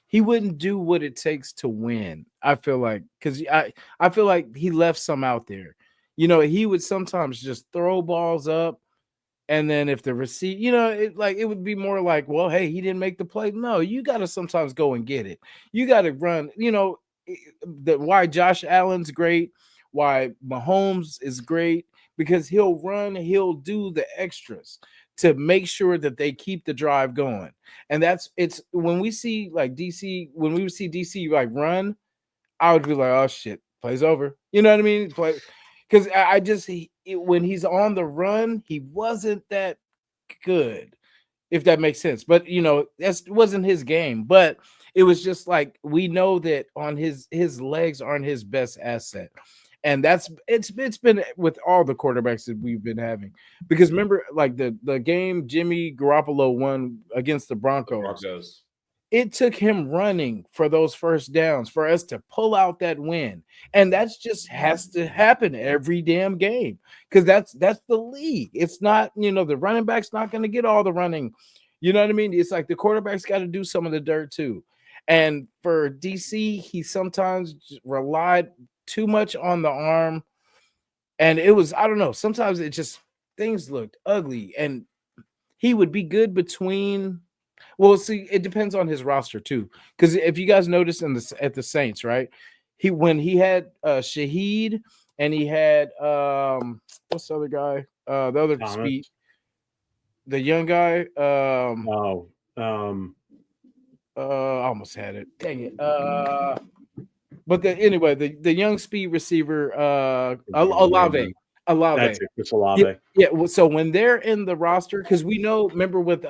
he wouldn't do what it takes to win. I feel like because I feel like he left some out there. He would sometimes just throw balls up. And then if the receipt, it would be more like, well, hey, he didn't make the play. No, you got to sometimes go and get it. You got to run, why Josh Allen's great, why Mahomes is great, because he'll run, he'll do the extras to make sure that they keep the drive going. And it's when we see DC, when we would see DC run, I would be like, oh shit, play's over. You know what I mean? Because when he's on the run, he wasn't that good, if that makes sense. But that wasn't his game. But it was just like we know that on his legs aren't his best asset. And it's been with all the quarterbacks that we've been having. Because remember, the game Jimmy Garoppolo won against the Broncos. It took him running for those first downs for us to pull out that win. And that's just has to happen every damn game because that's the league. It's not, the running back's not going to get all the running. You know what I mean? It's like the quarterback's got to do some of the dirt too. And for DC, he sometimes relied too much on the arm. And it was, I don't know, sometimes it just, things looked ugly. And he would be good between. Well, see, it depends on his roster too. Because if you guys notice at the Saints, right? When he had Shaheed and he had what's the other guy? The other speed, the young guy. I almost had it. Dang it. But the young speed receiver, Olave. That's it. It's Olave. Yeah. So when they're in the roster, because we know, remember with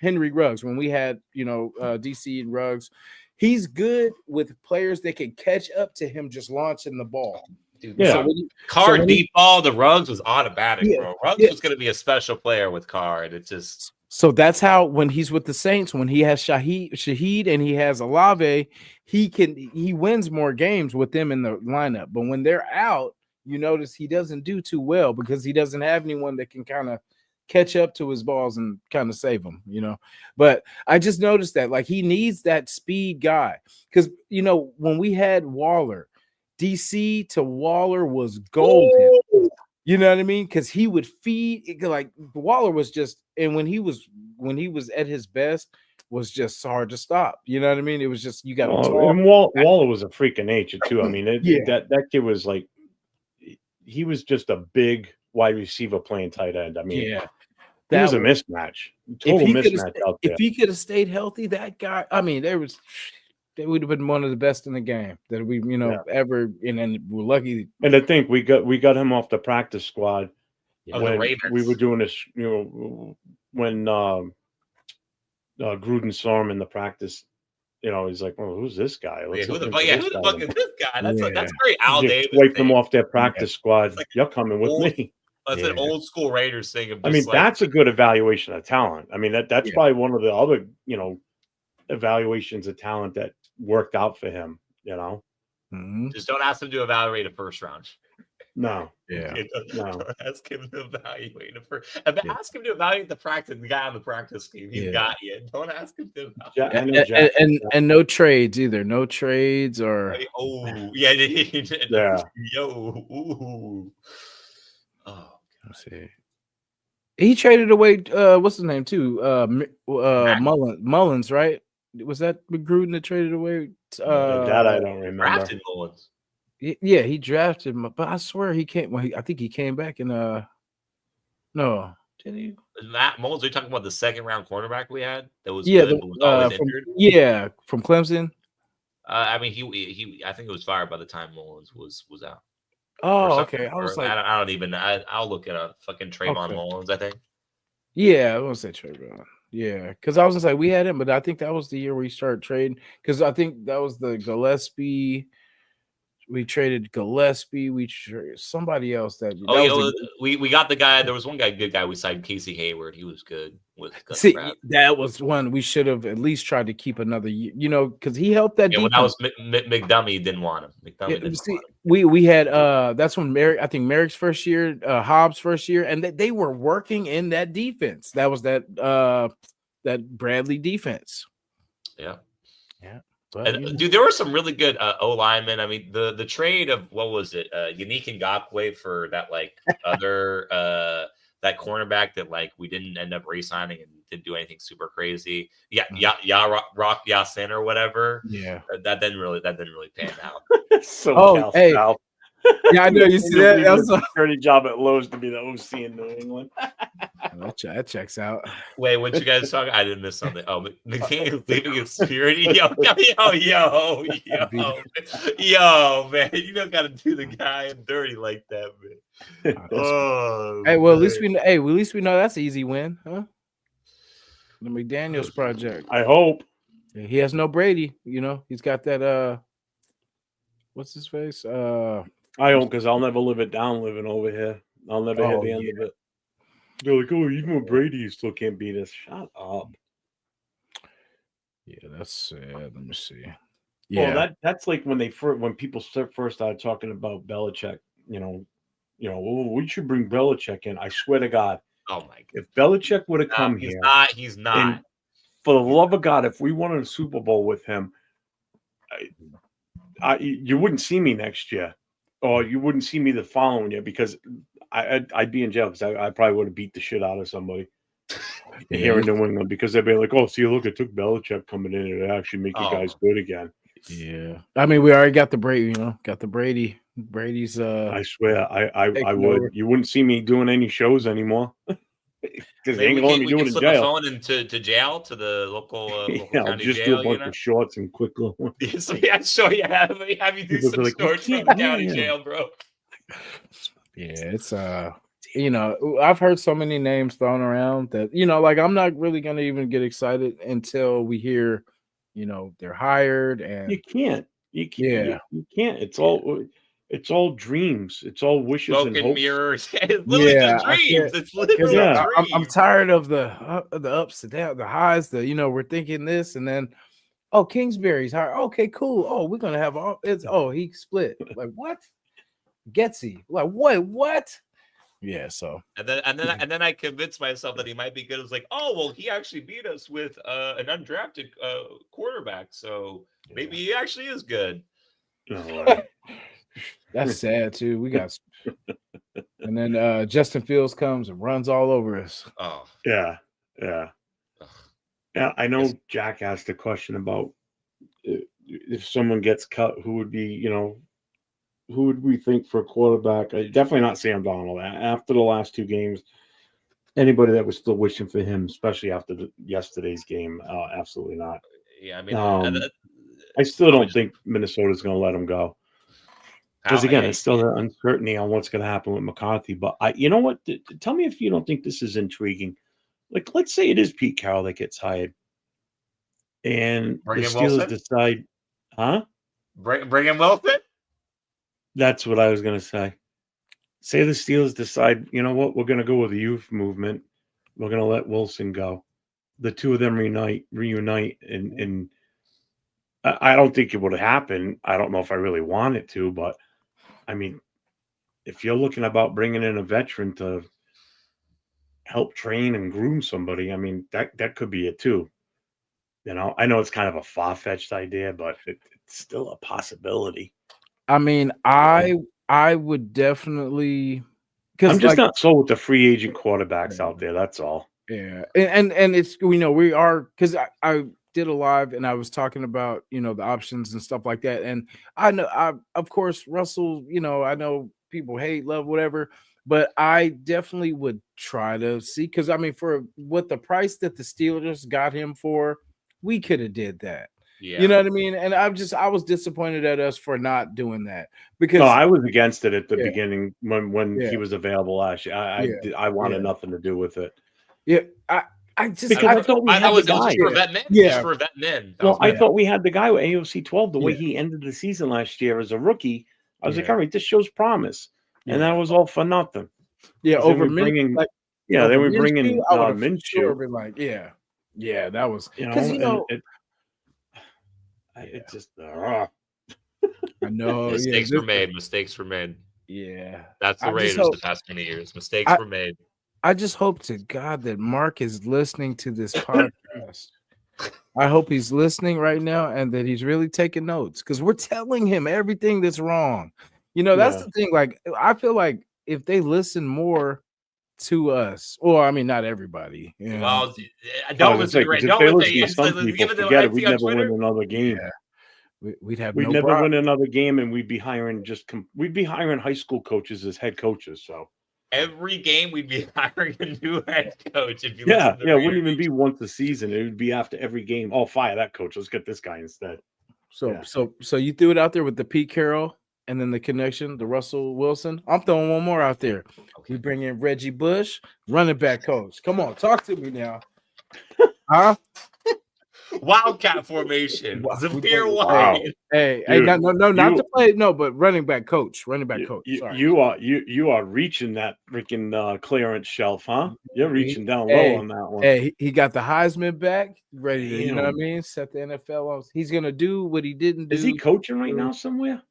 Henry Ruggs, when we had DC and Ruggs, he's good with players that can catch up to him just launching the ball. Dude, yeah. Carr deep ball, the Ruggs was automatic, bro. Ruggs was going to be a special player with Carr, and it just. So that's how when he's with the Saints, when he has Shaheed and he has Olave, he wins more games with them in the lineup. But when they're out, you notice he doesn't do too well because he doesn't have anyone that can kind of catch up to his balls and kind of save them, But I just noticed that he needs that speed guy because when we had Waller, DC to Waller was golden. Ooh. You know what I mean? Because he would feed Waller was just, and when he was at his best, was just hard to stop. You know what I mean? It was just you got to talk. And Waller was a freak of nature too. I mean, that kid was he was just a big wide receiver playing tight end. I mean, that was a mismatch, total mismatch out there. If he could have stayed healthy, that guy. I mean, they would have been one of the best in the game that we, ever. And we're lucky. And I think we got him off the practice squad when we were doing this. When Gruden saw him in the practice. He's like, "Well, who's this guy? Who the fuck is this guy?" That's very Al Davis. Wiped him off their practice squad. You're coming with me. That's an old school Raiders thing. I mean, that's a good evaluation of talent. I mean, that's probably one of the other, evaluations of talent that worked out for him. Just don't ask him to evaluate a first round. No. Yeah. Don't ask him to evaluate a first. Ask him to evaluate the guy on the practice team. He's got you. Don't ask him to evaluate. And no trades either. No trades or. Oh yeah. Yeah. Yo. Ooh. Oh. Let's see. He traded away. What's his name too? Mullins, right? Was that Gruden that traded away? That I don't remember. Drafted Mullins. Yeah, he drafted him, but I swear he came. Well, I think he came back in. No, did he? Matt Mullins, are you talking about the second round cornerback we had that was Yeah, good but was always injured? From Clemson. I mean, he I think it was fired by the time Mullins was out. Oh, okay. I was like, I don't even. I'll look at a fucking Trayvon okay. Mullins. I think. Yeah, I want to say Trayvon. Yeah, because I was gonna say we had him, but I think that was the year where he started trading. Because I think that was the Gillespie. We traded Gillespie. We traded somebody else that. Oh, that yeah, was we got the guy. There was one good guy. We signed Casey Hayward. He was good. See, that was one we should have at least tried to keep another year. You know, because he helped that. Yeah, when defense. that was McDummy didn't want him. McDummy didn't want him. We had that's when I think Merrick's first year, Hobbs' first year, and they were working in that defense. That was that Bradley defense. Yeah. But, and dude, there were some really good O linemen. I mean, the trade of what was it, Unique Ngakoue for that other that cornerback that we didn't end up re-signing and didn't do anything super crazy. Rock Jasin or whatever. Yeah, that didn't really pan out. South. Yeah, I know you see that. That was a security job at Lowe's to be the OC in New England. That checks out. Wait, what you guys talking? I didn't miss something. Oh, McCain leaving his security. Yo, man, you don't got to do the guy dirty like that, man. Hey, well, at least we know that's an easy win, huh? The McDaniels project. I hope he has no Brady. You know, he's got that. What's his face? I don't, because I'll never live it down living over here. I'll never hear the end of it. They're like, oh, even with Brady, you still can't beat us. Shut up. Yeah, that's sad. Let me see. Yeah, well, that's like when people first started talking about Belichick. We should bring Belichick in. I swear to God. Oh my God! If Belichick would have come here, he's not. And for the love of God, if we won a Super Bowl with him, you wouldn't see me next year, or you wouldn't see me the following year, because I'd be in jail, because I probably would have beat the shit out of somebody here in New England, because they'd be like, "Oh, see, look, it took Belichick coming in and it actually make you guys good again." Yeah, I mean, we already got the Brady. Got the Brady. Brady's. I swear, I would. Over. You wouldn't see me doing any shows anymore. Because they ain't going to be doing it in jail. Phone into jail, to the local county just jail, do a bunch of shorts and quick little. So yeah, sure, yeah, have you do some shorts from the county jail, bro. Yeah, it's I've heard so many names thrown around that I'm not really gonna even get excited until we hear, they're hired. And you can't. You can't. It's all dreams. It's all wishes and hopes. Mirrors. It's literally just dreams. It's literally dreams. I'm tired of the ups and downs, the highs. We're thinking this, and then Kingsbury's hired. Okay, cool. Oh, we're gonna have he split. Like what? Getsy. Like what? Yeah. So and then I convinced myself that he might be good. I was like, oh well, he actually beat us with an undrafted quarterback, so maybe he actually is good. That's sad too. We got, and then Justin Fields comes and runs all over us. Oh yeah. I know Jack asked a question about if someone gets cut, who would be, who would we think for a quarterback? Definitely not Sam Darnold. After the last two games, anybody that was still wishing for him, especially after yesterday's game, absolutely not. Yeah, I mean, I still don't think Minnesota's going to let him go. Because again, it's still an uncertainty on what's going to happen with McCarthy. But you know what? Tell me if you don't think this is intriguing. Like, let's say it is Pete Carroll that gets hired, and the Steelers decide, huh? Bring in Wilson. That's what I was going to say. Say the Steelers decide, you know what? We're going to go with the youth movement. We're going to let Wilson go. The two of them reunite, and I don't think it would happen. I don't know if I really want it to, but I mean, if you're looking about bringing in a veteran to help train and groom somebody, I mean, that could be it too. I know it's kind of a far-fetched idea, but it's still a possibility. I mean, I would definitely, because I'm just not sold with the free agent quarterbacks out there. That's all. Yeah, and it's we are, because I did a live and I was talking about, the options and stuff like that. And I know, of course, Russell, I know people hate, love, whatever, but I definitely would try to see, because I mean, for what the price that the Steelers got him for, we could have did that. You Yeah. know what I mean? And I was disappointed at us for not doing that, No, because I was against it at the yeah, beginning when yeah, he was available last year. yeah, I wanted yeah, nothing to do with it yeah. I just, because I I thought we That had the was just guy. for yeah, vet men. Just yeah, for vet men. That Well, was I my yeah, thought we had the guy with AOC 12. The way yeah, he ended the season last year as a rookie, I was like, yeah, all right, this shows promise, and that yeah, was all for nothing. yeah. 'Cause then Over we min, bring in, like yeah, over then we bring Minshew, in I would have for sure Minshew, been like, yeah, yeah, that was you because know, and it yeah, just I know, yeah, mistakes were made. Mistakes were made. yeah. That's the I just Raiders hope, the past many years. Mistakes I, were made. I just hope to God that Mark is listening to this podcast. I hope he's listening right now and that he's really taking notes, because we're telling him everything that's wrong. That's yeah. the thing. Like, I feel like if they listen more to us, or I mean, not everybody, Well, I don't was gonna listen say to because Ray. if Don't they listen. listen to some people, Give it to forget it. IC We'd on never win Twitter. another game. yeah, we'd have We'd no never problem. win another game, and we'd be hiring we'd be hiring high school coaches as head coaches. So Every game we'd be hiring a new head coach if you yeah, listen to yeah, it Raider wouldn't even be Nation. once a season. It would be after every game. Oh, fire that coach. Let's get this guy instead. So, Yeah. so you threw it out there with the Pete Carroll and then the connection, the Russell Wilson. I'm throwing one more out there. We Okay. bring in Reggie Bush, running back coach. Come on, talk to me now. Huh? Wildcat formation. Wow, we Zamir bring- White. Wow. Hey, Dude, no, not you to play, no, but running back coach, Sorry. you are reaching that freaking clearance shelf, huh? You're He- reaching down low hey, on that one. hey, he got the Heisman back, ready to, you know what I Damn. mean? Set the NFL on. He's gonna do what he didn't Is he do. coaching right now somewhere?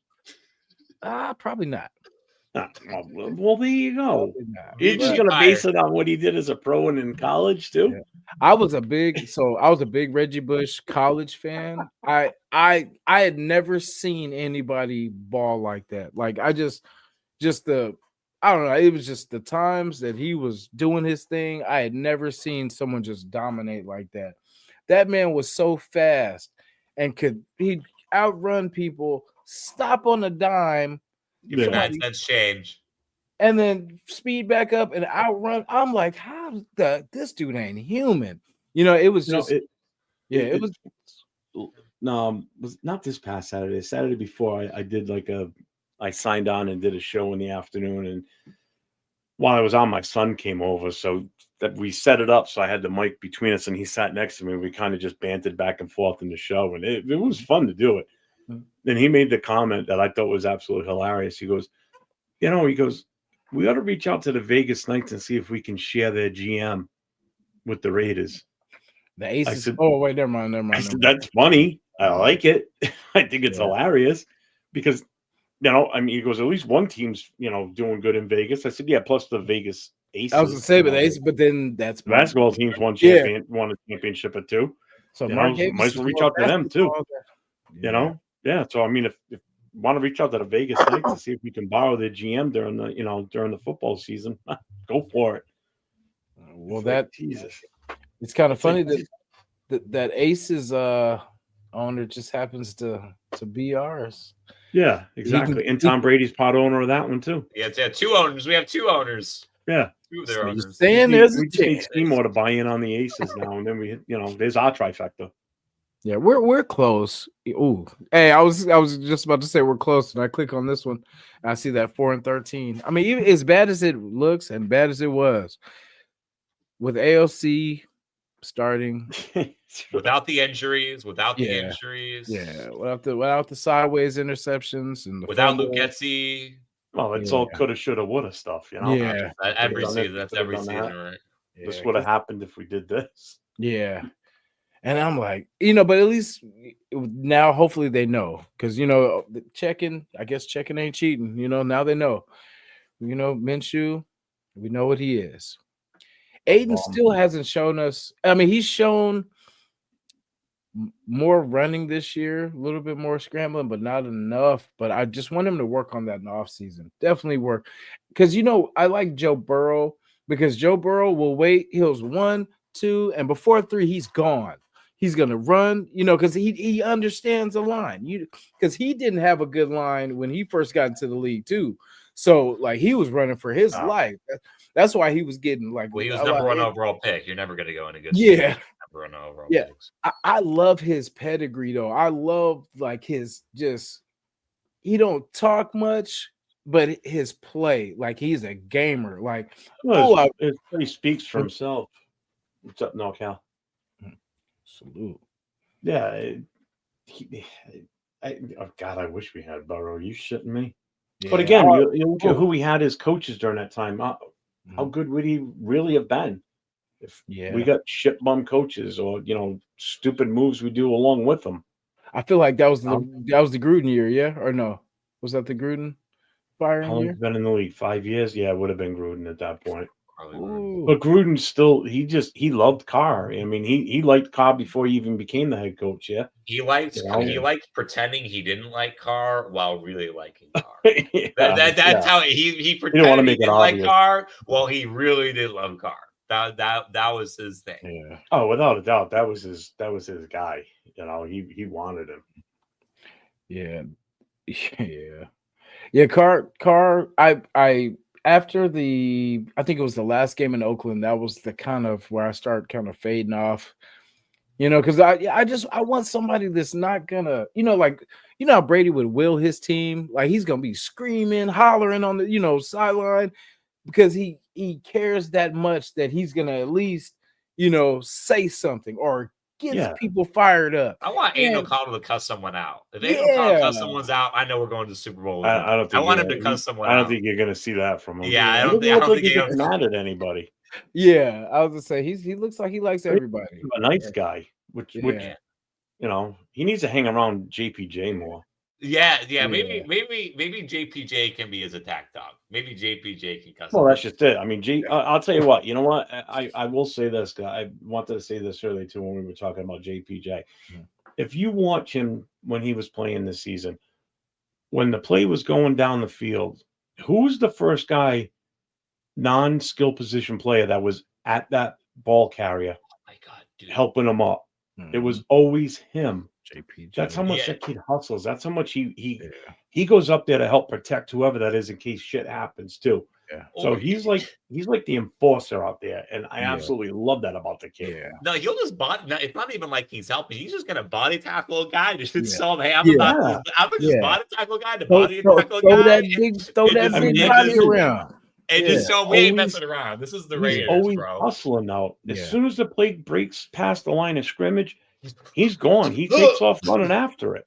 Probably not. Well, there you go. Probably not. You're just But- gonna base it on what he did as a pro and in college too. Yeah. I was a big Reggie Bush college fan. I had never seen anybody ball like that. Like, I just I don't know. It was just the times that he was doing his thing. I had never seen someone just dominate like that. That man was so fast and he'd outrun people, stop on a dime, Give me Yeah. 9 cents change. and then speed back up and outrun. I'm like, this dude ain't human. It was No, just it was was not this past Saturday. Saturday before, I did I signed on and did a show in the afternoon, and while I was on, my son came over, so that we set it up. So I had the mic between us, and he sat next to me. We kind of just bantered back and forth in the show, and it was fun to do it. Then he made the comment that I thought was absolutely hilarious. He goes, we ought to reach out to the Vegas Knights and see if we can share their GM with the Raiders. the Aces. said- Oh wait, never mind. I said, that's funny. I like it. I think it's Yeah. hilarious because, I mean, he goes, at least one team's, doing good in Vegas. I said, yeah, plus the Vegas Aces. I was gonna say, but the Aces, but then that's The basketball teams won Yeah. won a championship or two. So You Mark know, Davis might as is well reach more out to them, too. basketball than- Yeah. So I mean, if you want to reach out to the Vegas Knights to see if we can borrow their GM during the football season, go for it. Well, It's that Jesus. it's kind of It's like- funny that Aces owner just happens to be ours. Yeah, exactly. And Tom Brady's part owner of that one too. Yeah, 2 owners. We have 2 owners. Yeah. 2 of their So you're owners. saying We there's a just need chance. Seymour to buy in on the Aces now, and then there's our trifecta. Yeah, we're close. Ooh, hey, I was just about to say we're close, and I click on this one, and I see that 4-13. I mean, even as bad as it looks and bad as it was, with AOC starting, Without the injuries. Yeah. without the sideways interceptions and the Without fumble. Luquezzi. Well, it's all coulda, shoulda, woulda stuff, Yeah, Every Could've done it, season. That's could've every done season, that. right? This yeah, would have happened if we did this. yeah. And I'm like, but at least now, hopefully they know, because checking ain't cheating. Now they know. Minshew, we know what he is. Aiden still hasn't shown us. I mean, he's shown more running this year, a little bit more scrambling, but not enough. But I just want him to work on that in the offseason. Definitely work. Because, I like Joe Burrow, because Joe Burrow will wait. He'll 1, 2, and before 3, he's gone. He's gonna run, because he understands the line. Because he didn't have a good line when he first got into the league too. So like he was running for his life. That's why he was getting like Well, he was a lot number one of overall pick. You're never going to go in a good yeah, situation. Number one overall yeah. picks. I love his pedigree though. I love like his just he don't talk much, but his play, like he's a gamer. Like, Well, his play speaks for himself. What's up, NorCal? Salute. Yeah. Oh God, I wish we had Burrow. Are you shitting me? Yeah. But again, you look at who we had as coaches during that time. How good would he really have been if we got shit bum coaches or stupid moves we do along with them? I feel like that was the Gruden year, yeah, or no? Was that the Gruden firing How long year? has been in the league? 5 years? Yeah, it would have been Gruden at that point. Probably. But Gruden still, he loved Carr. I mean, he liked Carr before he even became the head coach. Yeah, he liked pretending he didn't like Carr while really liking Carr. That's how he pretended he didn't like Carr while he really did love Carr. That was his thing. Yeah. Oh, without a doubt, that was his guy. He wanted him. Yeah. Carr. I after I think it was the last game in Oakland. That was the kind of where I start kind of fading off. Because I want somebody that's not gonna, how Brady would will his team, like he's gonna be screaming, hollering on the sideline because he cares that much that he's gonna at least say something or gets people fired up. I want Aiden O'Connell to cuss someone out. If Aiden O'Connell cuss someone's out, I know we're going to the Super Bowl. I don't think I want him to cuss someone out. I don't think you're going to see that from him. Yeah, I don't think he gets mad at anybody. Yeah, I was gonna say he looks like he likes everybody. He's a nice guy, which he needs to hang around JPJ more. Yeah. Maybe JPJ can be his attack dog. Maybe JPJ can cuss. Well, that's just it. I mean, I'll tell you what. You know what? I will say this, guy. I wanted to say this earlier too when we were talking about JPJ. If you watch him when he was playing this season, when the play was going down the field, who was the first guy, non-skill position player, that was at that ball carrier? Oh my God, dude. Helping him up. It was always him. JPJ. That's how much that kid hustles. That's how much he goes up there to help protect whoever that is in case shit happens too. Yeah. So he's like the enforcer out there, and I absolutely love that about the kid. Yeah. No, he'll just it's not even like he's helping. He's just gonna body tackle a guy. Just tell him, hey, I'm gonna just body tackle a guy to body tackle a guy. Throw that big body around. And just so we ain't messing around. This is the Raiders, always bro. Hustling out. As soon as the play breaks past the line of scrimmage, he's gone. He takes off running after it.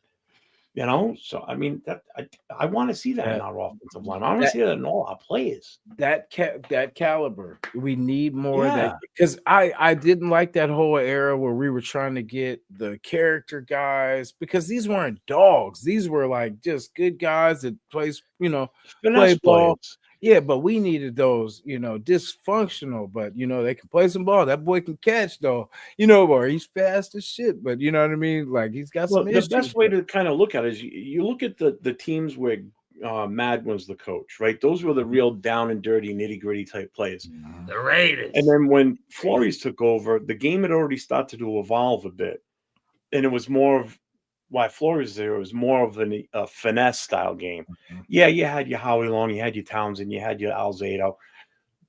So I mean, that I want to see that in our offensive line. I want to see that in all our players. That caliber, we need more of that, because I didn't like that whole era where we were trying to get the character guys, because these weren't dogs. These were like just good guys that play ball. Yeah, but we needed those, dysfunctional, but they can play some ball. That boy can catch though, or he's fast as shit, but you know what I mean? Like he's got some issues. The best way to kind of look at it is you look at the teams where Mad was the coach, right? Those were the real down and dirty, nitty gritty type players. The Raiders. And then when Flores took over, the game had already started to evolve a bit, and it was more of why Flores there. It was more of a finesse style game. Yeah, you had your Howie Long, you had your Townsend, you had your Alzado,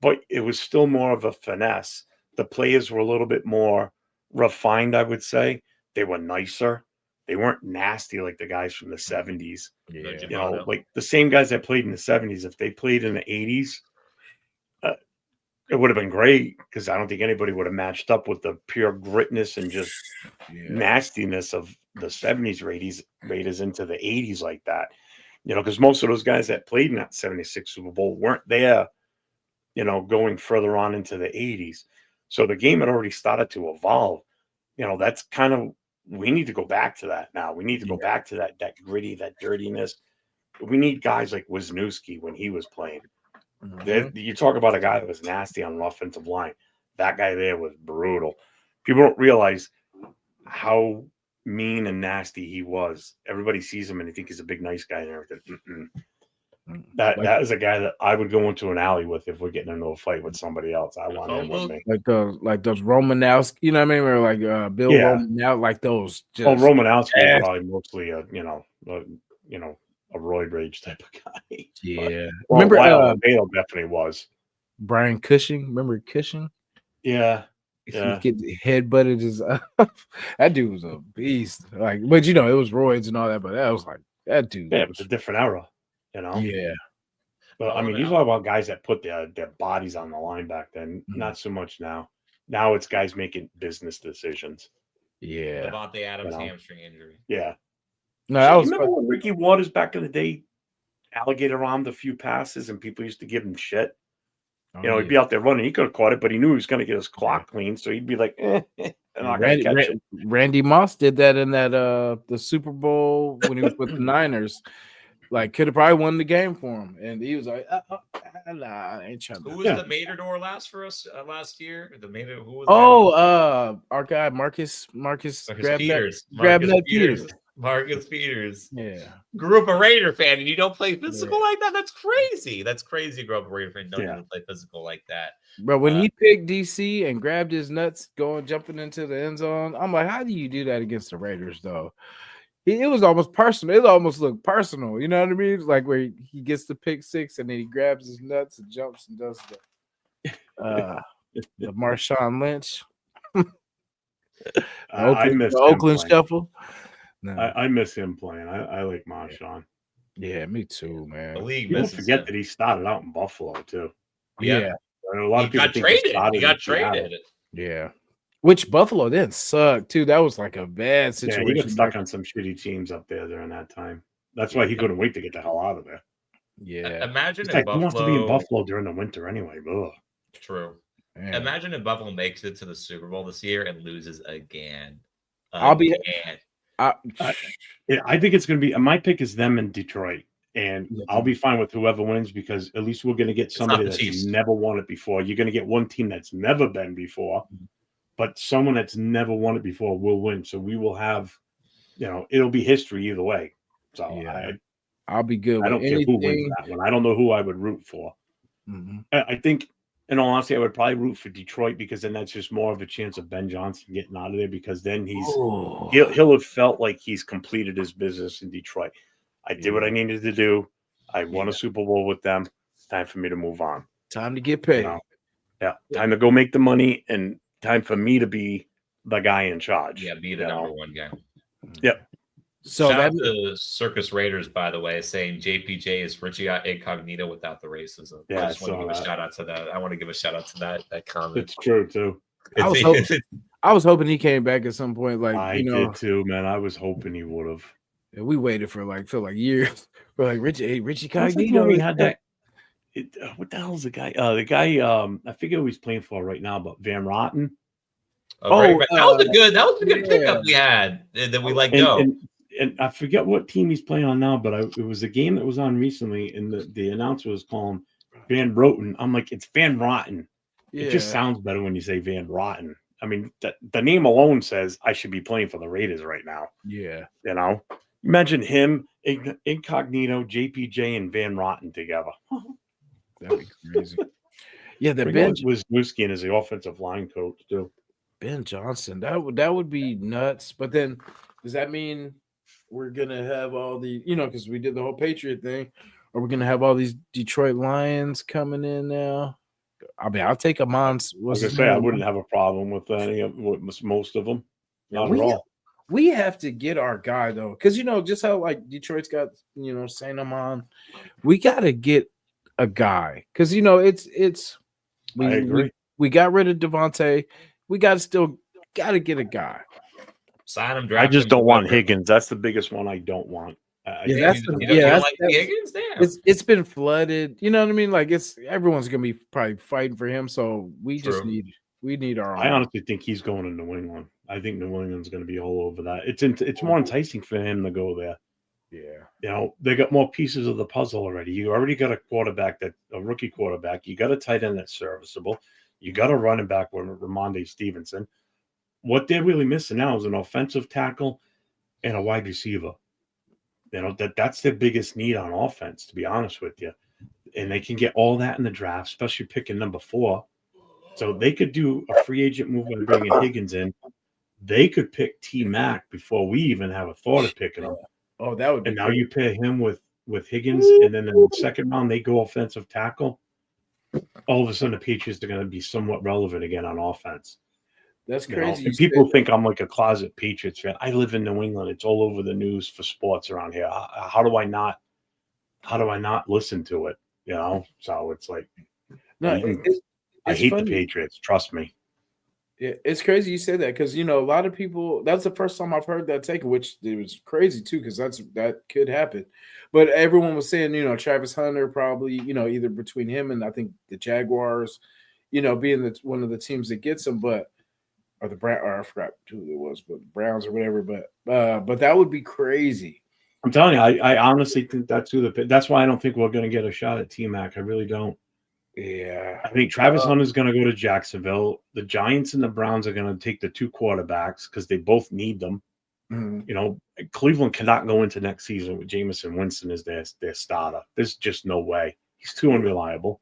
but it was still more of a finesse. The players were a little bit more refined, I would say. They were nicer. They weren't nasty like the guys from the 70s. Yeah. Like the same guys that played in the 70s, if they played in the 80s, it would have been great, because I don't think anybody would have matched up with the pure gritness and just nastiness of the 70s Raiders into the 80s like that. Because most of those guys that played in that 76 Super Bowl weren't there, going further on into the 80s. So the game had already started to evolve. That's kind of, we need to go back to that now. We need to go back to that gritty, that dirtiness. We need guys like Wisniewski when he was playing. You talk about a guy that was nasty on an offensive line. That guy there was brutal. People don't realize how mean and nasty he was. Everybody sees him and they think he's a big, nice guy and everything. That is a guy that I would go into an alley with if we're getting into a fight with somebody else. I want him with me. Like those Romanowski, you know what I mean? Or like Bill Romanowski, like those. Well, Romanowski is probably mostly a a roid rage type of guy. Yeah. Well, remember Bale definitely was. Brian Cushing. Remember Cushing? Yeah. He get headbutted his that dude was a beast. Like, but it was roids and all that, but that was like that dude. Yeah, it's a different era, Yeah. But I mean, you talk about guys that put their bodies on the line back then. Not so much now. Now it's guys making business decisions. Yeah. Devontae Adams hamstring injury. Yeah. No, I was remember when Ricky Waters back in the day alligator armed a few passes and people used to give him shit? He'd be out there running. He could have caught it, but he knew he was going to get his clock clean, so he'd be like, I'm not going to catch it. Randy Moss did that in that the Super Bowl when he was with the Niners. Like, could have probably won the game for him, and he was like, "Nah, I ain't trying." Who was the Matador last for us last year? The Matador. Who was? Our guy Marcus Peters. Marcus Peters. Yeah. Grew up a Raider fan, and you don't play physical like that. That's crazy. That's crazy. Grew up a Raider fan, don't even play physical like that. But when he picked DC and grabbed his nuts, jumping into the end zone, I'm like, how do you do that against the Raiders, though? It was almost personal. It almost looked personal. You know what I mean? Like where he gets the pick six and then he grabs his nuts and jumps and does the Marshawn Lynch. I miss the Oakland shuffle. No. I miss him playing. I like Marshawn. Yeah, me too, man. The league People forget that he started out in Buffalo too. Yeah. A lot of people think he got traded. Yeah. Which Buffalo didn't suck too. That was like a bad situation. Yeah, he got stuck on some shitty teams up there during that time. That's why he couldn't wait to get the hell out of there. Yeah. Imagine if Buffalo, he wants to be in Buffalo during the winter anyway. Ugh. True. Man. Imagine if Buffalo makes it to the Super Bowl this year and loses again. I think it's going to be. My pick is them in Detroit, and I'll be fine with whoever wins because at least we're going to get somebody that's never won it before. You're going to get one team that's never been before. But someone that's never won it before will win. So we will have, it'll be history either way. So I'll be good. I don't care who wins that one. I don't know who I would root for. Mm-hmm. I think, in all honesty, I would probably root for Detroit because then that's just more of a chance of Ben Johnson getting out of there because then he'll have felt like he's completed his business in Detroit. I did what I needed to do. I won a Super Bowl with them. It's time for me to move on. Time to get paid. Time to go make the money and time for me to be the guy in charge. Yeah, be the number one guy. Yep. So shout out to Circus Raiders, by the way, saying JPJ is Richie Incognito without the racism. Yeah, I just want to give a shout out to that. I want to give a shout out to that comment. It's true too. I was hoping he came back at some point. Like I did too, man. I was hoping he would have. Yeah, we waited for years. We're like Richie Incognito. He had that. What the hell is the guy? The guy. I forget who he's playing for right now, but Van Rotten. That was a good pickup we had that we let go. And I forget what team he's playing on now, but it was a game that was on recently, and the announcer was calling Van Roten. I'm like, it's Van Rotten. Yeah. It just sounds better when you say Van Rotten. I mean, the name alone says I should be playing for the Raiders right now. Yeah, imagine him, Incognito, JPJ, and Van Rotten together. That'd be crazy. Yeah, the Ben was Newskin as the offensive line coach too. Ben Johnson, that would be nuts. But then, does that mean we're gonna have all the because we did the whole Patriot thing? Are we gonna have all these Detroit Lions coming in now? I mean, I'll take a monster. I wouldn't have a problem with most of them. Not at all. We have to get our guy though, because just how like Detroit's got Saint Amon. We got to get a guy because it's. I agree. We got rid of Devontae. We got to get a guy. Sign him. I just don't want Higgins. That's the biggest one I don't want. Higgins. Damn. It's been flooded. You know what I mean? Like everyone's gonna be probably fighting for him. So we just need our. I honestly think he's going to New England. I think New England's going to be all over that. It's more enticing for him to go there. Yeah. They got more pieces of the puzzle already. You already got a rookie quarterback. You got a tight end that's serviceable. You got a running back with Ramondre Stevenson. What they're really missing now is an offensive tackle and a wide receiver. You know, that's their biggest need on offense, to be honest with you. And they can get all that in the draft, especially picking number 4. So they could do a free agent move by bringing Higgins in. They could pick T Mac before we even have a thought of picking him. Oh, that would be And now crazy. you pair him with Higgins, and then in the second round they go offensive tackle. All of a sudden, the Patriots are going to be somewhat relevant again on offense. That's You know, crazy. and people think I'm like a closet Patriots fan. I live in New England. It's all over the news for sports around here. How do I not? How do I not listen to it? You know, so it's like, No, I it's hate funny. the Patriots. Trust me. It's crazy you say that because a lot of people. That's the first time I've heard that taken, which it was crazy too because that could happen. But everyone was saying, Travis Hunter probably, either between him and I think the Jaguars, being one of the teams that gets him, but or the Brown, or I forgot who it was, but Browns or whatever. But that would be crazy. I'm telling you, I honestly think that's that's why I don't think we're going to get a shot at T Mac. I really don't. Yeah, I think Travis Hunter's going to go to Jacksonville. The Giants and the Browns are going to take the 2 quarterbacks because they both need them. mm-hmm. Cleveland cannot go into next season with Jameson Winston as their starter. There's just no way. He's too unreliable.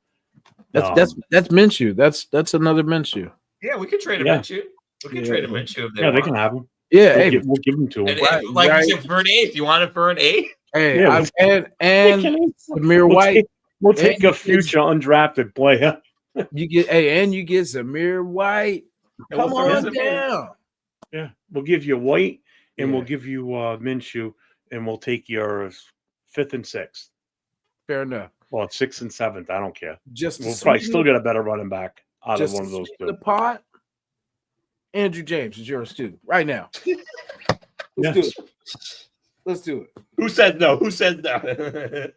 That's Minshew. That's another Minshew. Yeah, we could trade him Minshew. We could trade him Minshew if they want. They can have him. Yeah, we'll give him to him. And, like you said, for an 8th, you want it for an 8th? Hey, Yeah, and Zamir White. We'll take a future undrafted player. You get Zamir White. Come on down. Yeah, we'll give you White, and we'll give you Minshew, and we''ll take your 5th and 6th. Fair enough. Well, 6th and 7th. I don't care. We'll probably still get a better running back out of one of those 2. The pot. Andrew James is yours too, right now. Let's do it. Who said no? Who said no?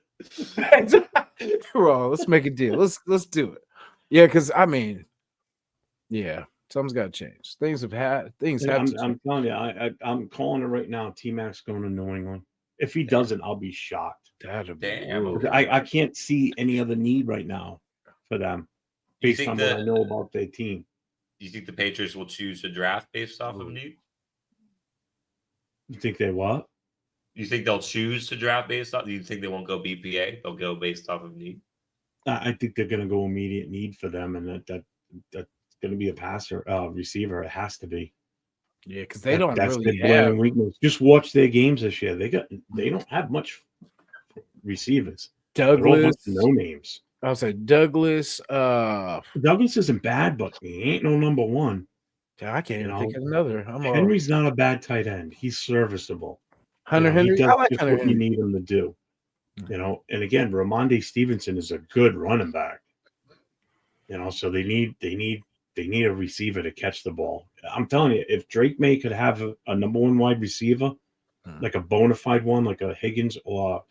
Let's make a deal. Let's do it. Yeah, because something's got to change. Things have to change. I'm telling you, I'm calling it right now. T-Mac's going to New England. If he doesn't, I'll be shocked. Damn. I can't see any other need right now for them based on what I know about their team. Do you think the Patriots will choose to draft based off of need? You think they what? You think they'll choose to draft based off? Do you think they won't go BPA? They'll go based off of need? I think they're going to go immediate need for them, and that's going to be a passer, receiver. It has to be. Yeah, because they don't that's really their have. Weakness. Just watch their games this year. They don't have much receivers. Douglas, no names. I'll say Douglas. Douglas isn't bad, but he ain't no number 1. I can't even think of another. Henry's not a bad tight end. He's serviceable. Henry. He does I like just Hunter what you need him to do. And again, Ramondre Stevenson is a good running back. So they need a receiver to catch the ball. I'm telling you, if Drake May could have a number 1 wide receiver, like a bona fide one, like a Higgins or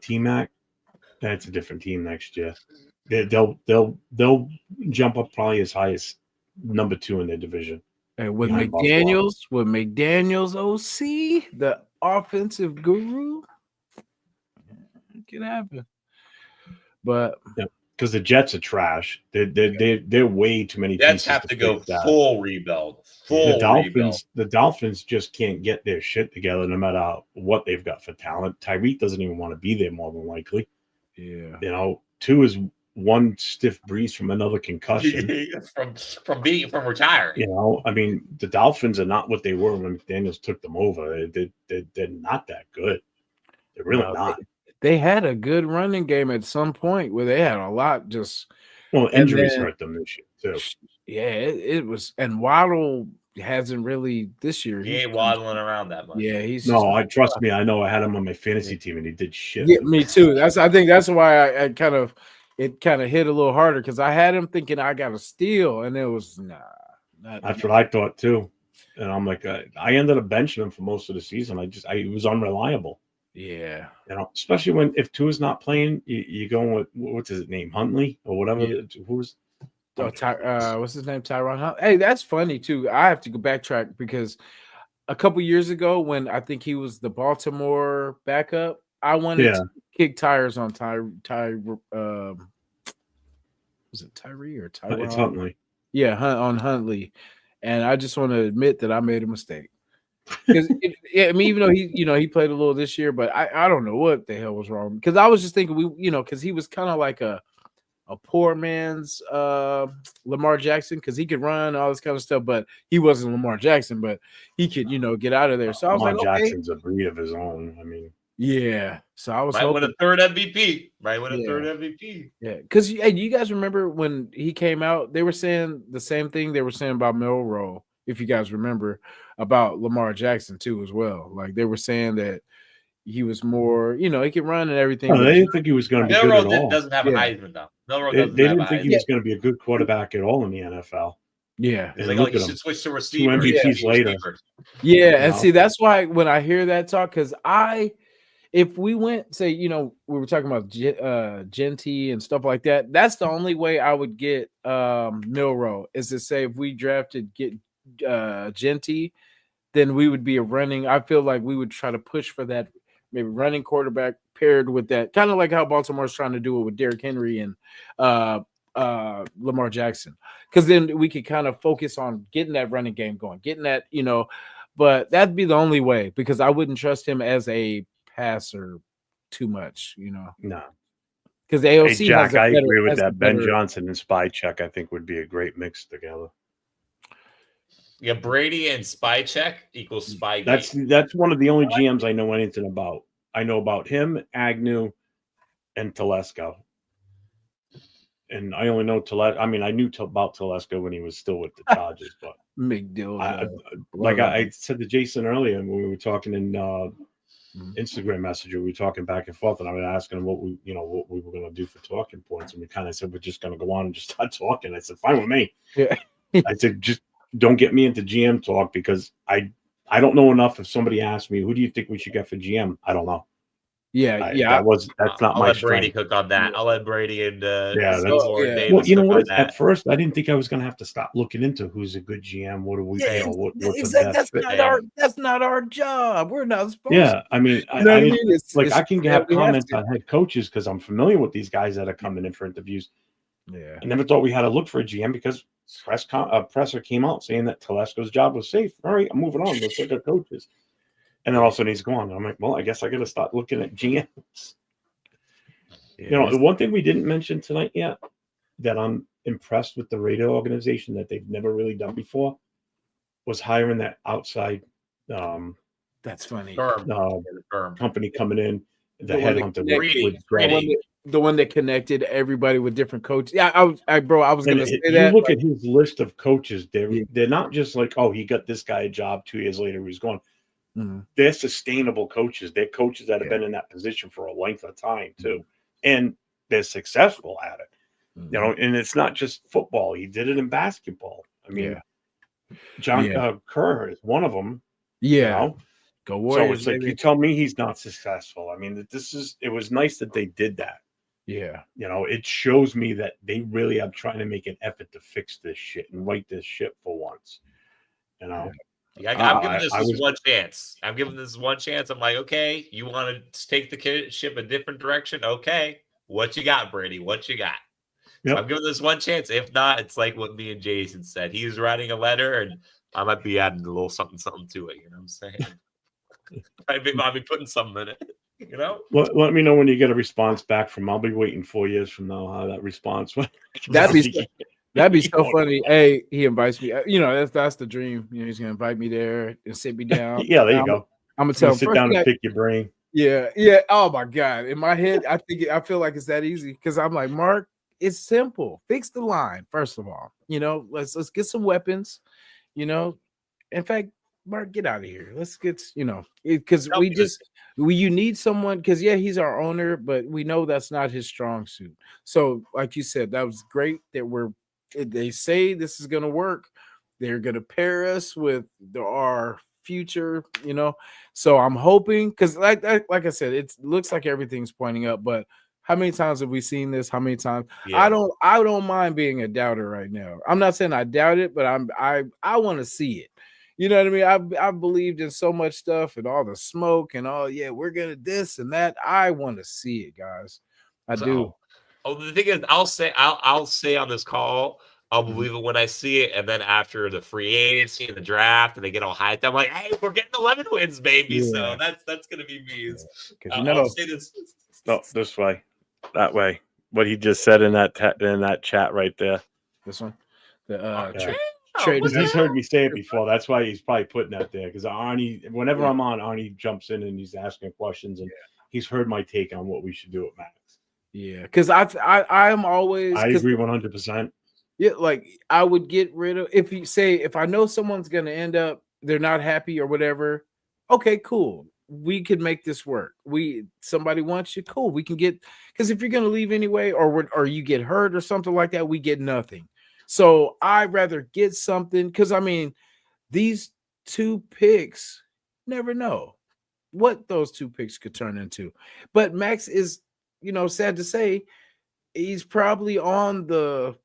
T-Mac, that's a different team next year. They'll jump up probably as high as number 2 in their division. And with McDaniels, OC, the offensive guru, it can happen. But because the Jets are trash. They're way too many. Jets have to go full rebuild. The Dolphins just can't get their shit together no matter what they've got for talent. Tyreek doesn't even want to be there more than likely. Yeah. 2 is one stiff breeze from another concussion. from retiring. The Dolphins are not what they were when McDaniels took them over. They're not that good. They're really not. They had a good running game at some point where they had a lot injuries hurt them this year too. Yeah, it was, and Waddle hasn't really this year. He ain't waddling around that much. Yeah, trust me. I know. I had him on my fantasy team, and he did shit. Yeah, me too. I think that's why I kind of hit a little harder because I had him thinking I got a steal, and it was nah. That's what I thought too, and I'm like, I ended up benching him for most of the season. He was unreliable. Yeah, especially if Tua's not playing, you going with what's his name, Huntley or whatever. Yeah. Who's what's his name? Tyron Huntley. Hey, that's funny too. I have to go backtrack because a couple years ago when I think he was the Baltimore backup, I wanted to kick tires on was it Tyree or Tyron? It's Huntley. Yeah, on Huntley, and I just want to admit that I made a mistake. Because I mean, even though he played a little this year, but I don't know what the hell was wrong. Because I was just thinking because he was kind of like a poor man's Lamar Jackson, because he could run all this kind of stuff, but he wasn't Lamar Jackson, but he could get out of there. So I was Lamar like, okay, Jackson's a breed of his own. I mean, yeah. So I was Might win a hoping, third MVP. Might win a Yeah. third MVP. yeah. Because hey, do you guys remember when he came out? They were saying the same thing they were saying about Milroe, if you guys remember, about Lamar Jackson too as well. Like they were saying that he was more, he could run and everything, no, but they didn't think he was going to be good at Milroe all. doesn't have a Yeah. Heisman though. Milroe They doesn't have a didn't think he Heisman. was going to be a good quarterback at all in the NFL. yeah. He's And like, oh, look you at should him. switch to 2 receiver. MVPs later. Yeah, and know? see, that's why when I hear that talk, because if we went, say, we were talking about Genty and stuff like that, that's the only way I would get Milroe, is to say if we drafted Genty, then we would be I feel like we would try to push for that maybe running quarterback paired with that, kind of like how Baltimore's trying to do it with Derrick Henry and Lamar Jackson, because then we could kind of focus on getting that running game going, getting that, but that'd be the only way, because I wouldn't trust him as a passer too much, No. because the Hey, AOC Jack, I agree with has a that. Ben better. Johnson and Spy Check, I think, would be a great mix together. Yeah, Brady and Spy Check equals Spy That's one of the only GMs I know anything about. I know about him, Agnew, and Telesco. And I only know Telesco. I mean, I knew about Telesco when he was still with the Chargers, but I said to Jason earlier when we were talking in Instagram Messenger, we were talking back and forth, and I was asking him what we were going to do for talking points, and we kind of said we're just going to go on and just start talking. I said, fine with me. Yeah. I said, just don't get me into GM talk, because I don't know enough. If somebody asked me, who do you think we should get for GM? I don't know. Yeah, That's not I'll my let strength. Brady cook on that. I'll let Brady and Davis Well, you know cook what? on that. At first, I didn't think I was going to have to stop looking into who's a good GM. What do we? What's exactly. the best fit? That's not our job. We're not supposed. Yeah, I mean, You know I what I didn't mean? It's I can have we have comments to. on head coaches because I'm familiar with these guys that are coming in for interviews. Yeah. I never thought we had to look for a GM because presser came out saying that Telesco's job was safe. All right, I'm moving on. Let's look at coaches. And then all of a sudden he's gone. I'm like, well, I guess I got to start looking at GMs. Yeah, the one thing we didn't mention tonight yet that I'm impressed with the radio organization that they've never really done before was hiring that outside that's funny. Company coming in, the Brady. The one that connected everybody with different coaches. Yeah, I was going to say that. You look at his list of coaches, they're not just like, oh, he got this guy a job 2 years later, he's gone. Mm-hmm. They're sustainable coaches. They're coaches that have been in that position for a length of time too, and they're successful at it. Mm-hmm. And it's not just football. He did it in basketball. I mean, John Kerr is one of them. Yeah, go Warriors. So it's like, you tell me he's not successful. I mean, it was nice that they did that. Yeah, it shows me that they really are trying to make an effort to fix this shit and right this ship for once. I'm giving this one chance. I'm giving this one chance. I'm like, okay, you want to take the ship a different direction? Okay, what you got, Brady? What you got? Yep. So I'm giving this one chance. If not, it's like what me and Jason said. He's writing a letter, and I might be adding a little something to it. You know what I'm saying? I'll be putting something in it. Let me know when you get a response back from. I'll be waiting 4 years from now how that response went. That'd be so funny. Hey, he invites me. That's the dream. He's gonna invite me there and sit me down. Yeah, there you go. I'm gonna tell him sit down and pick your brain. Yeah. Oh my God. In my head, I feel like it's that easy because I'm like, Mark, it's simple. Fix the line first of all. Let's get some weapons. In fact, Mark, get out of here. Let's get because you need someone because he's our owner, but we know that's not his strong suit. So, like you said, that was great that they say this is going to work. They're going to pair us with our future, So I'm hoping because, like I said, it looks like everything's pointing up. But how many times have we seen this? How many times? Yeah. I don't mind being a doubter right now. I'm not saying I doubt it, but I want to see it. You know what I mean? I've believed in so much stuff and all the smoke and all. Yeah, we're gonna this and that. I want to see it, guys. I do. Oh, the thing is, I'll say on this call, I'll believe it when I see it. And then after the free agency and the draft, and they get all hyped, I'm like, hey, we're getting 11 wins, baby. Yeah. So that's gonna be me. Because I'll say this. No, this way, that way. What he just said in that chat right there. this one, the Yeah. trade. Because he's heard me say it before. That's why he's probably putting that there. Because Arnie, whenever I'm on, Arnie jumps in and he's asking questions, and he's heard my take on what we should do at Max. Yeah, because I'm always. I agree 100%. Yeah, like I would get rid of if I know someone's gonna end up they're not happy or whatever. Okay, cool. We could make this work. Somebody wants you, cool. We can get because if you're gonna leave anyway, or you get hurt or something like that, we get nothing. So I'd rather get something because I mean these 2 picks never know what those 2 picks could turn into. But Max is, sad to say, he's probably on the.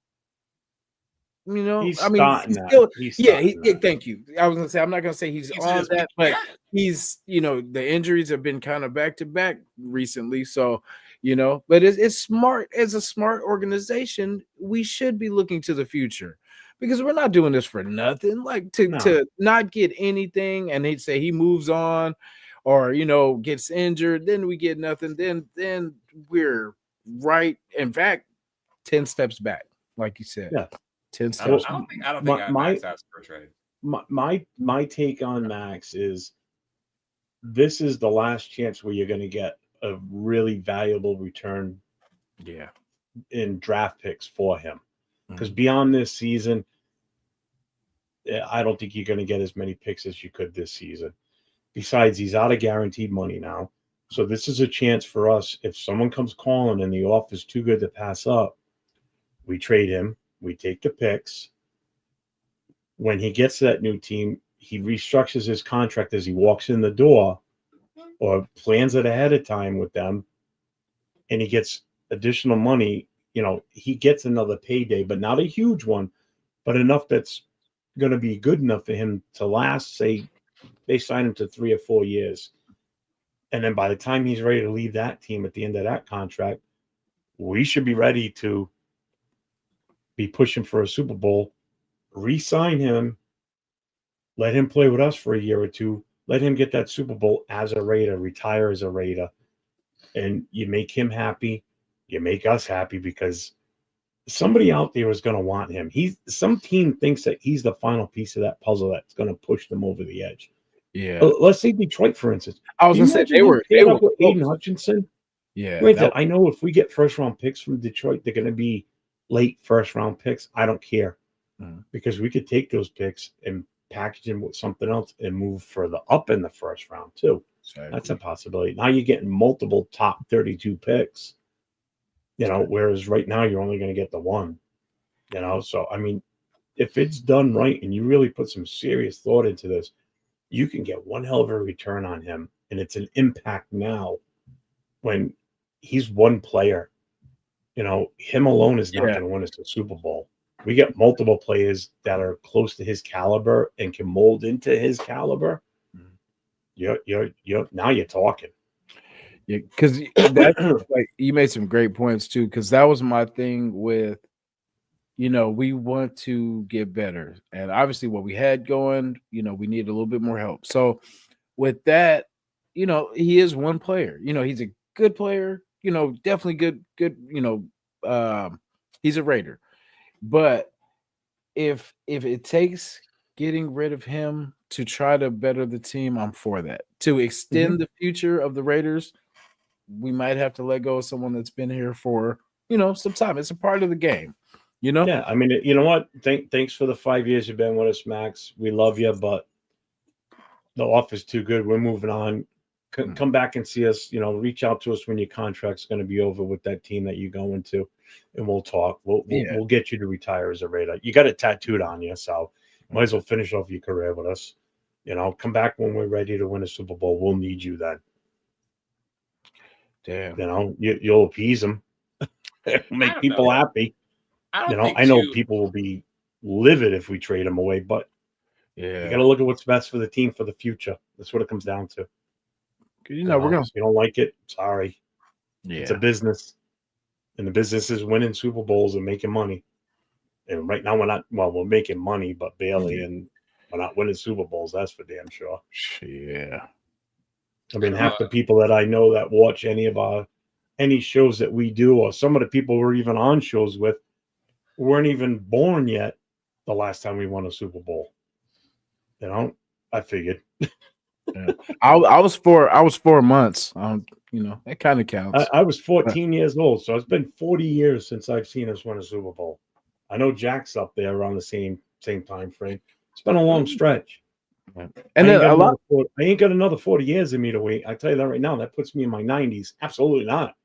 He's I mean, starting he's that. still, He's yeah, starting that. thank you. I was gonna say I'm not gonna say he's on that, but he's, the injuries have been kind of back to back recently. So, but it's smart as a smart organization. We should be looking to the future because we're not doing this for nothing. Like to not get anything, and they'd say he moves on, or gets injured, then we get nothing. Then we're right. In fact, 10 steps back, like you said. Yeah. I 10 steps. don't think Max asked for a trade. My take on Max is this is the last chance where you're going to get a really valuable return in draft picks for him. Because beyond this season, I don't think you're going to get as many picks as you could this season. Besides, he's out of guaranteed money now. So this is a chance for us. If someone comes calling and the offer's too good to pass up, we trade him. We take the picks. When he gets to that new team, he restructures his contract as he walks in the door or plans it ahead of time with them, and he gets additional money. He gets another payday, but not a huge one, but enough that's going to be good enough for him to last. Say they sign him to 3 or 4 years. And then by the time he's ready to leave that team at the end of that contract, we should be ready to be pushing for a Super Bowl, re-sign him, let him play with us for a year or two, let him get that Super Bowl as a Raider, retire as a Raider, and you make him happy, you make us happy because somebody out there is going to want him. Some team thinks that he's the final piece of that puzzle that's going to push them over the edge. Yeah. Let's say Detroit, for instance. I was going to say they were with Aiden Hutchinson. Yeah. Granted, I know if we get first round picks from Detroit, they're going to be late first round picks. I don't care because we could take those picks and package them with something else and move further up in the first round too. Exactly. That's a possibility. Now you're getting multiple top 32 picks, whereas right now you're only going to get the one, So, I mean, if it's done right and you really put some serious thought into this, you can get one hell of a return on him. And it's an impact now when he's one player. Him alone is not going to win us a Super Bowl. We get multiple players that are close to his caliber and can mold into his caliber. You're now you're talking. Yeah, because like you made some great points too. Because that was my thing with, we want to get better, and obviously what we had going, we need a little bit more help. So with that, he is one player. He's a good player. Definitely good. He's a Raider. But if it takes getting rid of him to try to better the team, I'm for that. To extend the future of the Raiders, we might have to let go of someone that's been here for, some time. It's a part of the game, Yeah, I mean, you know what? Thanks for the 5 years you've been with us, Max. We love you, but the offer's too good. We're moving on. Come back and see us. Reach out to us when your contract's going to be over with that team that you're going to, and we'll talk. We'll get you to retire as a Raider. You got it tattooed on you, so might as well finish off your career with us. Come back when we're ready to win a Super Bowl. We'll need you then. Damn. You'll appease them, make people happy. I know people will be livid if we trade them away, but you got to look at what's best for the team for the future. That's what it comes down to. We're gonna. If you don't like it, sorry. Yeah, it's a business, and the business is winning Super Bowls and making money. And right now we're not. Well, we're making money, but barely, and we're not winning Super Bowls. That's for damn sure. Yeah. I mean, half the people that I know that watch any shows that we do, or some of the people we're even on shows with, weren't even born yet the last time we won a Super Bowl. You know, I figured. Yeah. I was 4 months. You know, that kind of counts. I was 14 years old, so it's been 40 years since I've seen us win a Super Bowl. I know Jack's up there around the same time frame. It's been a long stretch. And I then I ain't got another 40 years in me to wait. I tell you that right now. That puts me in my 90s. Absolutely not.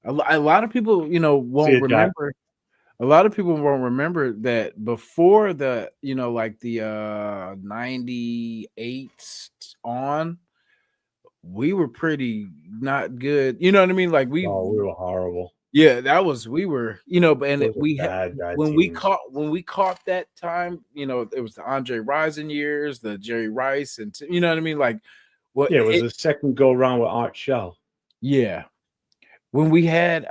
a lot of people, you know, See won't ya, Jack. remember. A lot of people won't remember that before the, you know, like the 98 on, we were pretty not good. You know what I mean? Like We were horrible. yeah, we were, you know, and Those are bad when teams. we caught that time, you know, it was the Andre Rison years, the Jerry Rice, and you know what I mean? Like what Yeah, it was the second go round with Art Shell. yeah. When we had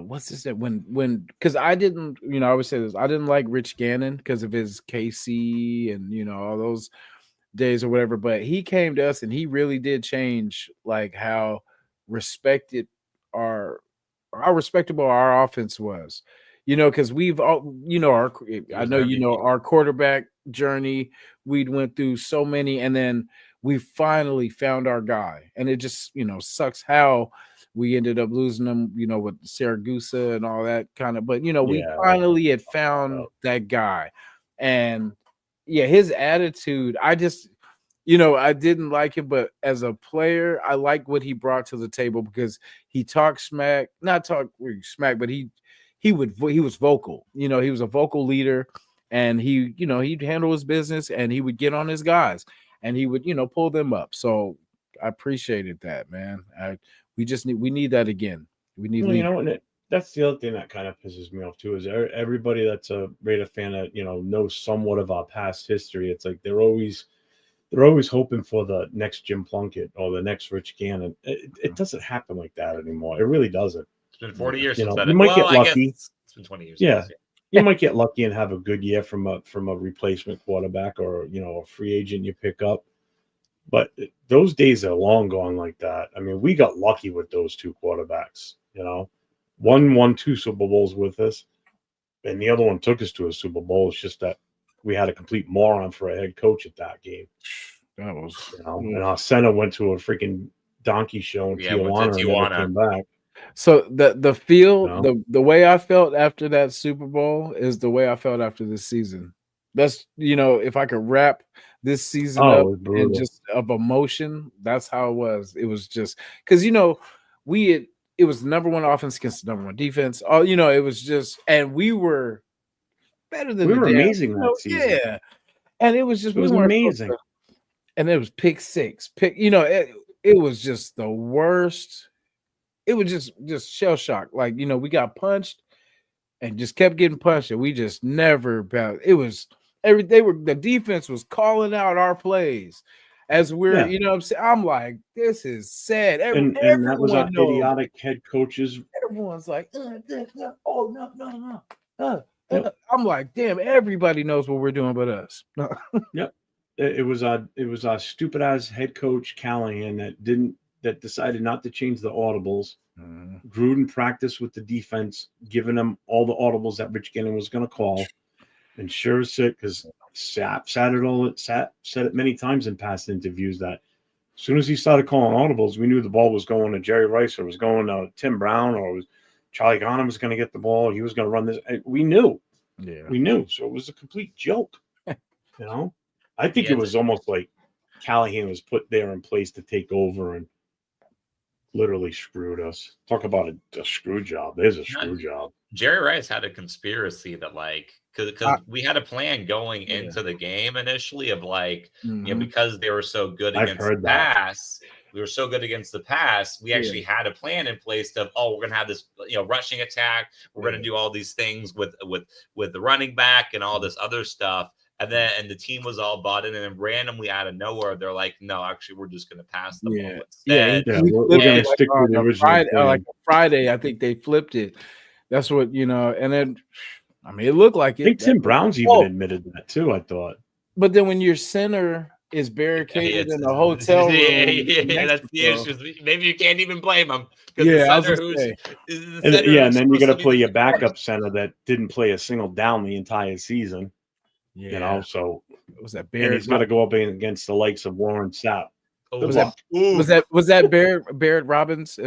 what's this when because I didn't, you know, I always say this, I didn't like Rich Gannon because of his KC and you know all those days or whatever, but he came to us and he really did change like how respected our how respectable our offense was. You know, because we've all, you know, I know you know our quarterback journey. We'd went through so many, and then we finally found our guy, and it just, you know, sucks how we ended up losing them, you know, with Saragusa and all that kind of. But you know, we finally had found that guy, and yeah, his attitude. I just, you know, I didn't like him, but as a player, I like what he brought to the table because he talked smack, not talk smack, but he was vocal. You know, he was a vocal leader, and he, you know, he'd handle his business, and he would get on his guys, and he would, you know, pull them up. So I appreciated that, man. We need that again. We need you know, and that's the other thing that kind of pisses me off too is everybody that's a Raider fan that, you know, knows somewhat of our past history. It's like they're always hoping for the next Jim Plunkett or the next Rich Gannon. It doesn't happen like that anymore. It really doesn't. It's been 40 years you since know, that. you might get I lucky. guess it's been 20 years. Yeah. You might get lucky and have a good year from a replacement quarterback or, you know, a free agent you pick up. But those days are long gone like that. I mean, we got lucky with those two quarterbacks, you know. One won 2 Super Bowls with us, and the other one took us to a Super Bowl. It's just that we had a complete moron for a head coach at that game. That was, you know, and our center went to a freaking donkey show in Tijuana and never came back. So the feel, You know? the way I felt after that Super Bowl is the way I felt after this season. That's, you know, if I could wrap this season up in just of emotion, that's how it was. It was just because, you know, it was number one offense against number one defense. Oh, you know, it was just, and we were better than we were amazing that season. Yeah, and it was just it was amazing. And it was pick six. You know, it was just the worst. It was just shell shock. Like, you know, we got punched and just kept getting punched, and we just never it was the defense was calling out our plays as we're, you know what I'm saying? I'm like, this is sad. And that was our idiotic head coaches. Everyone's like, oh no. I'm like, damn, everybody knows what we're doing but us. Yep. It was our stupid ass head coach Callahan that decided not to change the audibles. Gruden practiced with the defense, giving them all the audibles that Rich Gannon was going to call. And sure as shit, because said it many times in past interviews that as soon as he started calling audibles, we knew the ball was going to Jerry Rice or was going to Tim Brown or was Charlie Garner was going to get the ball. He was going to run this. We knew. Yeah. We knew. So it was a complete joke. You know? I think it was almost like Callahan was put there in place to take over and literally screwed us. Talk about a screw job. There's a screw job. Jerry Rice had a conspiracy that, like, because we had a plan going into the game initially of like, you know, because they were so good against the pass, we were so good against the pass. We actually had a plan in place of, we're gonna have this, you know, rushing attack. We're gonna do all these things with the running back and all this other stuff. And the team was all bought in, and then randomly out of nowhere, they're like, "No, actually, we're just going to pass the ball instead." We're going to stick with the original Friday, I think they flipped it. That's what, you know. And then I mean, it looked like I think it. Tim Brown's even admitted that too, I thought. But then when your center is barricaded in a hotel room, yeah, that's the issue. Maybe you can't even blame him because Yeah, the I was center gonna say. And then you got to play your backup center that didn't play a single down the entire season. Yeah. You know, so was that and he's got to go up against the likes of Warren Sapp. Was that Barrett Robbins?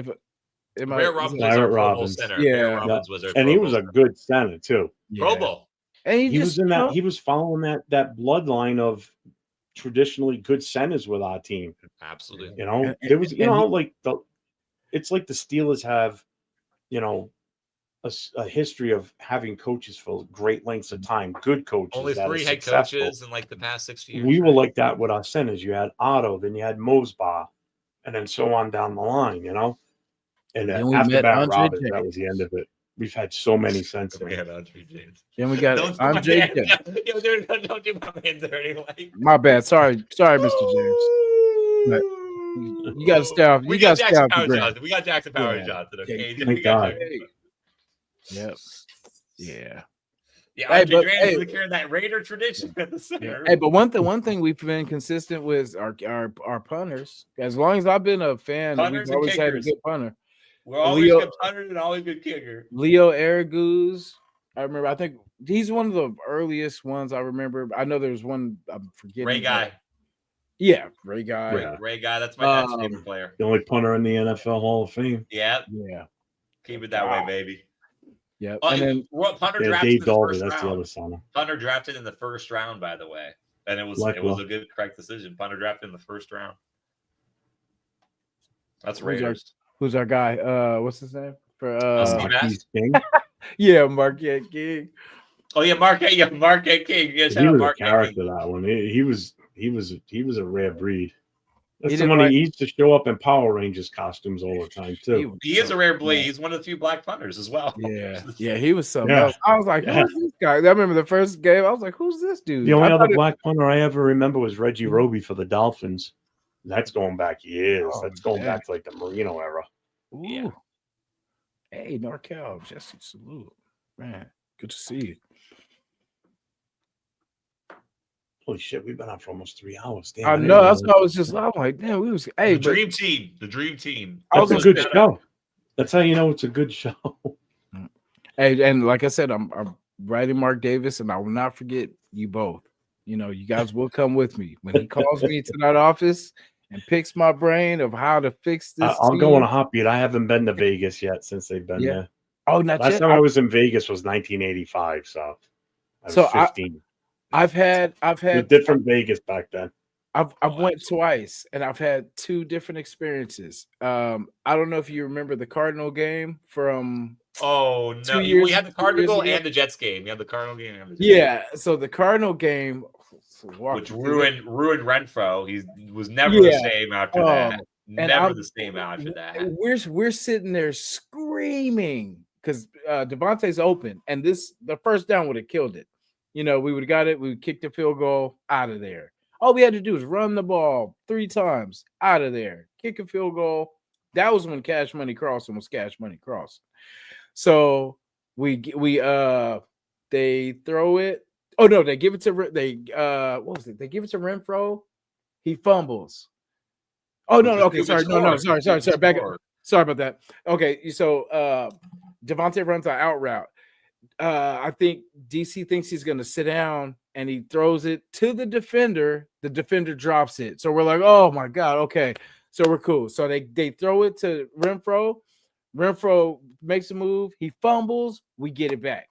Barrett Robbins was Barrett our Pro Bowl Robbins. center. Yeah. Barrett Robbins was our and Pro he was Bowl a good center too. Pro Bowl. And He was in that. He was following that bloodline of traditionally good centers with our team. Absolutely. You know, there was it's like the Steelers have, you know, a history of having coaches for great lengths of time, good coaches. Only that 3 are head successful. coaches in like the past 6 years. We were like that with our centers. You had Otto, then you had Mosbar, and then so on down the line, you know. And after Barrett Robbins, that was the end of it. We've had so many sense. We had Andre James. Then we got Andre James. Don't do my man dirty. Like. My bad. Sorry, Mr. James. But you got to stay off. You got to stay off the ground. We got Jackson Power Johnson. Okay. Thank God. Yep. Yeah. Yeah, Andre James really carrying that Raider tradition at the center. Hey, but one thing we've been consistent with our punters. As long as I've been a fan, we've always had a good punter. We're always good punter and always good kicker. Leo Araguz. I remember. I think he's one of the earliest ones I remember. I know there's one I'm forgetting. Ray Guy. Yeah, Ray Guy. Yeah. Ray Guy. That's my dad's favorite player. The only punter in the NFL Hall of Fame. Yeah. Yeah. Keep it that way, baby. Yeah. And then punter drafted Dave in the Dalby, first that's round. the other center. Punter drafted in the first round, by the way, and it was a good, correct decision. Punter drafted in the first round. That's Raiders. Who's our guy? What's his name? For Marquise King. Yeah, Marquette King. Oh yeah, Marquette King. Yeah, he was a character. King. That one. He was a rare breed. That's the one he used to show up in Power Rangers costumes all the time too. He is a rare breed. He's one of the few black punters as well. Yeah, he was something else. I was like, who's this guy? I remember the first game. I was like, who's this dude? The only other black punter I ever remember was Reggie Roby for the Dolphins. That's going back years. That's going back to like the Marino era. Ooh. Yeah. Hey, Norcal, Jasin, salute. Man, good to see you. Holy shit, we've been on for almost 3 hours. Damn, I know. That's what I was just. I'm like, damn, we was. Hey, the dream team. That's a good show. That's how you know it's a good show. Hey, and like I said, I'm writing Mark Davis, and I will not forget you both. You know, you guys will come with me when he calls me to that office and picks my brain of how to fix this. I'll go on a hot beat. I haven't been to Vegas yet since they've been there. Oh, not last yet. time I was in Vegas was 1985, so I was 15. I've had a different Vegas back then. I've went twice, and I've had 2 different experiences. I don't know if you remember the Cardinal game from. Oh no, we had the Cardinal and the Jets game. We had the Cardinal game and the Jets game. So the Cardinal game, which ruined Renfro. He was never the same after that. Never the same after that. We're sitting there screaming because Devontae's open, and the first down would have killed it. You know, we would have got it. We would kick the field goal out of there. All we had to do was run the ball 3 times out of there, kick a field goal. That was when Cash Money Crossing was Cash Money Crossing. So they throw it. Oh no, they give it to what was it? They give it to Renfro. He fumbles. Oh no, okay, sorry, sorry, back up. Sorry about that. Okay, so Devontae runs an out route. I think DC thinks he's going to sit down, and he throws it to the defender. The defender drops it. So we're like, oh my God, okay. So we're cool. So they throw it to Renfro. Renfro makes a move. He fumbles. We get it back.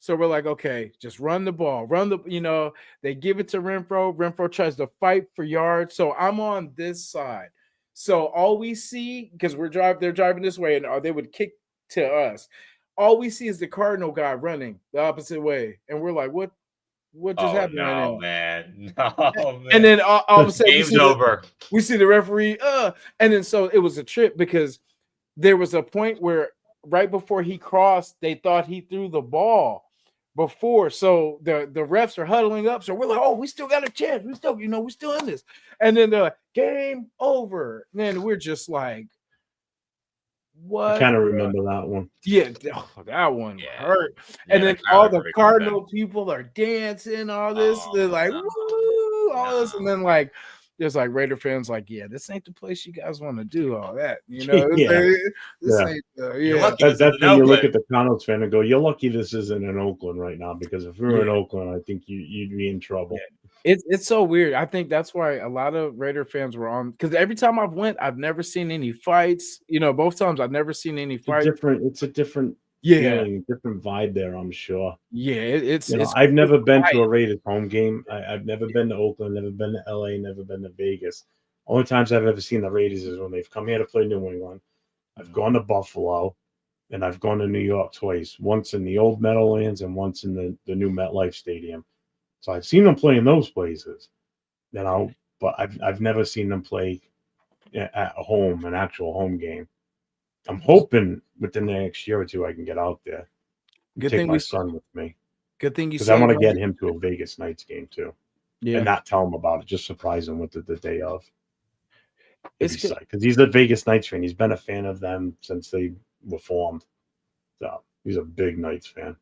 So we're like, okay, just run the ball. They give it to Renfro. Renfro tries to fight for yards. So I'm on this side. So all we see, because they're driving this way, and they would kick to us. All we see is the Cardinal guy running the opposite way. And we're like, what just happened right now? Man. No, man. And then all of a sudden, game's over. We see the referee. And then so it was a trip because there was a point where right before he crossed, they thought he threw the ball before. So the refs are huddling up. So we're like, oh, we still got a chance. We're still in this. And then they're like, game over. And then we're just like, I what? kind of remember that one. Yeah, that one Yeah. hurt. Yeah, And then the crowd all are the pretty cool back. Cardinal people are dancing, all this. They're Oh, like, no. woo, all this. And No. then like there's like Raider fans like, yeah, this ain't the place you guys want to do all that. You know, Yeah. this Yeah. ain't You're yeah. lucky this That's isn't when you look Oakland. at the Cardinals fan and go, "You're lucky this isn't in Oakland right now, because if we were in Yeah. Oakland, I think you'd be in trouble." It's so weird. I think that's why a lot of Raider fans were on because every time I've went, I've never seen any fights. You know, both times I've never seen any fights. It's a different Yeah, feeling, different vibe there, I'm sure. yeah. It's You know, it's I've never been to quiet. a Raiders home game. I've never been to Oakland, never been to LA, never been to Vegas. Only times I've ever seen the Raiders is when they've come here to play New England. I've gone to Buffalo, and I've gone to New York twice. Once in the old Meadowlands and once in the new MetLife Stadium. So I've seen them play in those places, you know, but I've never seen them play at home, an actual home game. I'm hoping within the next year or two I can get out there and Good take thing my we son with me, good thing you because I say want to right. get him to a Vegas Knights game too, Yeah, and not tell him about it. Just surprise him with the day of. He'd it's be good. psyched because he's a Vegas Knights fan. He's been a fan of them since they were formed. So he's a big Knights fan.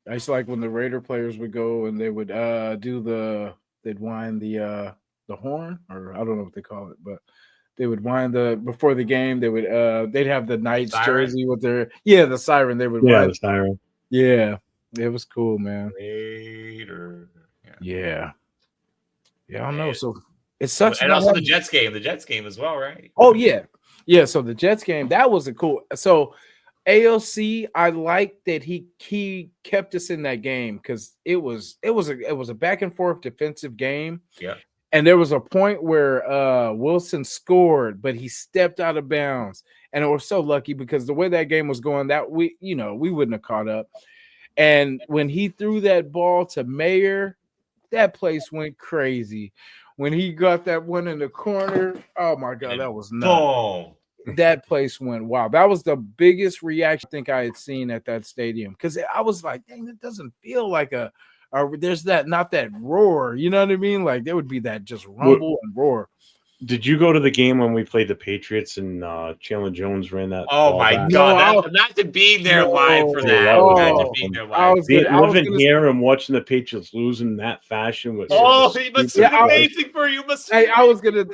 I used to like when the Raider players would go and they would they'd wind the horn, or I don't know what they call it, but they would wind before the game, they'd have the Knights Siren? jersey with the siren. They would Yeah, wind. the siren. Yeah, it was cool, man. Raider. Yeah. Yeah, I don't know. Man. So it sucks. And not also the having- Jets game as well, right? Oh yeah. Yeah. So the Jets game, that was a cool. So AOC, I like that he kept us in that game because it was a back and forth defensive game. Yeah. And there was a point where Wilson scored, but he stepped out of bounds. And we're so lucky because the way that game was going, that we wouldn't have caught up. And when he threw that ball to Mayer, that place went crazy. When he got that one in the corner, oh my God, that was nuts. Boom. That place went wow. That was the biggest reaction I think I had seen at that stadium because I was like, dang, it doesn't feel like there's not that roar. You know what I mean? Like there would be that just rumble and roar. Did you go to the game when we played the Patriots and Chandler Jones ran that? Oh ball my back? God! Imagine being there live for that. that was Imagine awesome. being there I live. was Living here and watching the Patriots lose in that fashion was He must Yeah, have been amazing for you. Hey, I was gonna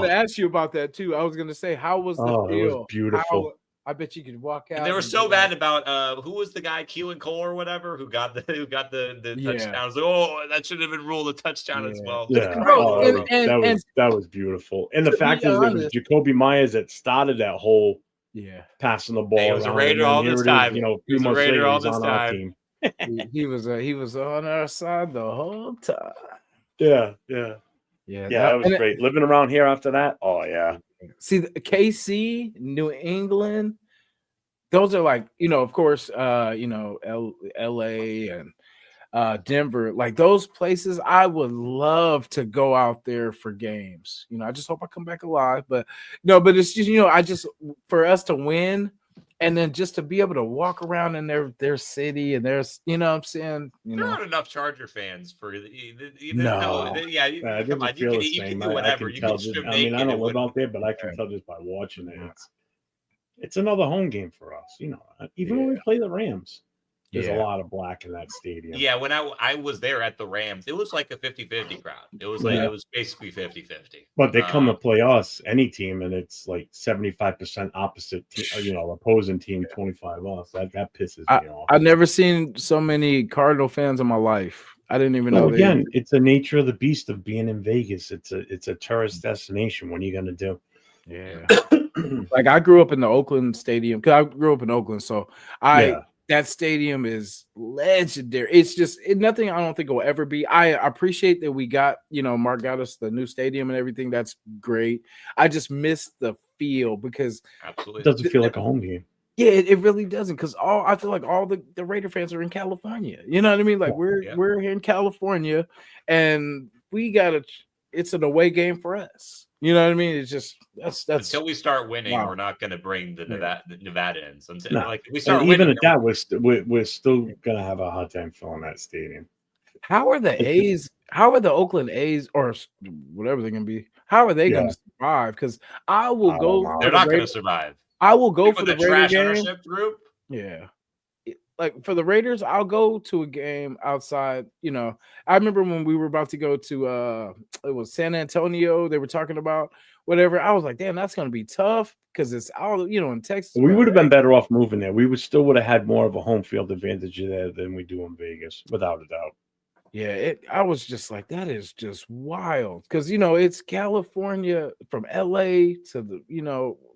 ask you about that too. I was gonna say, how was the it feel? was beautiful. I bet you could walk out. And they were and so be bad like, about who was the guy, Keelan Cole or whatever, who got the Yeah. touchdown. I was like, oh, that should have been ruled a touchdown as well. Yeah, Bro, that was beautiful. And the to fact be is, it was honest- Jacoby Myers that started that whole yeah, passing the ball Hey, he was a around. Raider and then all here this it is, time. you know, a He few was a months Raider later, all he's this on our time. team. he was on our side the whole time. Yeah. Yeah, That was great. Living around here after that, oh yeah. See, the KC, New England, those are like, of course, LA and Denver, like those places. I would love to go out there for games. I just hope I come back alive. But no, but it's just, I just for us to win and then just to be able to walk around in their city and there's, what I'm saying, There aren't enough Charger fans for No. Yeah, It come doesn't on, feel the you same. can do I whatever. can You tell. can strip I mean, naked I don't and live win. out there, but I can tell just by watching it. It's another home game for us. Even when we play the Rams, there's a lot of black in that stadium. Yeah, when I was there at the Rams, it was like a 50-50 crowd. It was like it was basically 50-50. But they come to play us, any team, and it's like 75% opposite team, opposing team, 25 us. That pisses me off. I've never seen so many Cardinal fans in my life. I didn't even know. Again, it's the nature of the beast of being in Vegas. It's a tourist destination. What are you gonna do? Yeah. Like I grew up in the Oakland stadium because I grew up in Oakland, so that stadium is legendary. It's just nothing I don't think it will ever be. I appreciate that we got, Mark got us the new stadium and everything. That's great. I just miss the feel because absolutely it doesn't feel like a home game. Yeah, it really doesn't because I feel like all the Raider fans are in California. You know what I mean? Like we're here in California and it's an away game for us. You know what I mean? It's just that's until we start winning, we're not going to bring the Nevadans. Until like we start winning, even at that, we're still going to have a hard time filling that stadium. How are the A's? How are the Oakland A's or whatever they're going to be? How are they going to survive? Because I will go. They're not going to survive. I will go for With the the Raider trash game. ownership group. Yeah. Like for the Raiders, I'll go to a game outside. I remember when we were about to go to it was San Antonio, they were talking about whatever. I was like, damn, that's gonna be tough because it's all in Texas. We But would have been better off moving there. We would have had more of a home field advantage there than we do in Vegas, without a doubt. yeah, I was just like, that is just wild. Because it's California from LA to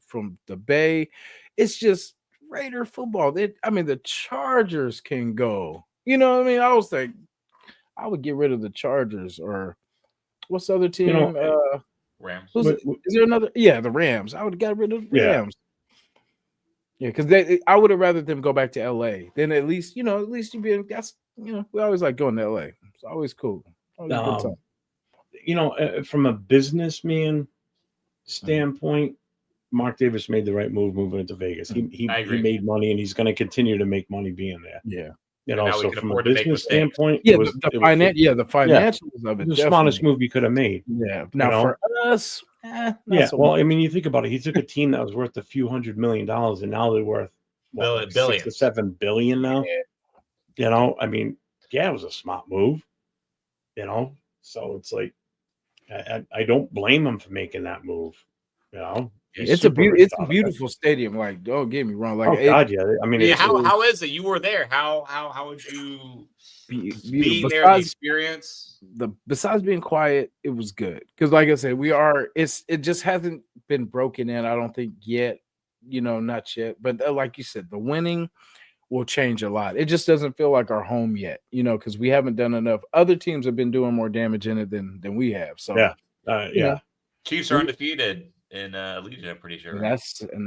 from the Bay. It's just Raider football. The Chargers can go. You know what I mean? I was like, I would get rid of the Chargers or what's the other team? Rams. Is there another? Yeah, the Rams. I would have got rid of the Yeah. Rams. Yeah, because I would have rather them go back to LA. Then at least you be we always like going to LA. It's always cool. Always a good time. From a businessman standpoint, Mark Davis made the right move moving into Vegas. He I agree. made money, and he's going to continue to make money being there. Yeah. now we So can from a afford to make business mistakes. standpoint, Yeah, it was the financials of it. the smartest move he could have made. Yeah. Now for us, not so well, much. I mean, you think about it. He took a team that was worth a few $100 million, and now they're worth like Billions. $6 to $7 billion now. Yeah. I mean, it was a smart move. So it's like I don't blame him for making that move. It's a beautiful stadium. Like, don't get me wrong. Like, God, yeah. I mean, how is it? You were there. How would you being there? The experience. Besides being quiet, it was good because, like I said, it just hasn't been broken in. I don't think yet. Not yet. But like you said, the winning will change a lot. It just doesn't feel like our home yet. Because we haven't done enough. Other teams have been doing more damage in it than we have. So yeah. Chiefs are undefeated in Legion, I'm pretty sure. And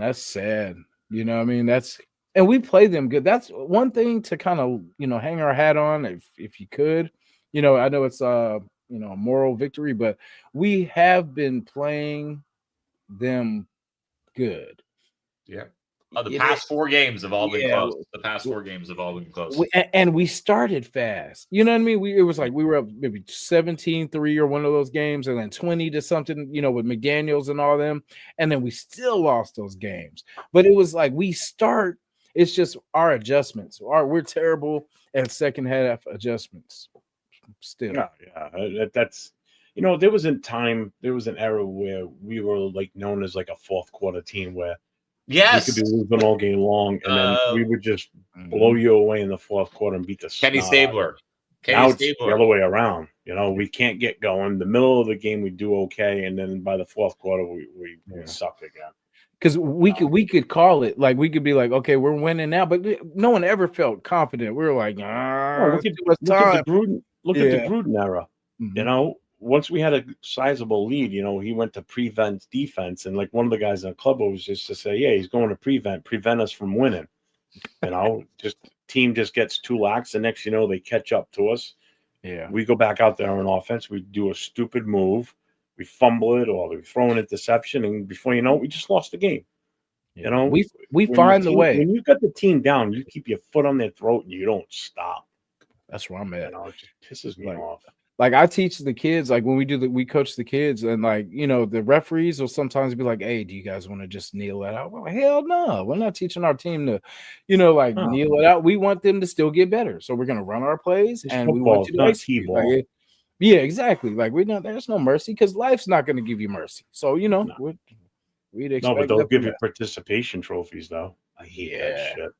that's sad. And we play them good. That's one thing to kind of hang our hat on if you could. I know it's a moral victory, but we have been playing them good. Yeah. The past 4 games have all been close. The past 4 games have all been close. And we started fast. You know what I mean? It was like we were up maybe 17-3 or one of those games, and then 20 to something, with McDaniels and all them. And then we still lost those games. But it was like it's just our adjustments. We're terrible at second half adjustments. Still. Yeah. That's there was an era where we were like known as like a fourth quarter team where we could be losing all game long, and then we would just blow you away in the fourth quarter and beat the Kenny Stabler. Now it's the other way around. We can't get going. The middle of the game we do okay, and then by the fourth quarter we suck again. Because we could call it, like we could be like, okay, we're winning now, but no one ever felt confident. We were like, look at the Gruden era. Mm-hmm. Once we had a sizable lead, he went to prevent defense, and like one of the guys in the club was just to say, yeah, he's going to prevent us from winning. Just team just gets too lax, and next they catch up to us. Yeah, we go back out there on offense, we do a stupid move, we fumble it, or we throw an interception, and before you know it, we just lost the game. We find the way. When you got the team down, you keep your foot on their throat and you don't stop. That's where I'm at. It just pisses me off. Like I teach the kids, like when we coach the kids, and like the referees will sometimes be like, "Hey, do you guys want to just kneel it out?" We're like, hell no, we're not teaching our team to, kneel it out. We want them to still get better, so we're gonna run our plays, and we want you to execute. Like, yeah, exactly. Like there's no mercy because life's not gonna give you mercy. So we'd expect. No, but they'll give you participation trophies though. I hate that shit.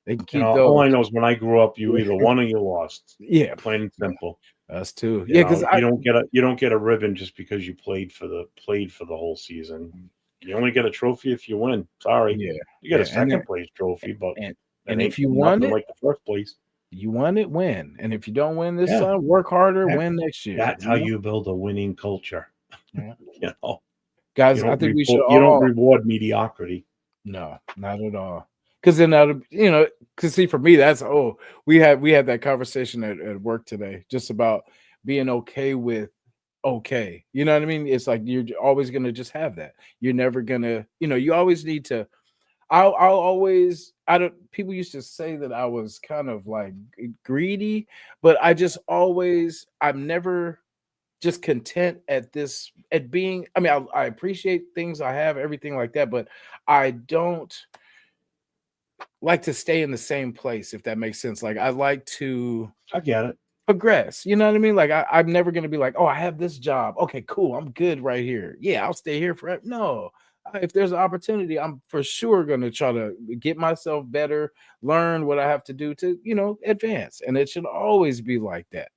They can keep those. All I know is when I grew up, you either won or you lost. Yeah, plain and simple. Us too. Because you don't get a ribbon just because you played for the whole season. You only get a trophy if you win. Sorry. Yeah. You get a second place trophy, but and if you won it, like the first place, you won it, win. And if you don't win this time, work harder, win next year. That's how you build a winning culture. Yeah. Guys, I think we should. You don't reward mediocrity. No, not at all. Because then because see, for me, that's we had that conversation at work today, just about being okay with okay. You know what I mean? It's like you're always gonna just have that. You're never gonna, you always need to. People used to say that I was kind of like greedy, but I'm never just content at being. I mean, I appreciate things I have, everything like that, but I don't like to stay in the same place, if that makes sense. Like I like to I get it. progress. You know what I mean? Like I'm never gonna be like, oh, I have this job. Okay, cool. I'm good right here. Yeah, I'll stay here forever. No. If there's an opportunity, I'm for sure gonna try to get myself better, learn what I have to do to, advance. And it should always be like that,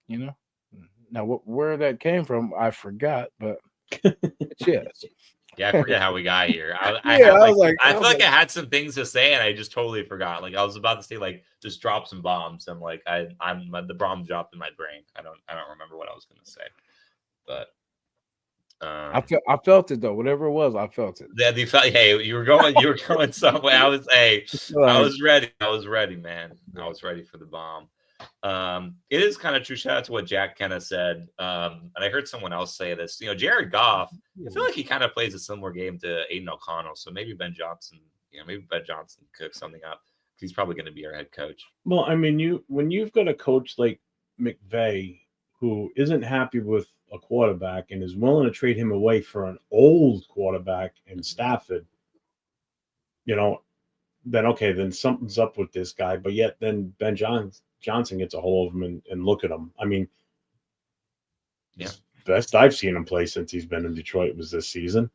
you know. Now, where that came from, I forgot, but yes. Yeah, I forget how we got here. I Yeah, had I like was like, I feel like I had some things to say and I just totally forgot. Like I was about to say like just drop some bombs. I'm like I'm the bomb dropped in my brain. I don't remember what I was gonna say. But I felt it though. Whatever it was, I felt it. yeah, hey, you were going somewhere. I Like, was ready. I was ready, man. I was ready for the bomb. It is kind of true. Shout out to what Jack kind of said. And I heard someone else say this. Jared Goff, I feel like he kind of plays a similar game to Aiden O'Connell. So maybe Ben Johnson, cooks something up. He's probably going to be our head coach. Well, I mean, when you've got a coach like McVay who isn't happy with a quarterback and is willing to trade him away for an old quarterback in Stafford, then okay, then something's up with this guy. But yet then Ben Johnson gets a hold of him and look at him. I mean, yeah, best I've seen him play since he's been in Detroit was this season.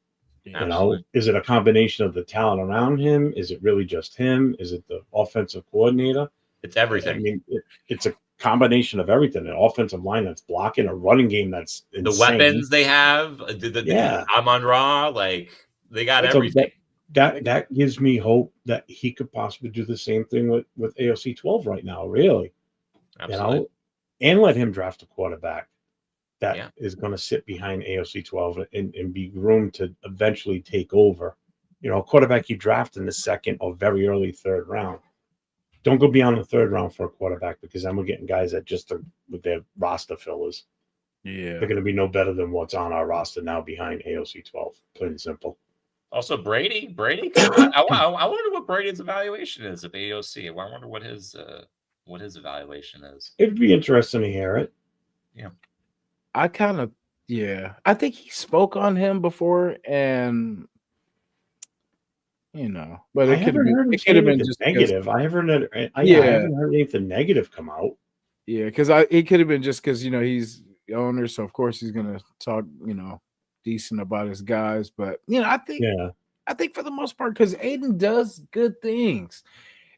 Absolutely. Is it a combination of the talent around him? Is it really just him? Is it the offensive coordinator? It's everything. I mean, it's a combination of everything. An offensive line that's blocking, a running game that's insane. The weapons they have, Amon Ra, like they got everything. That gives me hope that he could possibly do the same thing with AOC 12 right now, really. Absolutely. And let him draft a quarterback that is going to sit behind AOC 12 and be groomed to eventually take over. A quarterback you draft in the second or very early third round. Don't go beyond the third round for a quarterback because then we're getting guys that just are with their roster fillers. Yeah. They're going to be no better than what's on our roster now behind AOC 12, plain and simple. Also, Brady. I wonder what Brady's evaluation is of AOC. I wonder what his evaluation is. It'd be interesting to hear it. Yeah, I think he spoke on him before, and but it could have been just negative. I haven't heard anything negative come out. Yeah, because it could have been just because he's the owner, so of course he's gonna talk decent about his guys. But I think for the most part, because Aiden does good things.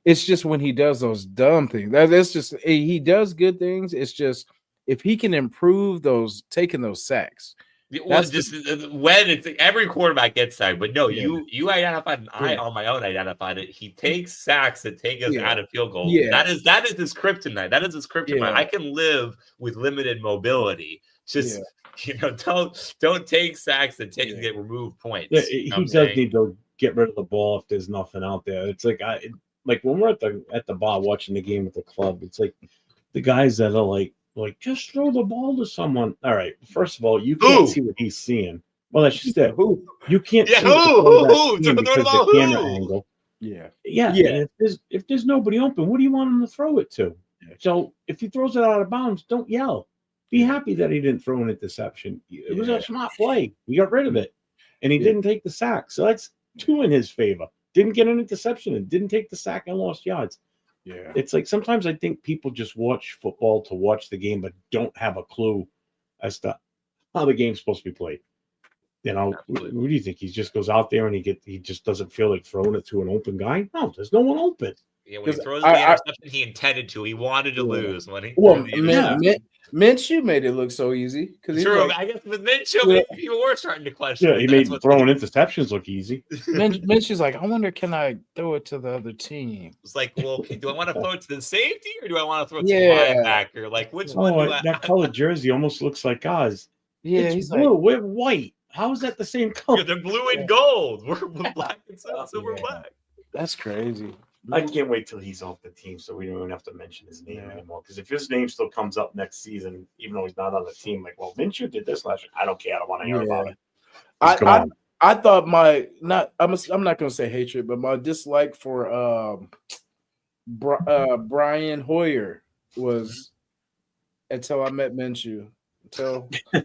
It's just when he does those dumb things. That's just he does good things. It's just if he can improve taking those sacks. Well, when it's every quarterback gets sacked, but no, you identified, and I on my own identified it. He takes sacks that take us out of field goal. Yeah. That is his kryptonite. That is his kryptonite. Yeah. I can live with limited mobility. Just don't take sacks that get removed points. Yeah, he does need to get rid of the ball if there's nothing out there. It's like when we're at the bar watching the game with the club. It's like the guys that are like just throw the ball to someone. All right, first of all, you can't see what he's seeing. Well, that's just it. You can't see who because the camera angle. Yeah. And if there's nobody open, what do you want him to throw it to? Yeah. So if he throws it out of bounds, don't yell. Be happy that he didn't throw an interception. It was a smart play. He got rid of it, and he didn't take the sack. So that's 2 in his favor. Didn't get an interception and didn't take the sack and lost yards. Yeah. It's like sometimes I think people just watch football to watch the game, but don't have a clue as to how the game's supposed to be played. What do you think? He just goes out there and he just doesn't feel like throwing it to an open guy? No, there's no one open. Yeah, when he throws the interception, he intended to. He wanted to lose when he. Minshew made it look so easy because I guess with Minshew, people were starting to question. Yeah, he made throwing interceptions look easy. Minshew's like, I wonder, can I throw it to the other team? It's like, well, okay, do I want to throw it to the safety or do I want to throw it to the linebacker? Like, which one? That colored jersey almost looks like ours. Yeah, it's blue. We're white. How is that the same color? Yeah, they're blue and gold. We're black and silver black. That's crazy. I can't wait till he's off the team so we don't even have to mention his name anymore. Because if his name still comes up next season, even though he's not on the team, like, well, Minshew did this last year. I don't care. I don't want to hear about it. I thought I'm not going to say hatred, but my dislike for Brian Hoyer was until I met Minshew. tell. Yeah,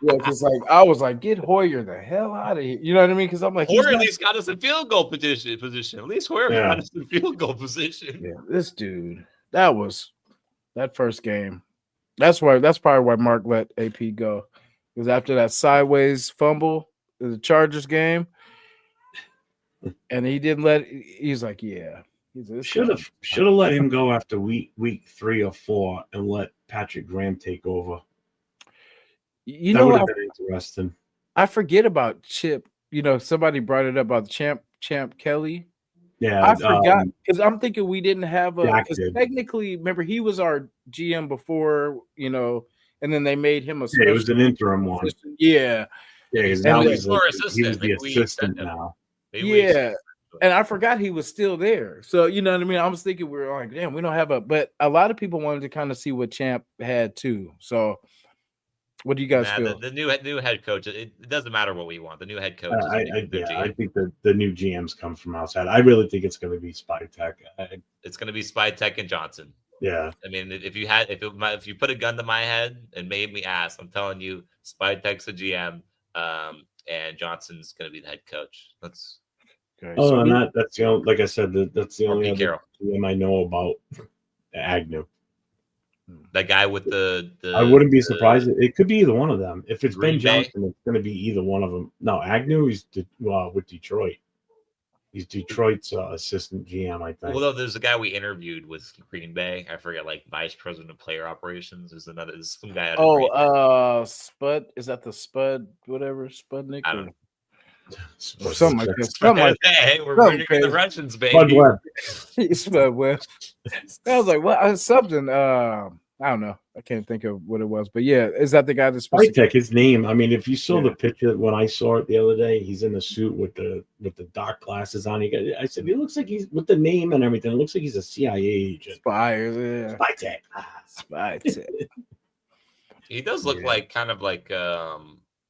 because like I was like, get Hoyer the hell out of here. You know what I mean? Because I'm like, Hoyer at least got us in field goal position. At least Hoyer got us in field goal position. Yeah, this dude. That first game. That's probably why Mark let AP go. Because after that sideways fumble in the Chargers game, and he didn't let. He's like, yeah. Should have let him go after week 3 or 4 and let Patrick Graham take over. That would have been interesting. I forget about Chip. You know, somebody brought it up about Champ Kelly. Yeah, I forgot because I'm thinking we didn't have because technically, remember he was our GM before, you know, and then they made him a special. Yeah, it was an interim one. Yeah, because now he was the assistant now. Yeah, and I forgot he was still there. So you know what I mean. I was thinking we were like, damn, we don't have but a lot of people wanted to kind of see what Champ had too. So. What do you guys feel? The new head coach, it doesn't matter what we want. The new head coach I think the new GMs come from outside. I really think it's going to be Spytek. It's going to be Spytek and Johnson. Yeah. I mean, if you put a gun to my head and made me ask, I'm telling you, Spytek's the GM, and Johnson's going to be the head coach. That's okay. That's the only, like I said, that's the only other GM I know about. Agnew. That guy with the I wouldn't be surprised. It could be either one of them. If it's Ben Johnson, it's going to be either one of them. No, Agnew is with Detroit. He's Detroit's assistant GM, I think. Well, there's a guy we interviewed with Green Bay. I forget, like vice president of player operations. Is some guy? Spud. Is that the Spud? Whatever, Spudnik. I don't know. Something like that. Something like hey, we're rooting for the Russians, baby. Spud Webb. Spud Webb. I was like, what? Something. I don't know. I can't think of what it was, but yeah, is that the guy that's Spytek? His name. I mean, if you saw the picture when I saw it the other day, he's in the suit with the dark glasses on. I said, he looks like he's with the name and everything. It looks like he's a CIA agent. Spytek. Spytek. He does look like kind of like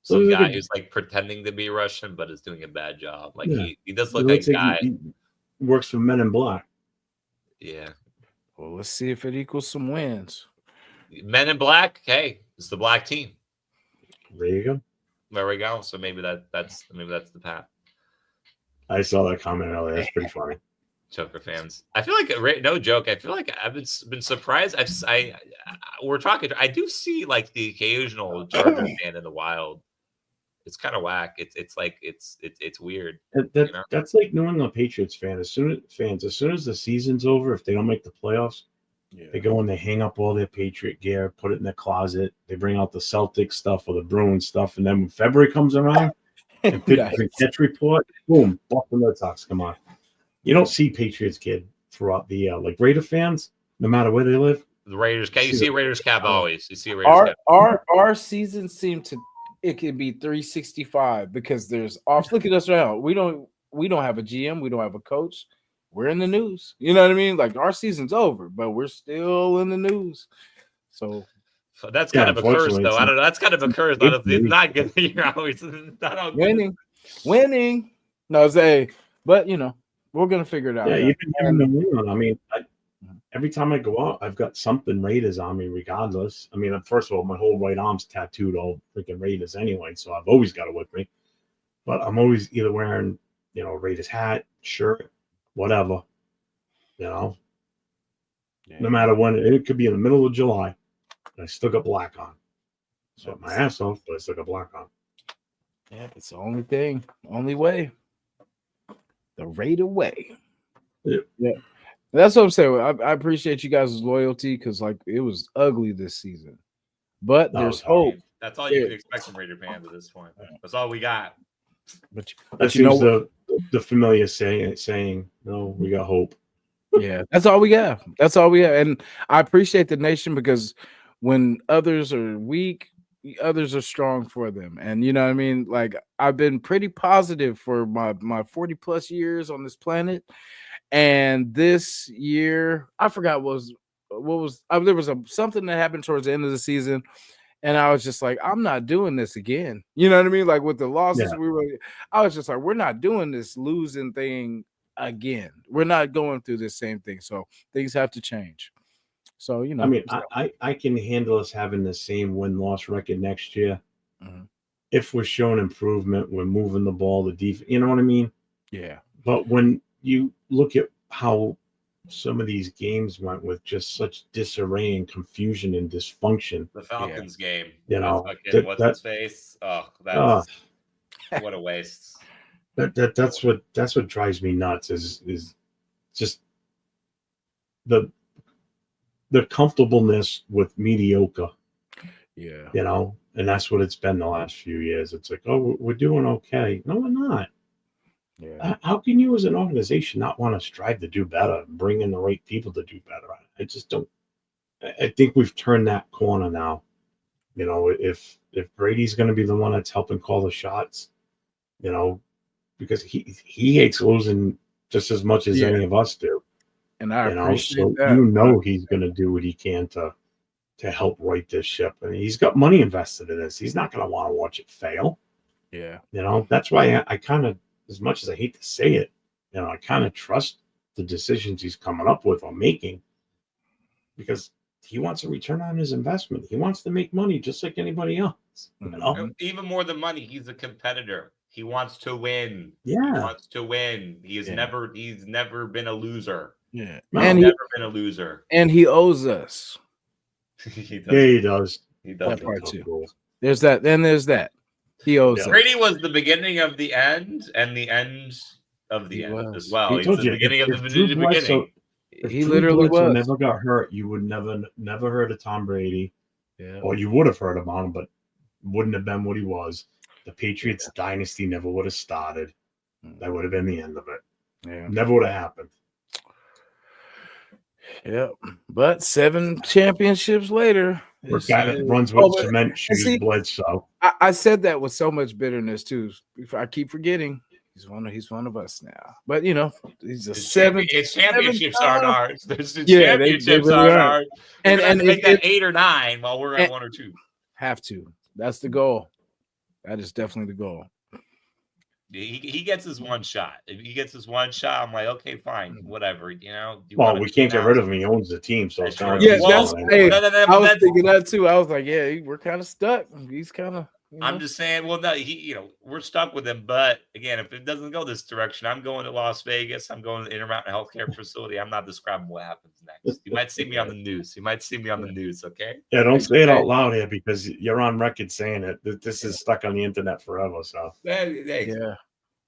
some guy who's like pretending to be Russian, but is doing a bad job. Like he does look like a guy. He works for Men in Black. Yeah. Well, let's see if it equals some wins. Men in Black, hey, it's the black team. There you go. There we go. So maybe that's the path. I saw that comment earlier. That's pretty funny. Choker fans. I feel like no joke. I feel like I've been surprised. We're talking. I do see like the occasional Charger fan in the wild. It's kind of whack. It's like it's weird. That's like New England Patriots fans. As soon as the season's over, if they don't make the playoffs, they go and they hang up all their Patriot gear, put it in their closet. They bring out the Celtics stuff or the Bruins stuff, and then when February comes around, and Pittsburgh catch report, boom, Boston Red Sox come on. You don't see Patriots kid throughout the like Raider fans, no matter where they live. The Raiders cap. You see a Raiders cap always. You see a Raiders cap. Our season seem to. It can be 365 because there's off. Look at us right now. We don't have a GM. We don't have a coach. We're in the news. You know what I mean? Like our season's over, but we're still in the news. So that's kind of a curse, though. I don't know. That's kind of a curse. It's not good. You're always not winning. No, but you know we're gonna figure it out. Yeah, even having the win. I mean, every time I go out, I've got something Raiders on me, regardless. I mean, first of all, my whole right arm's tattooed all freaking Raiders anyway, so I've always got it with me. But I'm always either wearing, Raiders hat, shirt, whatever, no matter when. It could be in the middle of July, and I still got black on. So my ass off, but I still got black on. Yeah, it's the only thing, only way. The Raider way. Yeah. That's what I'm saying. I appreciate you guys' loyalty because, like, it was ugly this season, but there's hope. That's all you can expect from Raider fans at this point. That's all we got. But you know the familiar saying, "No, we got hope." Yeah, that's all we got. That's all we have, and I appreciate the nation because when others are weak, others are strong for them, and you know what I mean. Like I've been pretty positive for my 40+ years on this planet. And this year, I forgot what was there was something that happened towards the end of the season, and I was just like, I'm not doing this again. You know what I mean? Like with the losses, I was just like, we're not doing this losing thing again. We're not going through this same thing. So things have to change. So I mean, I can handle us having the same win-loss record next year Mhm. if we're showing improvement, we're moving the ball, the defense. You know what I mean? Yeah. But when you look at how some of these games went with just such disarray and confusion and dysfunction, The Falcons game you with know, fucking what's his face. Oh, uh, what a waste. that's what drives me nuts is just the the comfortableness with mediocre, Yeah. you know, and that's what it's been the last few years. It's like, oh, we're doing okay. No, we're not. Yeah. How can you, as an organization, not want to strive to do better, bring in the right people to do better? I just don't. I think we've turned that corner now. You know, if Brady's going to be the one that's helping call the shots, you know, because he hates losing just as much as Yeah. any of us do. And I You know, appreciate so that. you know he's going to do what he can to help right this ship. I mean, he's got money invested in this. He's not going to want to watch it fail. Yeah. You know, that's why I kind of, as much as I hate to say it, you know, I kind of trust the decisions he's coming up with or making because he wants a return on his investment. He wants to make money just like anybody else. You know? Mhm. Even more than money, he's a competitor. He wants to win. He Yeah. wants to win. He's Yeah. never been a loser. Yeah. No. And He's he never been a loser. and he owes us. He does. Yeah, he does. He does. That part Tough too. goal. There's that. Then there's that. He owes Yeah. us. Brady was the beginning of the end and the end of the He end was. as well. He He's told the you beginning if of the Drew beginning. Bledsoe, if He Drew literally Bledsoe was. never got hurt, you would never heard of Tom Brady, Yeah. or you would have heard about him, but wouldn't have been what he was. The Patriots dynasty never would have started. That would have been the end of it. Yeah. Never would have happened. Yeah. But 7 championships later. We're a guy that runs with cement shoes, Bledsoe. I said that with so much bitterness too. I keep forgetting he's one of us now. But you know, he's a His championships aren't ours. The Yeah, championships they really aren't aren't. ours. We're gonna have to And make that 8 or 9 while we're at and- 1 or 2. have to. That's the goal. That is definitely the goal. He gets his one shot. If he gets his one shot, I'm like, okay, fine, whatever. You know. Well, we can't get rid of him. He owns the team, so it's not like Yeah, he's that's. going Hey, anywhere. I was thinking that too. I was like, yeah, we're kind of stuck. He's kind of. I'm just saying. Well, no, we're stuck with him. But again, if it doesn't go this direction, I'm going to Las Vegas. I'm going to the Intermountain Healthcare Facility. I'm not describing what happens next. You might see me on the news. Okay. Yeah, don't say it out loud here because you're on record saying it. This is stuck on the internet forever. So Yeah.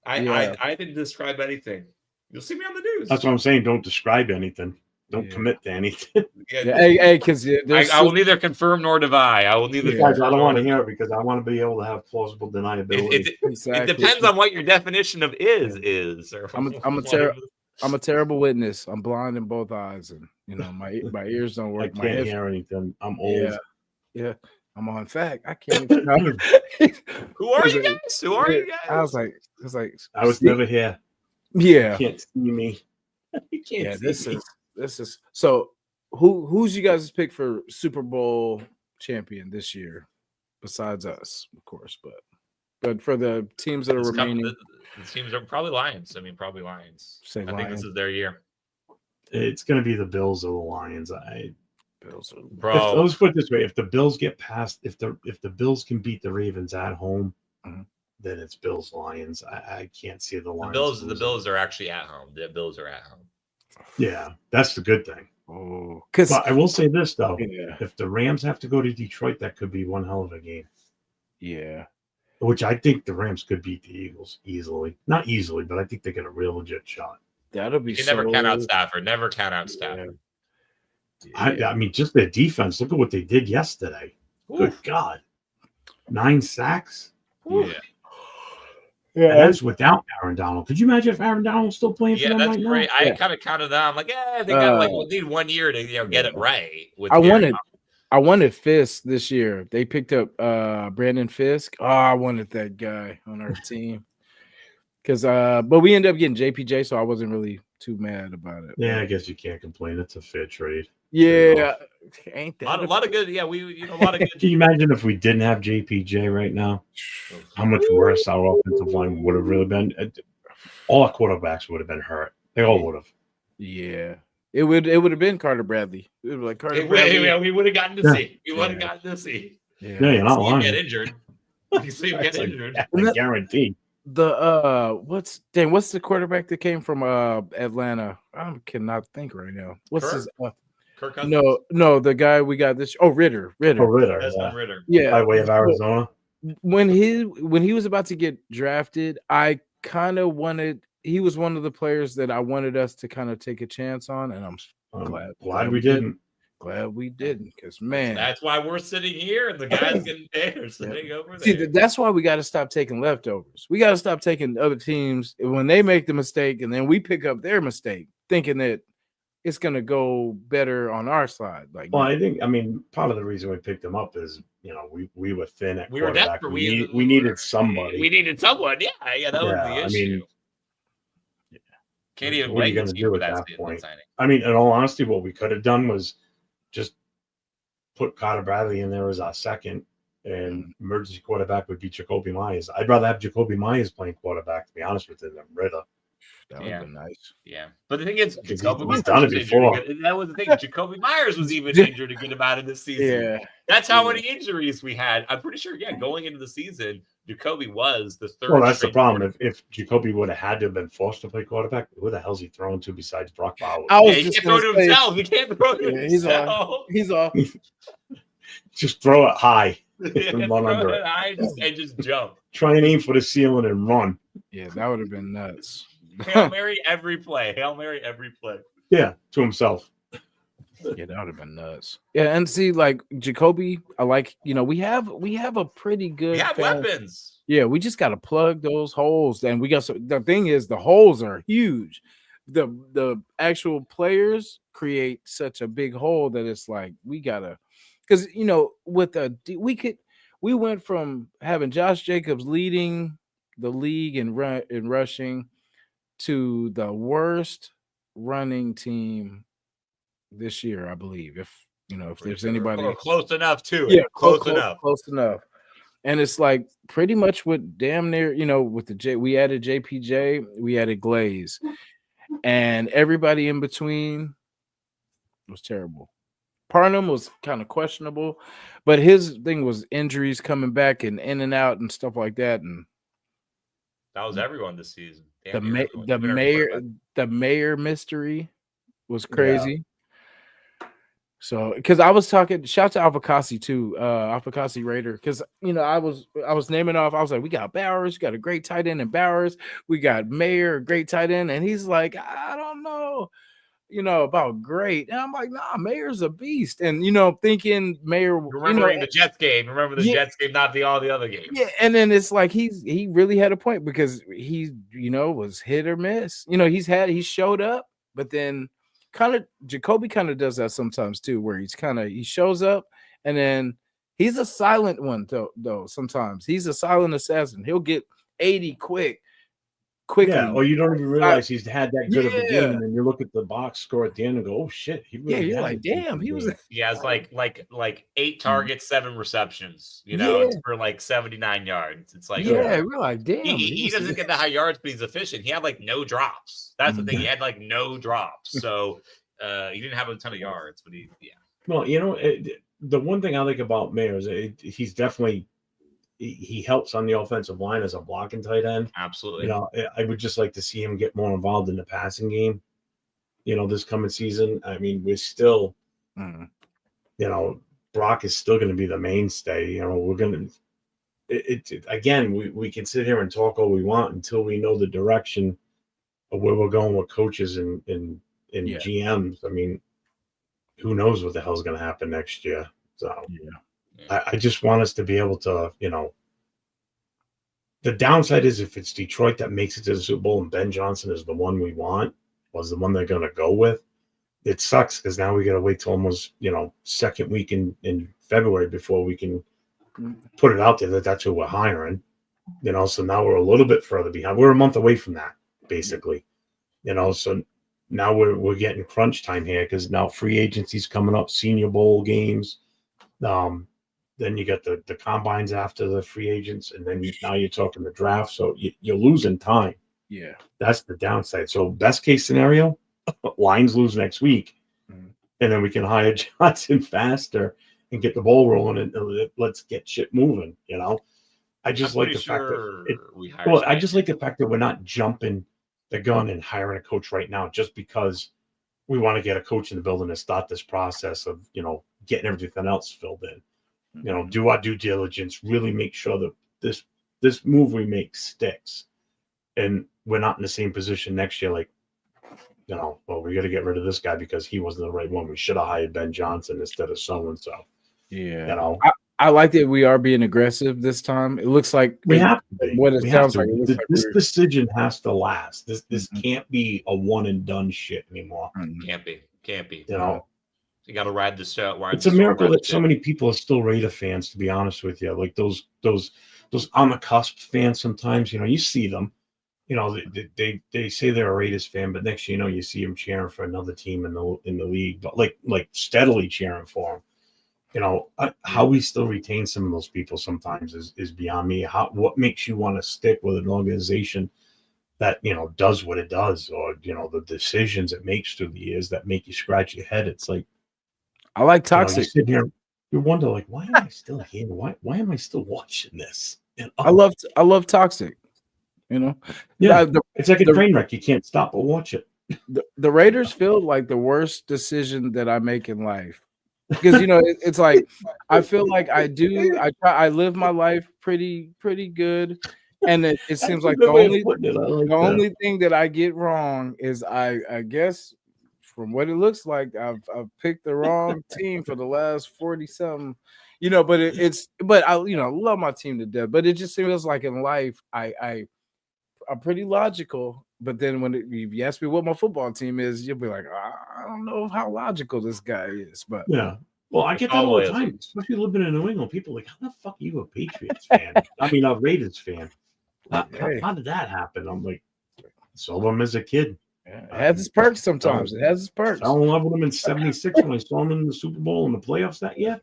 I didn't describe anything. You'll see me on the news. that's what I'm saying. Don't describe anything. Don't commit to anything. Hey, because I will neither confirm nor deny. I will neither. Guys, I don't want to hear it because I want to be able to have plausible deniability. It depends on what your definition of is. Or I'm a terrible witness. I'm blind in both eyes, and my ears don't work. I can't hear anything. I'm old. Yeah. I'm on fact. I can't even. Who are you guys? I was like, I was never here. Yeah. You can't see me. You can't see me. This is so. Who's you guys' pick for Super Bowl champion this year? Besides us, of course, but for the teams that are remaining, the teams are probably Lions. I mean, probably Lions. I think this is their year. It's going to be the Bills or the Lions. Bro, let's put it this way: if the Bills get past, if the Bills can beat the Ravens at home, then it's Bills Lions. I can't see the Lions. The Bills are actually at home. The Bills are at home. Yeah, that's the good thing. Oh, but I will say this though: yeah. if the Rams have to go to Detroit, that could be one hell of a game. Yeah, which I think the Rams could beat the Eagles easily. Not easily, but I think they get a real legit shot. That'll be. You never count out Stafford. Never count out Stafford. Yeah. I mean, just their defense. Look at what they did yesterday. Oof. Good God, 9 sacks. Oof. Yeah, and that's without Aaron Donald. Could you imagine if Aaron Donald was still playing for them right great. now? I kind of counted down. I'm like, they got need 1 year to get it right. I wanted Fisk this year. They picked up Brandon Fisk. Oh, I wanted that guy on our team. But we ended up getting JPJ, so I wasn't really too mad about it. Yeah, I guess you can't complain. It's a fair trade. Yeah, ain't that a lot of good? Yeah, a lot of good. Can you imagine if we didn't have JPJ right now? How much worse our offensive line would have really been? All our quarterbacks would have been hurt. They all would have. Yeah. It would have been Carter Bradley. It was like Carter Bradley. We would have gotten to Yeah. see. We would have gotten to see. Yeah, you're not See him get lying. injured. You see him get That's injured. a guarantee. The what's the quarterback that came from Atlanta? I cannot think right now. What's Kirk? his Kirk Cousins? no, the guy we got this Ritter. Oh, Ritter. Desmond Ritter. Yeah. By way of Arizona. When he was about to get drafted, I kind of wanted he was one of the players that I wanted us to kind of take a chance on, and I'm Glad we didn't. Glad we didn't, because man, That's why we're sitting here and the guys getting there sitting over see, there. that's why we got to stop taking leftovers. We got to stop taking other teams when they make the mistake, and then we pick up their mistake, thinking that it's gonna go better on our side. Like, Well, I mean, part of the reason we picked him up is, we were thin at We were quarterback. desperate. We needed somebody. We needed someone. Yeah, that was the issue. Can't even what are you blame going the to team do for at that that point? signing. I mean, in all honesty, what we could have done was just put Carter Bradley in there as our second, and emergency quarterback would be Jacoby Myers. I'd rather have Jacoby Myers playing quarterback, to be honest with you, than Ritter. that would have been nice. Yeah, but the thing is, He's Jacoby Myers done it was before. injured. That was the thing. Jacoby Myers was even injured to get him out of this season. Yeah, That's how many injuries we had. I'm pretty sure. Yeah, going into the season, Jacoby was the third. Well, that's the string problem. If Jacoby would have had to have been forced to play quarterback, who the hell's he throwing to besides Brock Bowers? I was he just can't throw gonna to say, himself. He can't throw to he's himself. off. He's off. Just throw it high and run under it. And just jump. Try and aim for the ceiling and run. Yeah, that would have been nuts. Hail Mary every play. Hail Mary every play. Yeah, to himself. Yeah, that would have been nuts. Yeah, and see, like Jacoby, I like, we have a pretty good. We have weapons. Yeah, we just got to plug those holes, and we got. The thing is, the holes are huge. The actual players create such a big hole that it's like we gotta, because with we went from having Josh Jacobs leading the league in rushing to the worst running team this year, I believe. If there's anybody close enough to it. Yeah, close enough. Close enough. And it's like pretty much with damn near, with we added JPJ, we added Glaze, and everybody in between was terrible. Parnham was kind of questionable, but his thing was injuries coming back and in and out and stuff like that. And that was everyone this season. The mayor mystery was crazy. So, because I was talking, shout to Avocasi too, Avocasi Raider, because I was naming off. I was like, we got Bowers, we got a great tight end in Bowers, we got Mayer, a great tight end, and he's like, I don't know, about great, and I'm like, nah, Mayer's a beast, and thinking Mayer, remembering the Jets game, Jets game, not all the other games. Yeah, and then it's like he really had a point because he was hit or miss. He showed up, but then. Jacoby kind of does that sometimes too, where he shows up and then he's a silent one though. Sometimes he's a silent assassin. He'll get 80 quickly. Yeah, or you don't even realize he's had that good of a game, and then you look at the box score at the end and go, "Oh shit!" You're like, "Damn, he was." He has like 8 targets, 7 receptions. It's for like 79 yards. It's like, we're like, "Damn." He doesn't get the high yards, but he's efficient. He had like no drops. That's the thing. He had like no drops, so he didn't have a ton of yards, but Well, the one thing I like about Mayer is he's definitely. He helps on the offensive line as a blocking tight end. Absolutely. I would just like to see him get more involved in the passing game. This coming season. I mean, we're still, Brock is still going to be the mainstay. We're going to, again, we can sit here and talk all we want until we know the direction of where we're going with coaches and GMs. I mean, who knows what the hell's going to happen next year? So, I just want us to be able to, the downside is if it's Detroit that makes it to the Super Bowl and Ben Johnson is the one we want, was the one they're going to go with. It sucks because now we got to wait till almost, second week in February before we can put it out there that that's who we're hiring. So now we're a little bit further behind. We're a month away from that, basically. So now we're getting crunch time here because now free agency's coming up, Senior Bowl games. Then you got the combines after the free agents, and then now you're talking the draft. So you're losing time. Yeah, that's the downside. So best case scenario, Lions lose next week, and then we can hire Johnson faster and get the ball rolling and let's get shit moving. I just I'm like pretty the fact that sure we hired. well, I just like the fact that we're not jumping the gun and hiring a coach right now just because we want to get a coach in the building to start this process of getting everything else filled in. Do our due diligence, really make sure that this move we make sticks, and we're not in the same position next year. Like, well, we got to get rid of this guy because he wasn't the right one. We should have hired Ben Johnson instead of so and so. Yeah, I like that we are being aggressive this time. It looks like we have to be. What it sounds like. This decision has to last. This can't be a one and done shit anymore. Can't be. You got to ride this out. It's a miracle that so many people are still Raider fans. To be honest with you, like those on the cusp fans. Sometimes you see them. They say they're a Raiders fan, but next you see them cheering for another team in the league, but like steadily cheering for them. How we still retain some of those people sometimes is beyond me. What makes you want to stick with an organization that does what it does, or the decisions it makes through the years that make you scratch your head? It's like, I like toxic. You sit here, you wonder, like, why am I still here? Why am I still watching this? I love toxic. Yeah, it's like a train wreck. You can't stop but watch it. The Raiders feel like the worst decision that I make in life, because it's like I feel like I live my life pretty good, and it seems like the only thing that I get wrong is I guess from what it looks like I've picked the wrong team for the last 40 something, but I love my team to death, but it just feels like in life I'm pretty logical, but then when you ask me what my football team is, you'll be like, I don't know how logical this guy is. But yeah, well, I get that all the time, especially living in New England. People are like, how the fuck are you a Patriots fan? I mean, a Raiders fan. How did that happen? I'm like, saw them as a kid. Yeah, it has its perks sometimes. It has its perks. I fell in love with them in '76 when I saw them in the Super Bowl and the playoffs that year.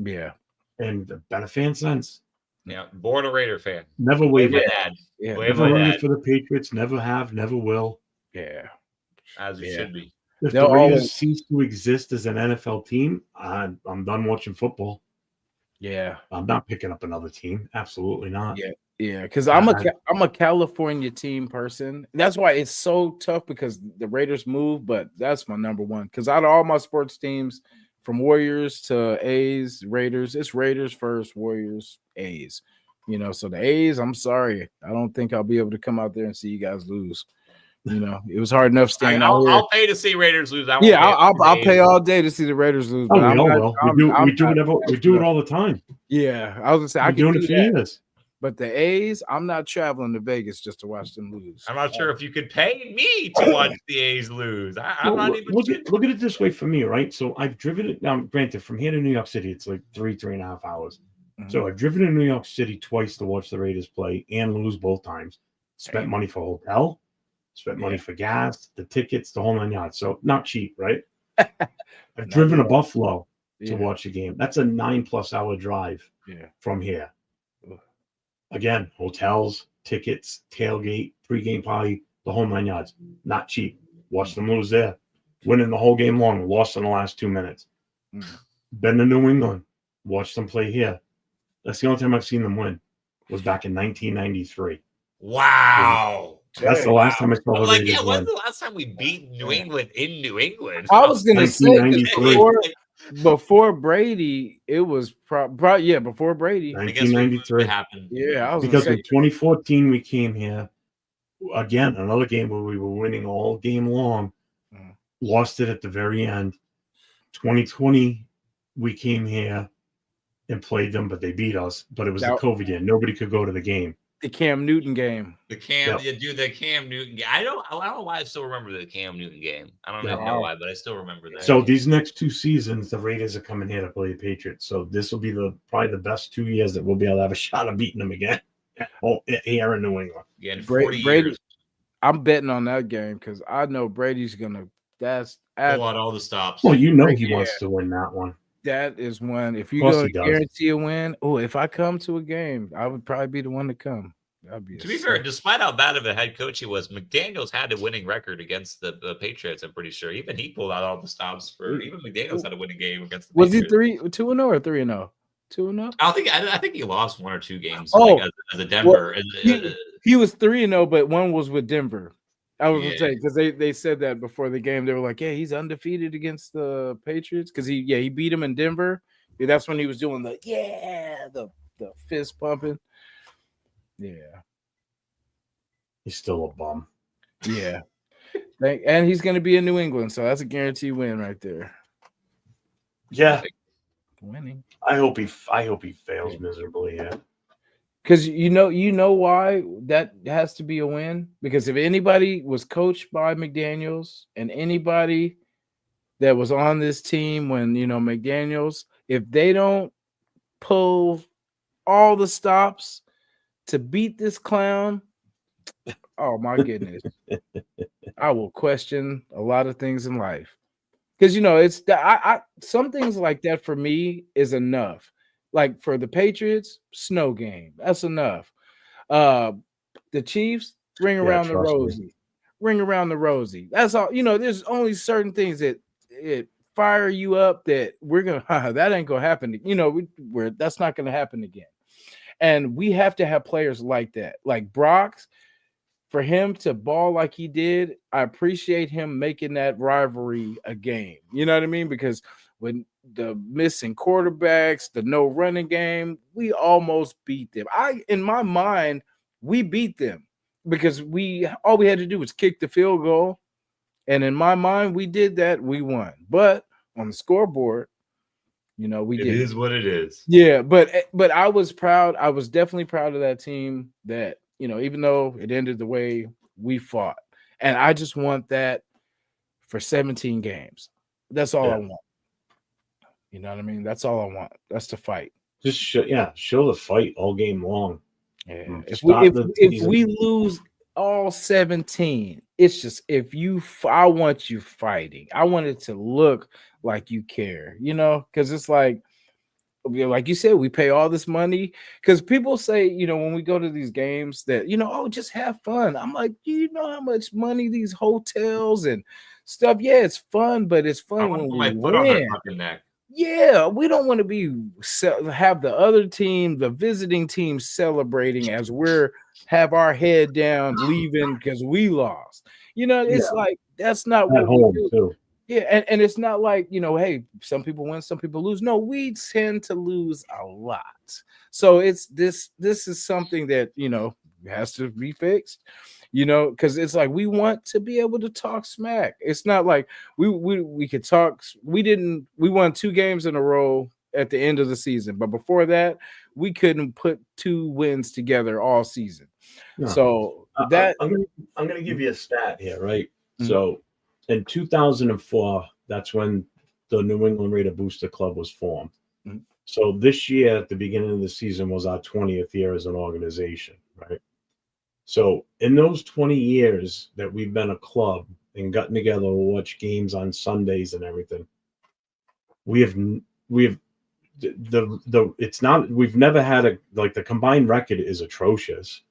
Yeah, and been a fan since. Yeah, born a Raider fan. Never wavered. Never rooted for the Patriots. Never have. Never will. Yeah, as it should be. If the Raiders cease to exist as an NFL team, I'm done watching football. Yeah, I'm not picking up another team. Absolutely not. Yeah, because I'm a California team person. That's why it's so tough, because the Raiders move, but that's my number one. Because out of all my sports teams, from Warriors to A's, Raiders, it's Raiders first, Warriors, A's. So the A's, I'm sorry, I don't think I'll be able to come out there and see you guys lose. It was hard enough staying out here. I'll pay to see Raiders lose. I'll pay all day to see the Raiders lose. Oh, we do it all the time. Yeah, I was gonna say I can do it. But the A's, I'm not traveling to Vegas just to watch them lose. I'm not sure if you could pay me to watch the A's lose. I'm not even. Look at it this way for me, right? So I've driven it now. Granted, from here to New York City, it's like 3.5 hours. Mm-hmm. So I've driven to New York City twice to watch the Raiders play and lose both times. Spent money for hotel, spent money for gas, the tickets, the whole 9 yards. So not cheap, right? I've driven to Buffalo to watch a game. That's a 9+ hour drive from here. Again, hotels, tickets, tailgate, pregame party, the whole 9 yards. Not cheap. Watch them lose there. Winning the whole game long, lost in the last 2 minutes. Been to New England. Watched them play here. That's the only time I've seen them win. Was back in 1993. Wow. That's the last time I saw the Raiders win. When's the last time we beat New England in New England? I was going to say before Brady, it was before Brady. 1993 happened. Yeah, I was because in 2014 we came here again, another game where we were winning all game long, lost it at the very end. 2020 we came here and played them, but they beat us. But it was the COVID year; nobody could go to the game. The Cam Newton game. The Cam Newton game. I don't know why I still remember the Cam Newton game. I don't know why, but I still remember that. So these next 2 seasons, the Raiders are coming here to play the Patriots. So this will be probably the best 2 years that we'll be able to have a shot of beating them again. Here in New England. Yeah, in 40 years. I'm betting on that game because I know Brady's gonna. Pull out all the stops. Well, he wants to win that one. That is one. If you're going to guarantee a win, if I come to a game, I would probably be the one to come. That'd be To be fair, despite how bad of a head coach he was, McDaniels had a winning record against the Patriots. I'm pretty sure. Even he pulled out all the stops for. Even McDaniels had a winning game against the was he Patriots. 2-0 or 3-0? 2-0. I think he lost 1 or 2 games. Oh, like as a Denver. Well, he was 3-0, but one was with Denver. I was gonna say Yeah. because they said that before the game. They were like, "Yeah, he's undefeated against the Patriots because he beat him in Denver." Yeah, that's when he was doing the fist pumping. Yeah, He's still a bum. yeah. And he's gonna be in New England, so that's a guaranteed win right there. Yeah, Winning. I hope he fails miserably. Yeah, Because you know why that has to be a win? Because if anybody was coached by McDaniels and anybody that was on this team when McDaniels, if they don't pull all the stops to beat this clown, oh my goodness, I will question a lot of things in life. Because it's I some things like that for me is enough. Like for the Patriots, snow game, that's enough. The Chiefs, ring around the rosy. Ring around the rosy. That's all. There's only certain things that it fire you up that we're gonna that ain't gonna happen. We're that's not gonna happen again. And we have to have players like that, like Brock's. For him to ball like he did, I appreciate him making that rivalry a game. You know what I mean? Because when the missing quarterbacks, the no running game, we almost beat them. In my mind, we beat them because all we had to do was kick the field goal. And in my mind, we did that. We won. But on the scoreboard, we did. It is what it is. Yeah, but I was proud. I was definitely proud of that team that, even though it ended the way we fought. And I just want that for 17 games. That's all I want. You know what I mean? That's all I want. That's to fight. Just show the fight all game long. Yeah. If we lose all 17, it's just I want you fighting. I want it to look like you care, because it's like you said, we pay all this money because people say, when we go to these games that, oh, just have fun. I'm like, you know how much money these hotels and stuff. Yeah, it's fun, but it's fun when we win. Yeah, we don't want to have the other team, the visiting team, celebrating as have our head down, leaving because we lost. It's like that's not what we do. Too. Yeah, and it's not like, hey, some people win, some people lose. No, we tend to lose a lot. So it's this is something that, has to be fixed, because it's like we want to be able to talk smack. It's not like we could talk. We won 2 games in a row at the end of the season, but before that, we couldn't put 2 wins together all season. No. So that I'm gonna give you a stat here, right? Mm-hmm. So in 2004, that's when the New England Raider Booster Club was formed. Mm-hmm. So this year, at the beginning of the season, was our 20th year as an organization, right? So in those 20 years that we've been a club and gotten together to watch games on Sundays and everything, we've never had the combined record is atrocious.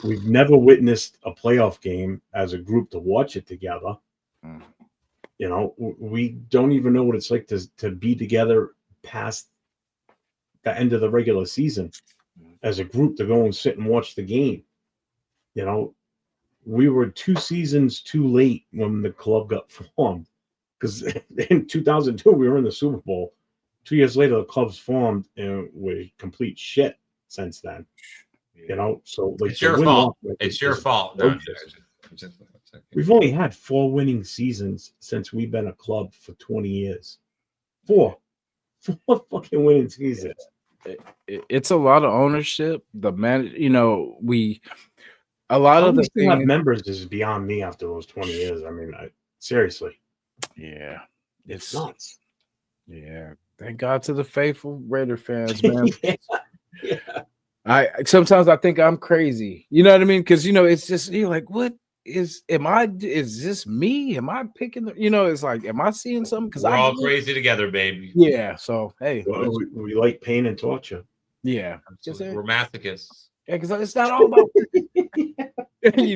We've never witnessed a playoff game as a group to watch it together. We don't even know what it's like to be together past the end of the regular season as a group to go and sit and watch the game. We were 2 seasons too late when the club got formed, because in 2002 we were in the Super Bowl. 2 years later, the club's formed, and we're complete shit since then. So it's your fault. It's your fault. No, we've only had 4 winning seasons since we've been a club for 20 years. 4 fucking winning seasons. It's a lot of ownership. The man, a lot of the things have members is beyond me after those 20 years. I mean, seriously. Yeah, it's nuts. Yeah, thank God to the faithful Raider fans, man. Sometimes I think I'm crazy. You know what I mean? Because it's just you're like, what is this me? Am I picking the? It's like, am I seeing something? Because we're all crazy together, baby. Yeah. So hey, we like pain and torture. Yeah, we're masochists. Yeah, because it's not all about you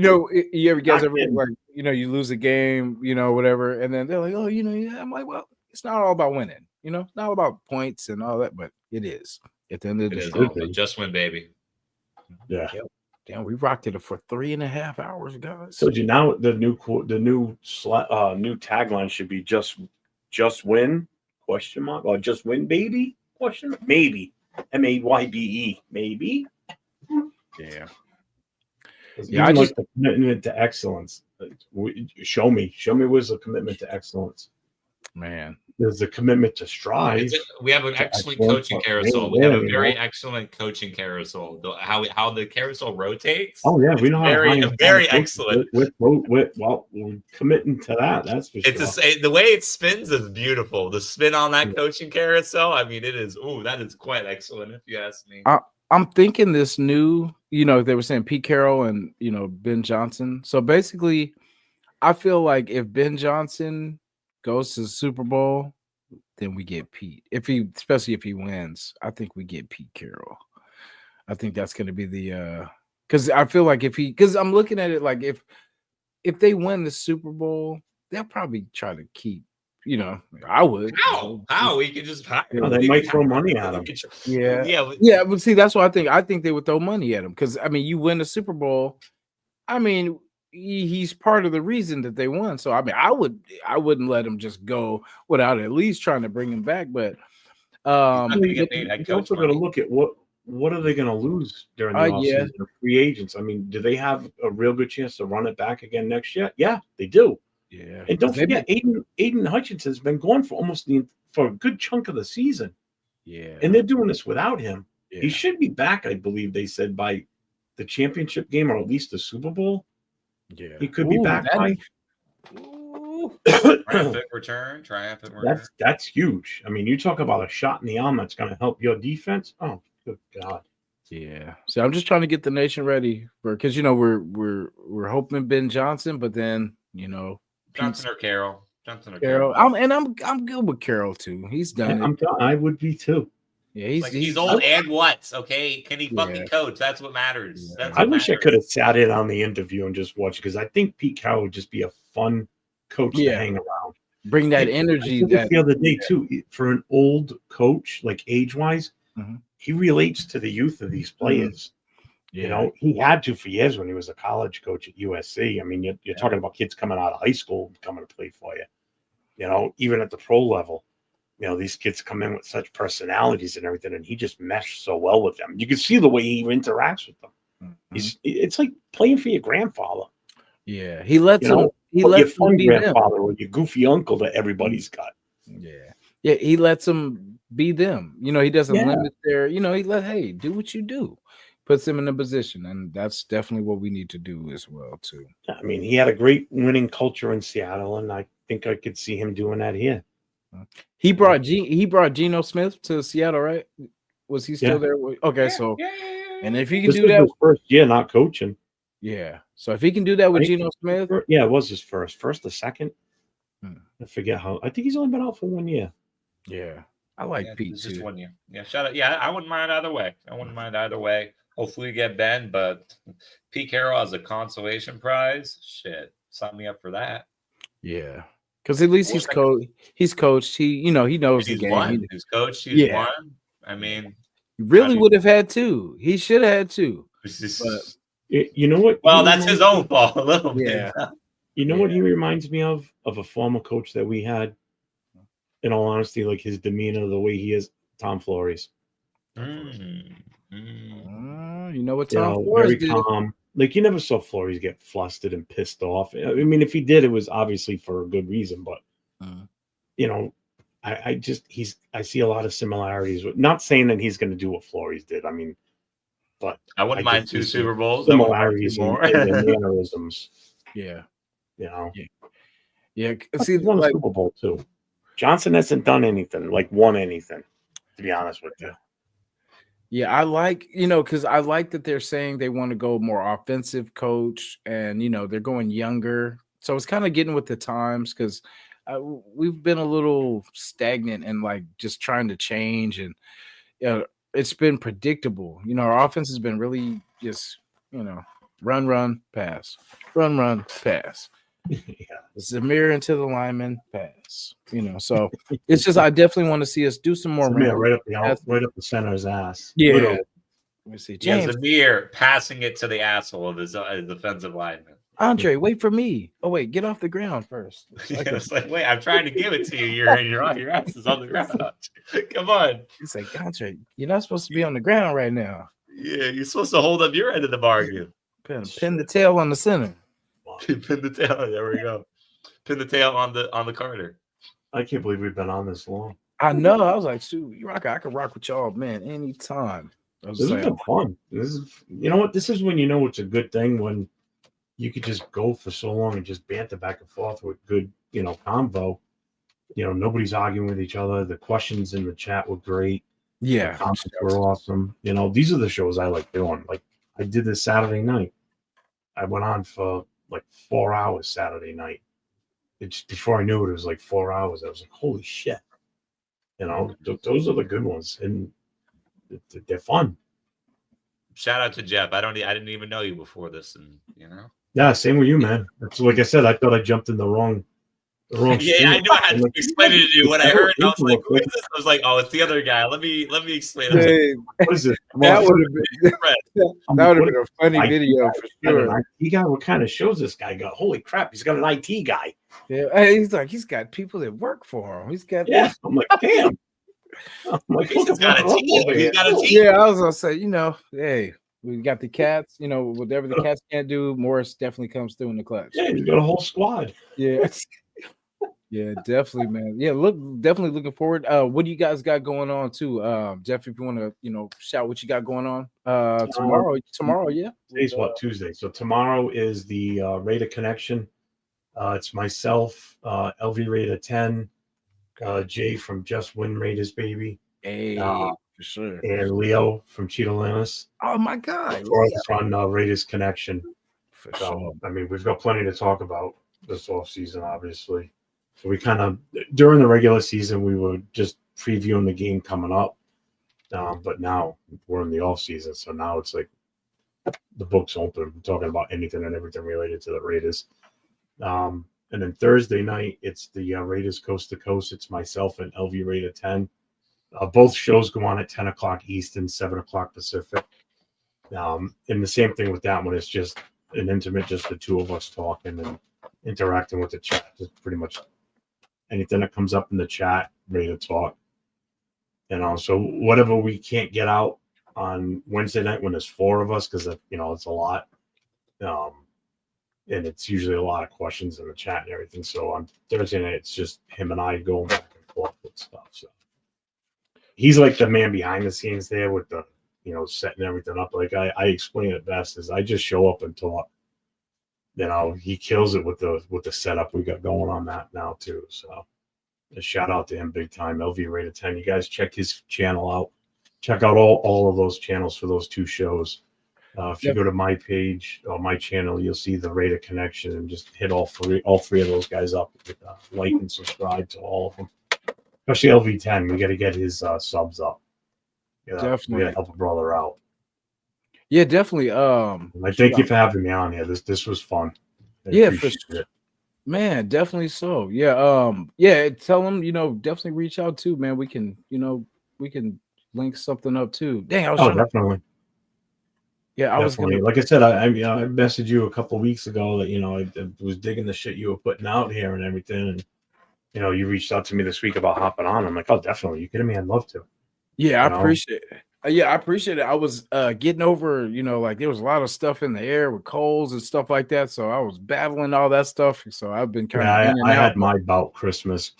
guys ever like you lose a game, whatever, and then they're like, oh, yeah. I'm like, well, it's not all about winning, it's not all about points and all that, but it is at the end of It the is day. also just win, baby. Yeah. Yep. Damn, we rocked it for 3.5 hours, guys. Told you now the new tagline should be just win question mark or just win baby question mark maybe MAYBE maybe. Yeah. Yeah, even like the commitment to excellence. Show me where's the commitment to excellence. Man, there's a commitment to strive. We have an excellent coaching carousel. We have a very excellent coaching carousel. How the carousel rotates. Oh yeah, we know how very excellent. We're committing to that. That's for sure. The way it spins is beautiful. The spin on that coaching carousel. I mean, it is. That is quite excellent, if you ask me. I'm thinking this new. They were saying Pete Carroll and Ben Johnson. So basically, I feel like if Ben Johnson goes to the Super Bowl, then we get Pete. Especially if he wins, I think we get Pete Carroll. I think that's going to be the because I feel like because I'm looking at it like if they win the Super Bowl, they'll probably try to keep. I would. How we could just hire him. They might throw money at him. Yeah. But see, that's what I think. I think they would throw money at him because you win the Super Bowl. He's part of the reason that they won. So I wouldn't let him just go without at least trying to bring him back. But you also got to look at what are they going to lose during the offseason? Free agents. Do they have a real good chance to run it back again next year? Yeah, they do. Yeah, and don't forget, Aiden Hutchinson's been gone for for a good chunk of the season. Yeah, and they're doing this without him. Yeah. He should be back, I believe they said, by the championship game or at least the Super Bowl. Yeah, he could be back by. Triumphant return. That's huge. You talk about a shot in the arm that's going to help your defense. Oh, good God. Yeah. So I'm just trying to get the nation ready because we're hoping Ben Johnson, but then Johnson or Carroll. I'm good with Carroll too. He's done it. I would be too. Yeah, he's old and what? Okay, can he fucking coach? That's what matters. Yeah. I wish I could have sat in on the interview and just watched because I think Pete Carroll would just be a fun coach to hang around. Bring that energy. The other day too, for an old coach, like age wise, he relates to the youth of these players. Yeah. He had to for years when he was a college coach at USC. You're talking about kids coming out of high school coming to play for you. Even at the pro level, these kids come in with such personalities and everything, and he just meshed so well with them. You can see the way he interacts with them. It's like playing for your grandfather. Yeah, he lets them. He lets your fun grandfather or your goofy uncle that everybody's got. Yeah, he lets them be them. He doesn't limit their. He hey, do what you do. Puts them in a position, and that's definitely what we need to do as well too. He had a great winning culture in Seattle, and I think I could see him doing that here. He brought Geno Smith to Seattle, right? Was he still there? Okay, so and if he can do that, his first year not coaching. Yeah, so if he can do that with Geno Smith, it was his first or second. I forget how. I think he's only been out for 1 year. Yeah, I like Pete too. Just 1 year. Yeah, shout out. Yeah, I wouldn't mind either way. Hopefully, we get Ben, but Pete Carroll as a consolation prize. Shit, sign me up for that. Yeah, because at least he's coached. He knows the game. Won. He's coached. He's won. He really would have had two. He should have had two. But you know what? Well, that's his own fault a little bit. You know what he reminds me of a former coach that we had. In all honesty, like his demeanor, the way he is, Tom Flores. You know what Tom Flores very did? Calm. Like you never saw Flores get flustered and pissed off. If he did, it was obviously for a good reason. But I see a lot of similarities. Not saying that he's going to do what Flores did. But I wouldn't mind 2 Super Bowls. Similarities in mannerisms. Yeah. Yeah. See, won a Super Bowl too. Johnson hasn't done anything, won anything, to be honest with you. Yeah, I like, because I like that they're saying they want to go more offensive coach and, they're going younger. So it's kind of getting with the times because we've been a little stagnant and just trying to change. And it's been predictable. You know, our offense has been really just, run, pass, run, pass. Yeah. It's a mirror into the lineman pass. So it's just I definitely want to see us do some more. Samir, right pass. up the center's ass. Yeah. Literally. Let me see. Yeah, James, Zamir passing it to the asshole of his defensive lineman. Andre, wait for me. Oh wait, get off the ground first. It's like, wait, I'm trying to give it to you. Your ass is on the ground. Come on. It's like, Andre, you're not supposed to be on the ground right now. Yeah, you're supposed to hold up your end of the bargain. Pin the tail on the center. Pin the tail. There we go. Pin the tail on the Carter. I can't believe we've been on this long. I know. I was like, shoot, I can rock with y'all, man, anytime. This has been fun. You know what? This is when you know it's a good thing, when you could just go for so long and just banter back and forth with good, convo. Nobody's arguing with each other. The questions in the chat were great. Yeah, the comments were awesome. These are the shows I like doing. Like, I did this Saturday night. I went on for like 4 hours Saturday night. Before I knew it, it was like 4 hours. I was like, holy shit. Those are the good ones, and they're fun. Shout out to Jeff. I didn't even know you before this, and Yeah, same with you, man. That's like I said. I thought I jumped in the wrong. Yeah, I knew I had to explain it to you. When I heard, I was like, "Who is this?" I was like, "Oh, it's the other guy." Let me explain it. Hey, what is it? That would have been a funny video for sure. An IT guy. What kind of shows this guy got? Holy crap! He's got an IT guy. Yeah, he's got people that work for him. He's got I'm like, damn. I'm like, he's got a team. He's got a team. Yeah, I was gonna say, hey, we got the cats. Whatever the cats can't do, Morris definitely comes through in the clutch. Yeah, he's got a whole squad. Yeah. Yeah, definitely, man. Yeah, definitely looking forward. What do you guys got going on too? Jeff, if you want to, shout what you got going on. Tomorrow, yeah. Today's what, Tuesday. So tomorrow is the Raider Connection. It's myself, LV Raider 10, Jay from Just Win Raiders Baby. Hey, for sure. And Leo from Cheetah. Oh my God. On Raiders Connection. For sure. I mean, we've got plenty to talk about this off season, obviously. So we kind of, during the regular season, we were just previewing the game coming up. But now we're in the off season. So now it's like the book's open. We're talking about anything and everything related to the Raiders. And then Thursday night, it's the Raiders Coast to Coast. It's myself and LV Raider 10. Both shows go on at 10 o'clock Eastern, 7 o'clock Pacific. And the same thing with that one. It's just an intimate, just the two of us talking and interacting with the chat. Just pretty much anything that comes up in the chat, ready to talk. So whatever we can't get out on Wednesday night when there's four of us, because it's a lot. And it's usually a lot of questions in the chat and everything. So on Thursday night, it's just him and I going back and forth with stuff. So he's like the man behind the scenes there with the, setting everything up. Like I explain it best is I just show up and talk. He kills it with the setup we got going on that now too. So a shout out to him big time. LV Raider 10. You guys check his channel out. Check out all of those channels for those two shows. If you go to my page or my channel, you'll see the Raider Connection and just hit all three of those guys up. Like and subscribe to all of them. Especially LV10. We got to get his subs up. Definitely. We got to help a brother out. Yeah, definitely. I thank you for having me on here. This was fun. For sure. Man, definitely so. Yeah. Tell them, definitely reach out too, man. We can link something up too. Dang, I was definitely. Yeah, I was gonna. Like I said, I messaged you a couple of weeks ago that I was digging the shit you were putting out here and everything, and you reached out to me this week about hopping on. I'm like, oh, definitely. You kidding me? I'd love to. Yeah, I appreciate it. Yeah, I appreciate it. I was getting over, like there was a lot of stuff in the air with colds and stuff like that. So I was battling all that stuff. So I've been kind of. I had my bout Christmas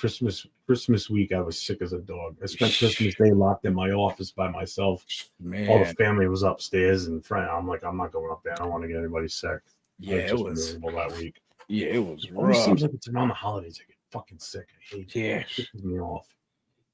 week. I was sick as a dog. I spent Christmas Day locked in my office by myself. Man, all the family was upstairs, and I'm like, I'm not going up there. I don't want to get anybody sick. Yeah, it was miserable that week. Yeah, it was rough. It always seems like it's around the holidays I get fucking sick. I hate it. Yeah, it pisses me off.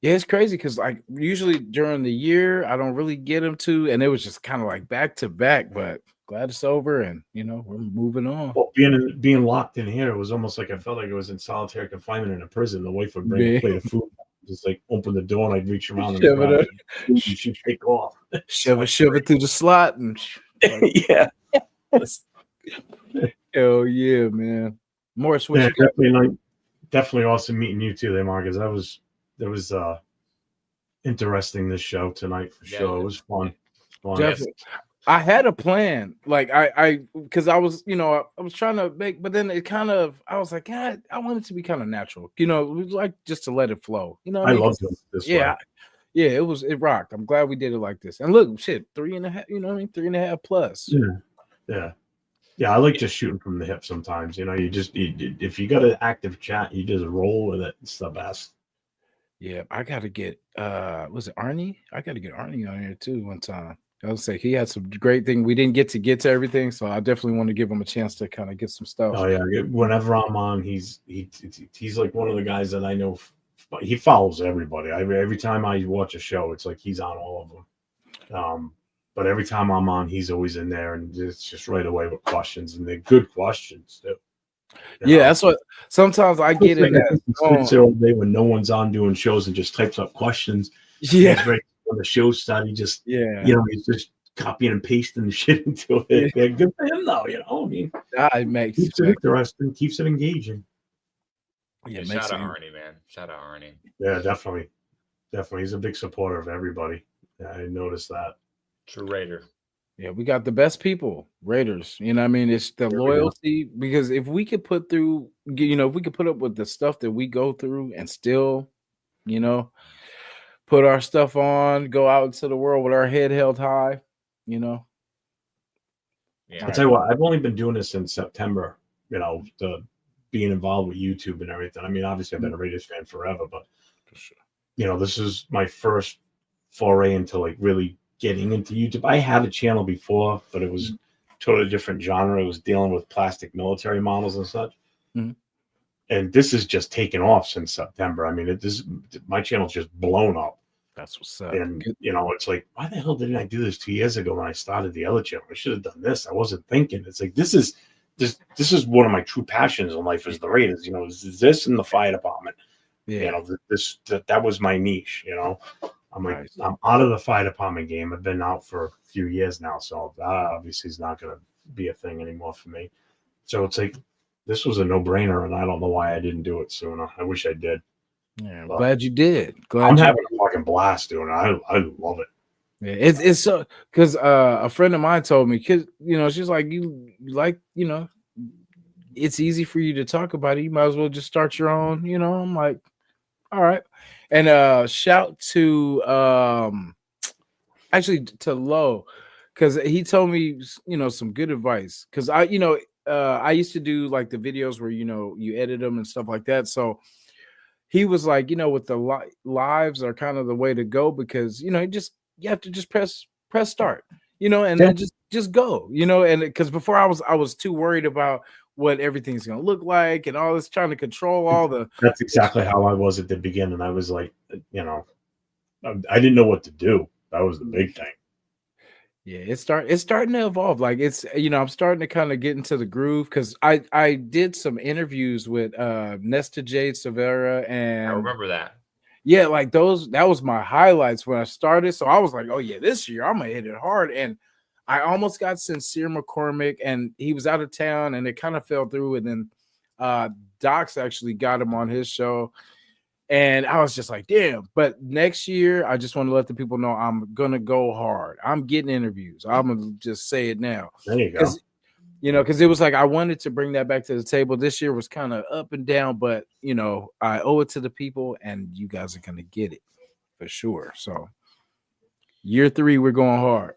Yeah, it's crazy because like usually during the year I don't really get them to, and it was just kind of like back to back. But glad it's over, and we're moving on. Well, being locked in here, it was almost like I felt like I was in solitary confinement in a prison. The wife would bring a plate of food, just like open the door and I'd reach around and Shove grab it, it. And she'd take off. shove it through the slot, and Yeah. hell yeah, man. Morris, what Yeah, you got? definitely awesome meeting you too there, Marcus. That was interesting, this show tonight for sure. It was fun. Definitely. I had a plan, like because I was, I was trying to make, but then it kind of, I was like, God, I want it to be kind of natural, like just to let it flow, what I I mean? love doing it this way. Yeah, it rocked. I'm glad we did it like this. And look, shit, 3.5, 3.5 plus. Yeah. I like just shooting from the hip sometimes. If you got an active chat, you just roll with it. It's the best. Yeah, I gotta get was it Arnie? I gotta get Arnie on here too one time. I would say he had some great thing. We didn't get to everything, so I definitely want to give him a chance to kind of get some stuff. Oh yeah, whenever I'm on, he's like one of the guys that I know. He follows everybody. Every time I watch a show, it's like he's on all of them. But every time I'm on, he's always in there, and it's just right away with questions, and they're good questions too. Yeah, that's what sometimes I get in that sits there all day when no one's on doing shows and just types up questions. Yeah, he's ready when the show started. He just he's just copying and pasting the shit into it. Yeah. Good for him though. I mean, it makes keeps it interesting, keeps it engaging. Yeah, shout out Arnie, man. Shout out Arnie. Yeah, definitely. He's a big supporter of everybody. Yeah, I noticed that. True Raider. Yeah, we got the best people, Raiders. You know what I mean? It's the loyalty, because if we could put through, if we could put up with the stuff that we go through and still, put our stuff on, go out into the world with our head held high, Yeah. I'll tell you what, I've only been doing this since September, the being involved with YouTube and everything. I mean, obviously I've been a Raiders fan forever, but this is my first foray into like really getting into YouTube. I had a channel before, but it was totally different genre. It was dealing with plastic military models and such. Mm-hmm. And this is just taken off since September. I mean, my channel's just blown up. That's what's up. And it's like, why the hell didn't I do this 2 years ago when I started the other channel? I should have done this. I wasn't thinking. It's like this is one of my true passions in life, is the Raiders. Is this in the fire department? Yeah. That was my niche. I'm like, nice. I'm out of the fire department game. I've been out for a few years now, so that obviously is not going to be a thing anymore for me. So it's like, this was a no-brainer, and I don't know why I didn't do it sooner. I wish I did. Yeah, glad you did. I'm having a fucking blast doing it. I love it. Yeah, it's so, because a friend of mine told me, because she's like, you like, it's easy for you to talk about it. You might as well just start your own. I'm like, all right. And shout to actually to Lo, because he told me some good advice, because I used to do like the videos where you edit them and stuff like that. So he was like, with the lives are kind of the way to go, because you have to just press start, and then just go, and because before I was too worried about what everything's going to look like and all this, trying to control all the. That's exactly how I was at the beginning. I was like, I didn't know what to do. That was the big thing. Yeah, it's starting to evolve. Like it's, I'm starting to kind of get into the groove, because I did some interviews with Nesta Jade Severa, and I remember that. Yeah, like that was my highlights when I started. So I was like, oh yeah, this year I'm gonna hit it hard. And I almost got Sincere McCormick, and he was out of town, and it kind of fell through. And then Doc's actually got him on his show, and I was just like, damn. But next year, I just want to let the people know I'm gonna go hard. I'm getting interviews. I'm gonna just say it now. There you go. Because it was like I wanted to bring that back to the table. This year was kind of up and down, but I owe it to the people, and you guys are gonna get it for sure. So year 3, we're going hard.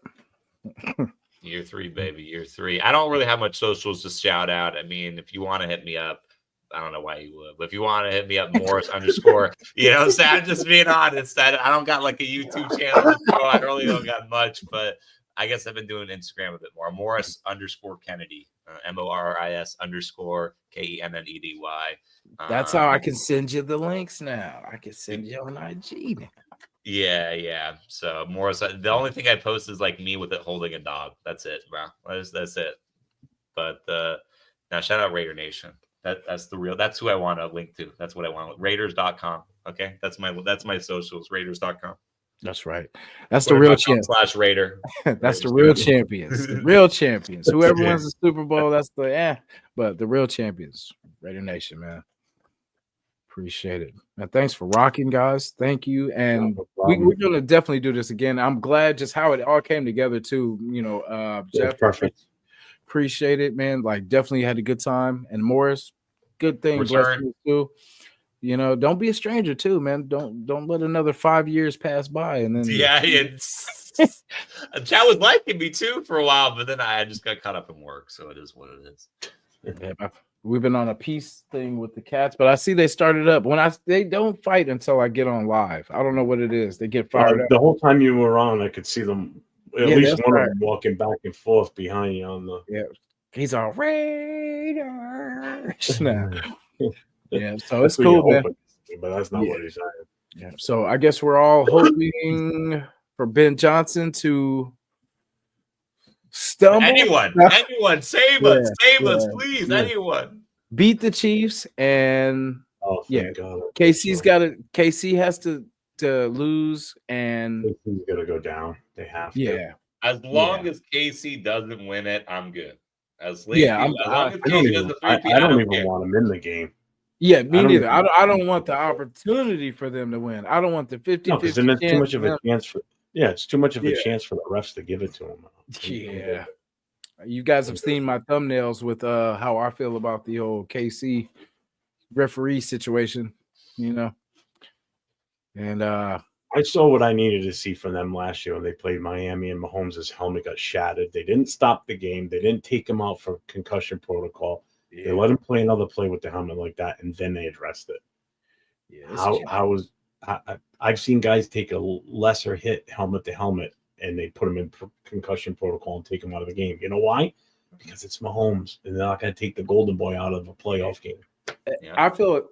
Year 3, baby. Year 3. I don't really have much socials to shout out. I mean, if you want to hit me up, I don't know why you would, but if you want to hit me up, Morris _, so I'm just being honest. I don't got like a YouTube channel. I really don't got much, but I guess I've been doing Instagram a bit more. Morris _ Kennedy, MORRIS _ KENNEDY. That's how I can send you the links now. I can send you on IG now. Yeah. So Morris, the only thing I post is like me with it holding a dog. That's it, bro. That's it. But now shout out Raider Nation. That's the real. That's who I want to link to. That's what I want. Raiders.com. Okay, that's my socials. Raiders.com. That's right. That's the real champ. /Raider. That's the real champions. The real champions. Whoever wins the Super Bowl, that's the but the real champions. Raider Nation, man. Appreciate it. And thanks for rocking, guys. Thank you. And we're gonna definitely do this again. I'm glad just how it all came together too. Jeff, perfect. Appreciate it, man. Like definitely had a good time. And Morris, good thing. Blessings too. Don't be a stranger too, man. Don't let another 5 years pass by and then Chad was liking me too for a while, but then I just got caught up in work, so it is what it is. Yeah, we've been on a peace thing with the cats, but I see they started up they don't fight until I get on live. I don't know what it is. They get fired up. The whole time you were on, I could see them. At least one of them walking back and forth behind you on the. Yeah, he's all Raiders. Yeah, so it's cool, man. But that's not what he's saying. Yeah, so I guess we're all hoping for Ben Johnson to stumble. Anyone, save us, please, anyone. Beat the Chiefs and KC has to lose and KC's gonna go down. They have to. Yeah. As long as KC doesn't win it, I'm good. I don't even want him in the game. Yeah, me neither. I don't want the opportunity for them to win. I don't want the 50-50. No, because then it's too much of a chance for. Yeah, it's too much of a chance for the refs to give it to him. Yeah, you guys have seen my thumbnails with how I feel about the old KC referee situation, and I saw what I needed to see from them last year when they played Miami and Mahomes' helmet got shattered. They didn't stop the game. They didn't take him out for concussion protocol. Yeah. They let him play another play with the helmet like that, and then they addressed it. Yeah, I've seen guys take a lesser hit helmet to helmet, and they put him in concussion protocol and take him out of the game. You know why? Because it's Mahomes, and they're not going to take the golden boy out of a playoff game. Yeah. I feel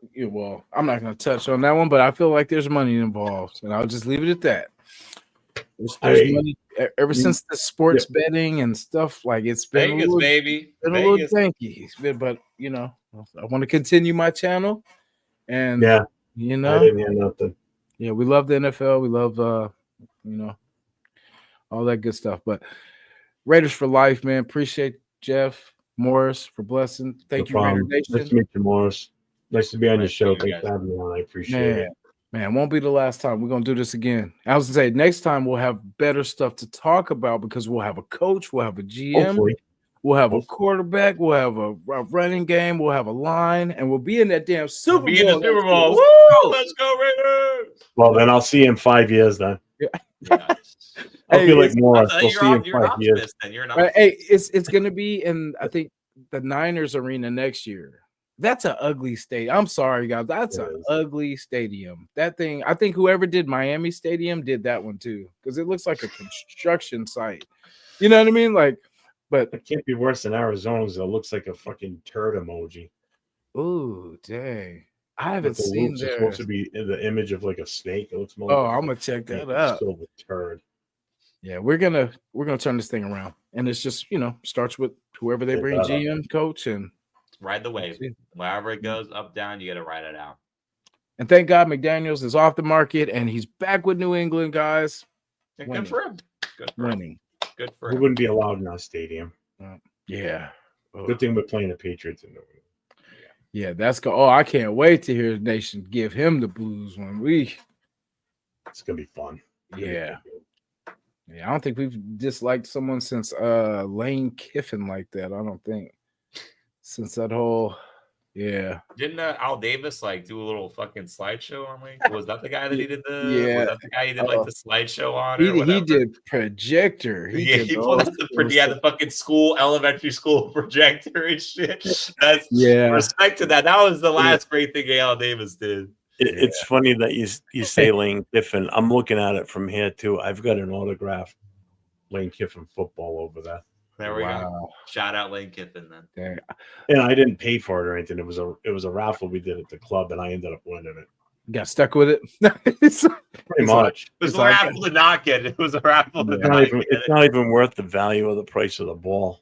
I'm not going to touch on that one, but I feel like there's money involved, and I'll just leave it at that. There's money ever since the sports betting and stuff. Like it's been Vegas, baby. Been a little janky, but I want to continue my channel, and I didn't hear nothing. Yeah, we love the NFL. We love all that good stuff. But Raiders for life, man. Appreciate Jeff Morris for blessing. Thank you, Raider Nation. Nice to meet you, Morris. Nice to be on your show. Thanks for having me on. I appreciate it. Man, won't be the last time. We're going to do this again. I was going to say, next time we'll have better stuff to talk about because we'll have a coach, we'll have a GM, Hopefully. We'll have a quarterback, we'll have a running game, we'll have a line, and we'll be in that damn Super Bowl. Be in the Super Bowl. Woo! Let's go, Raiders! Well, then I'll see you in 5 years then. I feel like Morris. We'll see you in 5 years. Hey, it's going to be in, I think, the Niners arena next year. That's an ugly stadium. I'm sorry, guys. That's an ugly stadium. That thing, I think whoever did Miami Stadium did that one too, because it looks like a construction site. You know what I mean? Like, but it can't be worse than Arizona's. It looks like a fucking turd emoji. Ooh, dang. I haven't seen that. It's supposed to be in the image of like a snake. It looks more. I'm gonna check that out. Still a turd. Yeah, we're gonna turn this thing around, and it's just starts with whoever they bring, GM, coach, and ride the wave. Wherever it goes, up, down, you got to ride it out. And thank God McDaniels is off the market and he's back with New England, guys. Good for him. Good for winning. Good for him. He wouldn't be allowed in our stadium. Yeah. Good thing we're playing the Patriots in New England. Yeah, that's good. Oh, I can't wait to hear the nation give him the blues when we. It's gonna be fun. Yeah. Yeah, I don't think we've disliked someone since Lane Kiffin like that. I don't think. Since that whole, didn't Al Davis do a little fucking slideshow on was that the guy that he did the was that the guy he did the slideshow on? He did projector. He pulled out the fucking elementary school projector and shit. That's respect to that. That was the last great thing Al Davis did. It's funny that you say Lane Kiffin. I'm looking at it from here too. I've got an autographed Lane Kiffin football over there. There we go. Shout out Lane Kiffin then. And I didn't pay for it or anything. It was a raffle we did at the club, and I ended up winning it. Got stuck with it. Pretty much. It was a raffle to not get it. It was a raffle to not even. It's not even worth the value of the price of the ball.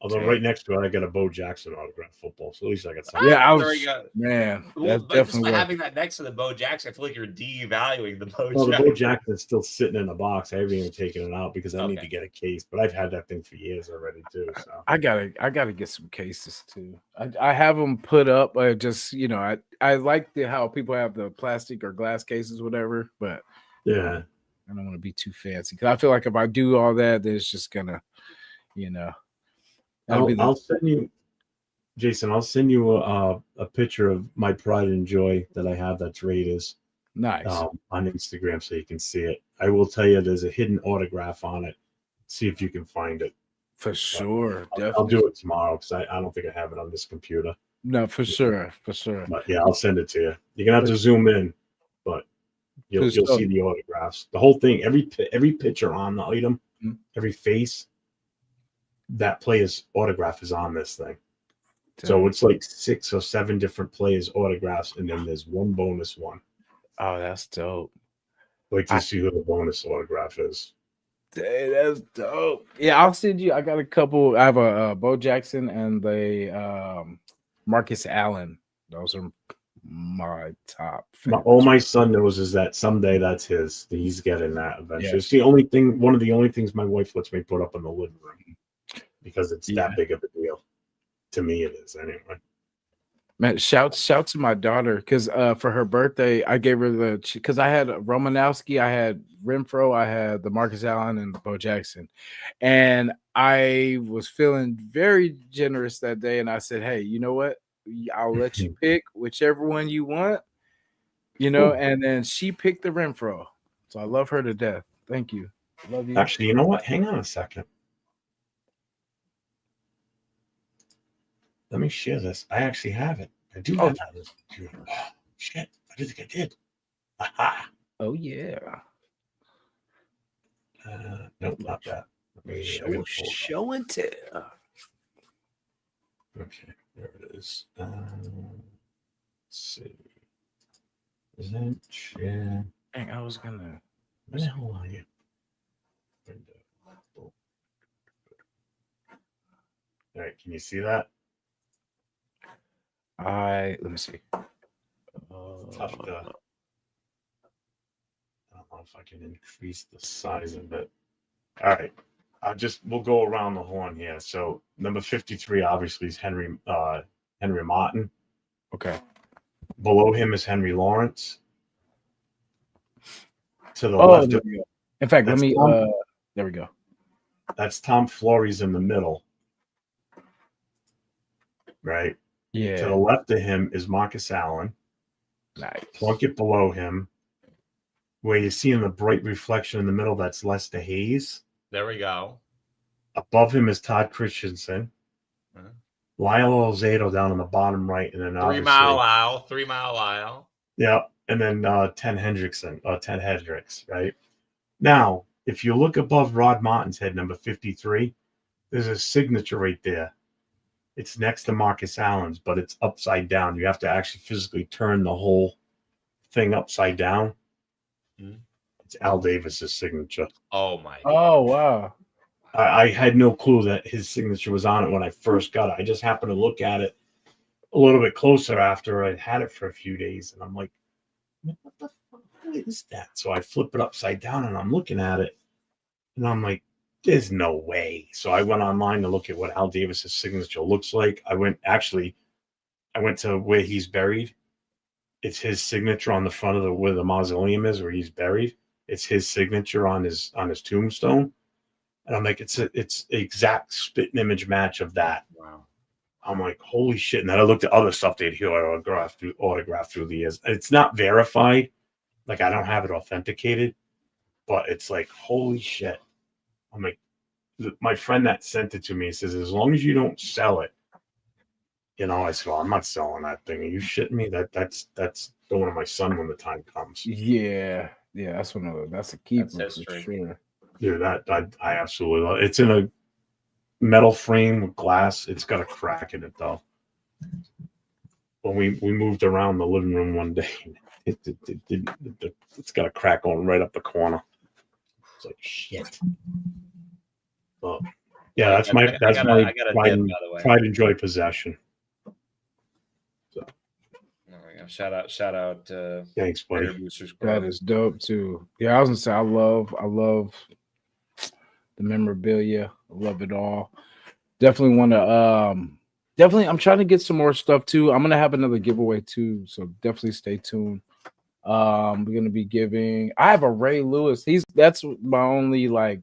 Although right next to it, I got a Bo Jackson autograph football, so at least I got something. Yeah, I Very was good. man. Well, That's but just definitely by what. having that next to the Bo Jackson, I feel like you're devaluing the Bo Well, the Jackson. Bo Jackson's still sitting in a box. I haven't even taken it out because I need to Okay. get a case. But I've had that thing for years already too. So I gotta get some cases too. I have them put up. Just I like how people have the plastic or glass cases, whatever. But yeah, I don't want to be too fancy because I feel like if I do all that, then it's just gonna, that'll be I'll send you, Jason. I'll send you a picture of my pride and joy that I have. That's Raiders nice on Instagram, so you can see it. I will tell you, there's a hidden autograph on it. See if you can find it. for sure. I'll Definitely. do it tomorrow because I don't think I have it on this computer. No, for sure, for sure. But yeah, I'll send it to you. You're gonna have to zoom in, but you'll see the autographs. The whole thing, every picture on the item, every face, that player's autograph is on this thing. So it's like 6 or 7 different players' autographs, and then there's one bonus one. Oh, that's dope. Wait till you see who the bonus autograph is. Dang, that's dope. Yeah, I'll send you. I got a couple. I have a Bo Jackson and the Marcus Allen. Those are my top favorites. All my son knows is that someday that's his. He's getting that eventually. Yeah. It's the only thing. One of the only things my wife lets me put up in the living room because it's that big of a deal. To me, it is anyway. Man, shout to my daughter because for her birthday, I gave her because I had Romanowski, I had Renfro, I had the Marcus Allen and the Bo Jackson, and I was feeling very generous that day, and I said, "Hey, you know what? I'll let you pick whichever one you want, And then she picked the Renfro, so I love her to death. Thank you, love you. Actually, you know what? Hang on a second. Let me share this. I actually have it. I do have it on this computer. Oh, shit. I didn't think I did. Aha. Oh, yeah. Nope, not that. Show it to her. Okay, there it is. Let's see. Is that share? Dang, I was gonna. Where the hell are you? All right, can you see that? Let me see. Tough to. I don't know if I can increase the size of it. All right, we'll go around the horn here. So number 53 obviously is Henry Martin. Okay. Below him is Henry Lawrence. To the left. There we go. In fact, let me. There we go. That's Tom Flores in the middle. Right. Yeah. To the left of him is Marcus Allen. Nice. Plunk it below him. Where you see in the bright reflection in the middle, that's Lester Hayes. There we go. Above him is Todd Christensen. Lyle Alzado down on the bottom right, and then 3 Mile aisle. Yeah, and then Ted Hendricks, right? Now, if you look above Rod Martin's head, number 53, there's a signature right there. It's next to Marcus Allen's, but it's upside down. You have to actually physically turn the whole thing upside down. It's Al Davis's signature. Oh my! Oh wow! I had no clue that his signature was on it when I first got it. I just happened to look at it a little bit closer after I had it for a few days, and I'm like, "What the fuck is that?" So I flip it upside down, and I'm looking at it, and I'm like, "There's no way." So I went online to look at what Al Davis's signature looks like. I went to where he's buried. It's his signature on the front of where the mausoleum is, where he's buried. It's his signature on his tombstone. And I'm like, it's exact spit and image match of that. Wow. I'm like, holy shit. And then I looked at other stuff they'd autographed through the years. It's not verified. Like, I don't have it authenticated, but it's like, holy shit. I'm like, my friend that sent it to me says, as long as you don't sell it, I said, well, I'm not selling that thing. Are you shitting me? That's going to my son when the time comes. Yeah. That's a keeper for sure. Dude, I absolutely love it. It's in a metal frame with glass. It's got a crack in it though. When we moved around the living room one day, it's got a crack going right up the corner. It's like shit. But Yeah, that's my I got a pride dip, and by the way. pride and joy possession. There we go. Shout out Thanks, buddy. Raider Boosters That Club. is dope too. Yeah, I was gonna say I love the memorabilia. I love it all. Definitely want to definitely I'm trying to get some more stuff too. I'm gonna have another giveaway too, so definitely stay tuned. We're gonna be giving. I have a Ray Lewis. That's my only like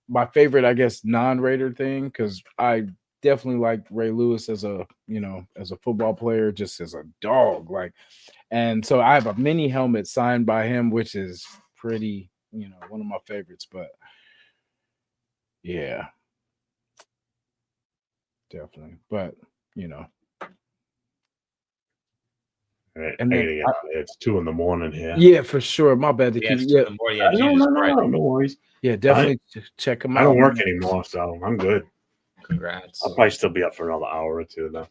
my favorite, I guess, non-Raider thing because I definitely like Ray Lewis as a as a football player, just as a dog. Like, and so I have a mini helmet signed by him, which is pretty, one of my favorites. But yeah, definitely. But Right. and then It's 2 a.m. here. yeah, for sure. My bad to Yeah, keep. it's Yeah, 2 in the morning. Yeah, No, Jesus Christ. no worries. yeah, definitely check him out. I don't work anymore, so I'm good. Congrats. I'll probably still be up for another hour or two, though.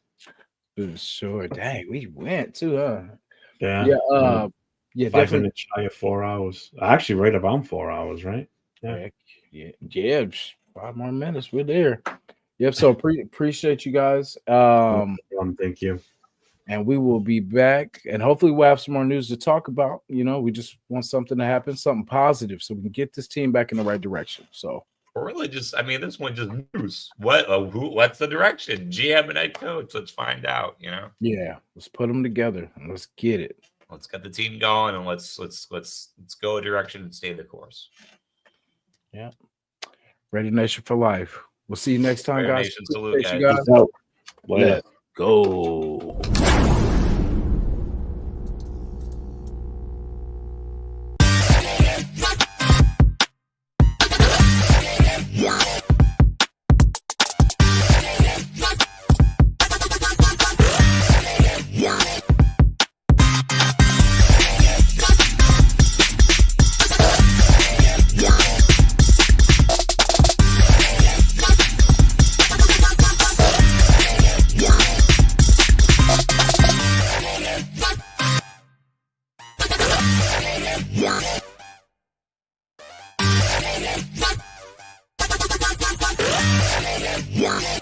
For sure. Dang, we went too, huh? Yeah. Yeah. Yeah, 5 definitely. minutes shy of 4 hours. Actually, right about 4 hours, right? Yeah. Yeah. 5 more minutes. We're there. Yep. So appreciate you guys. Thank you. And we will be back, and hopefully we'll have some more news to talk about. We just want something to happen, something positive, so we can get this team back in the right direction. So we're really this one just news. What's the direction? GM and head coach. Let's find out. Yeah, let's put them together and let's get it. Let's get the team going, and let's go a direction and stay the course. Yeah. Ready Nation for life. We'll see you next time, Raider guys. Nation, salute, guys. Later. Let's go. Yeah.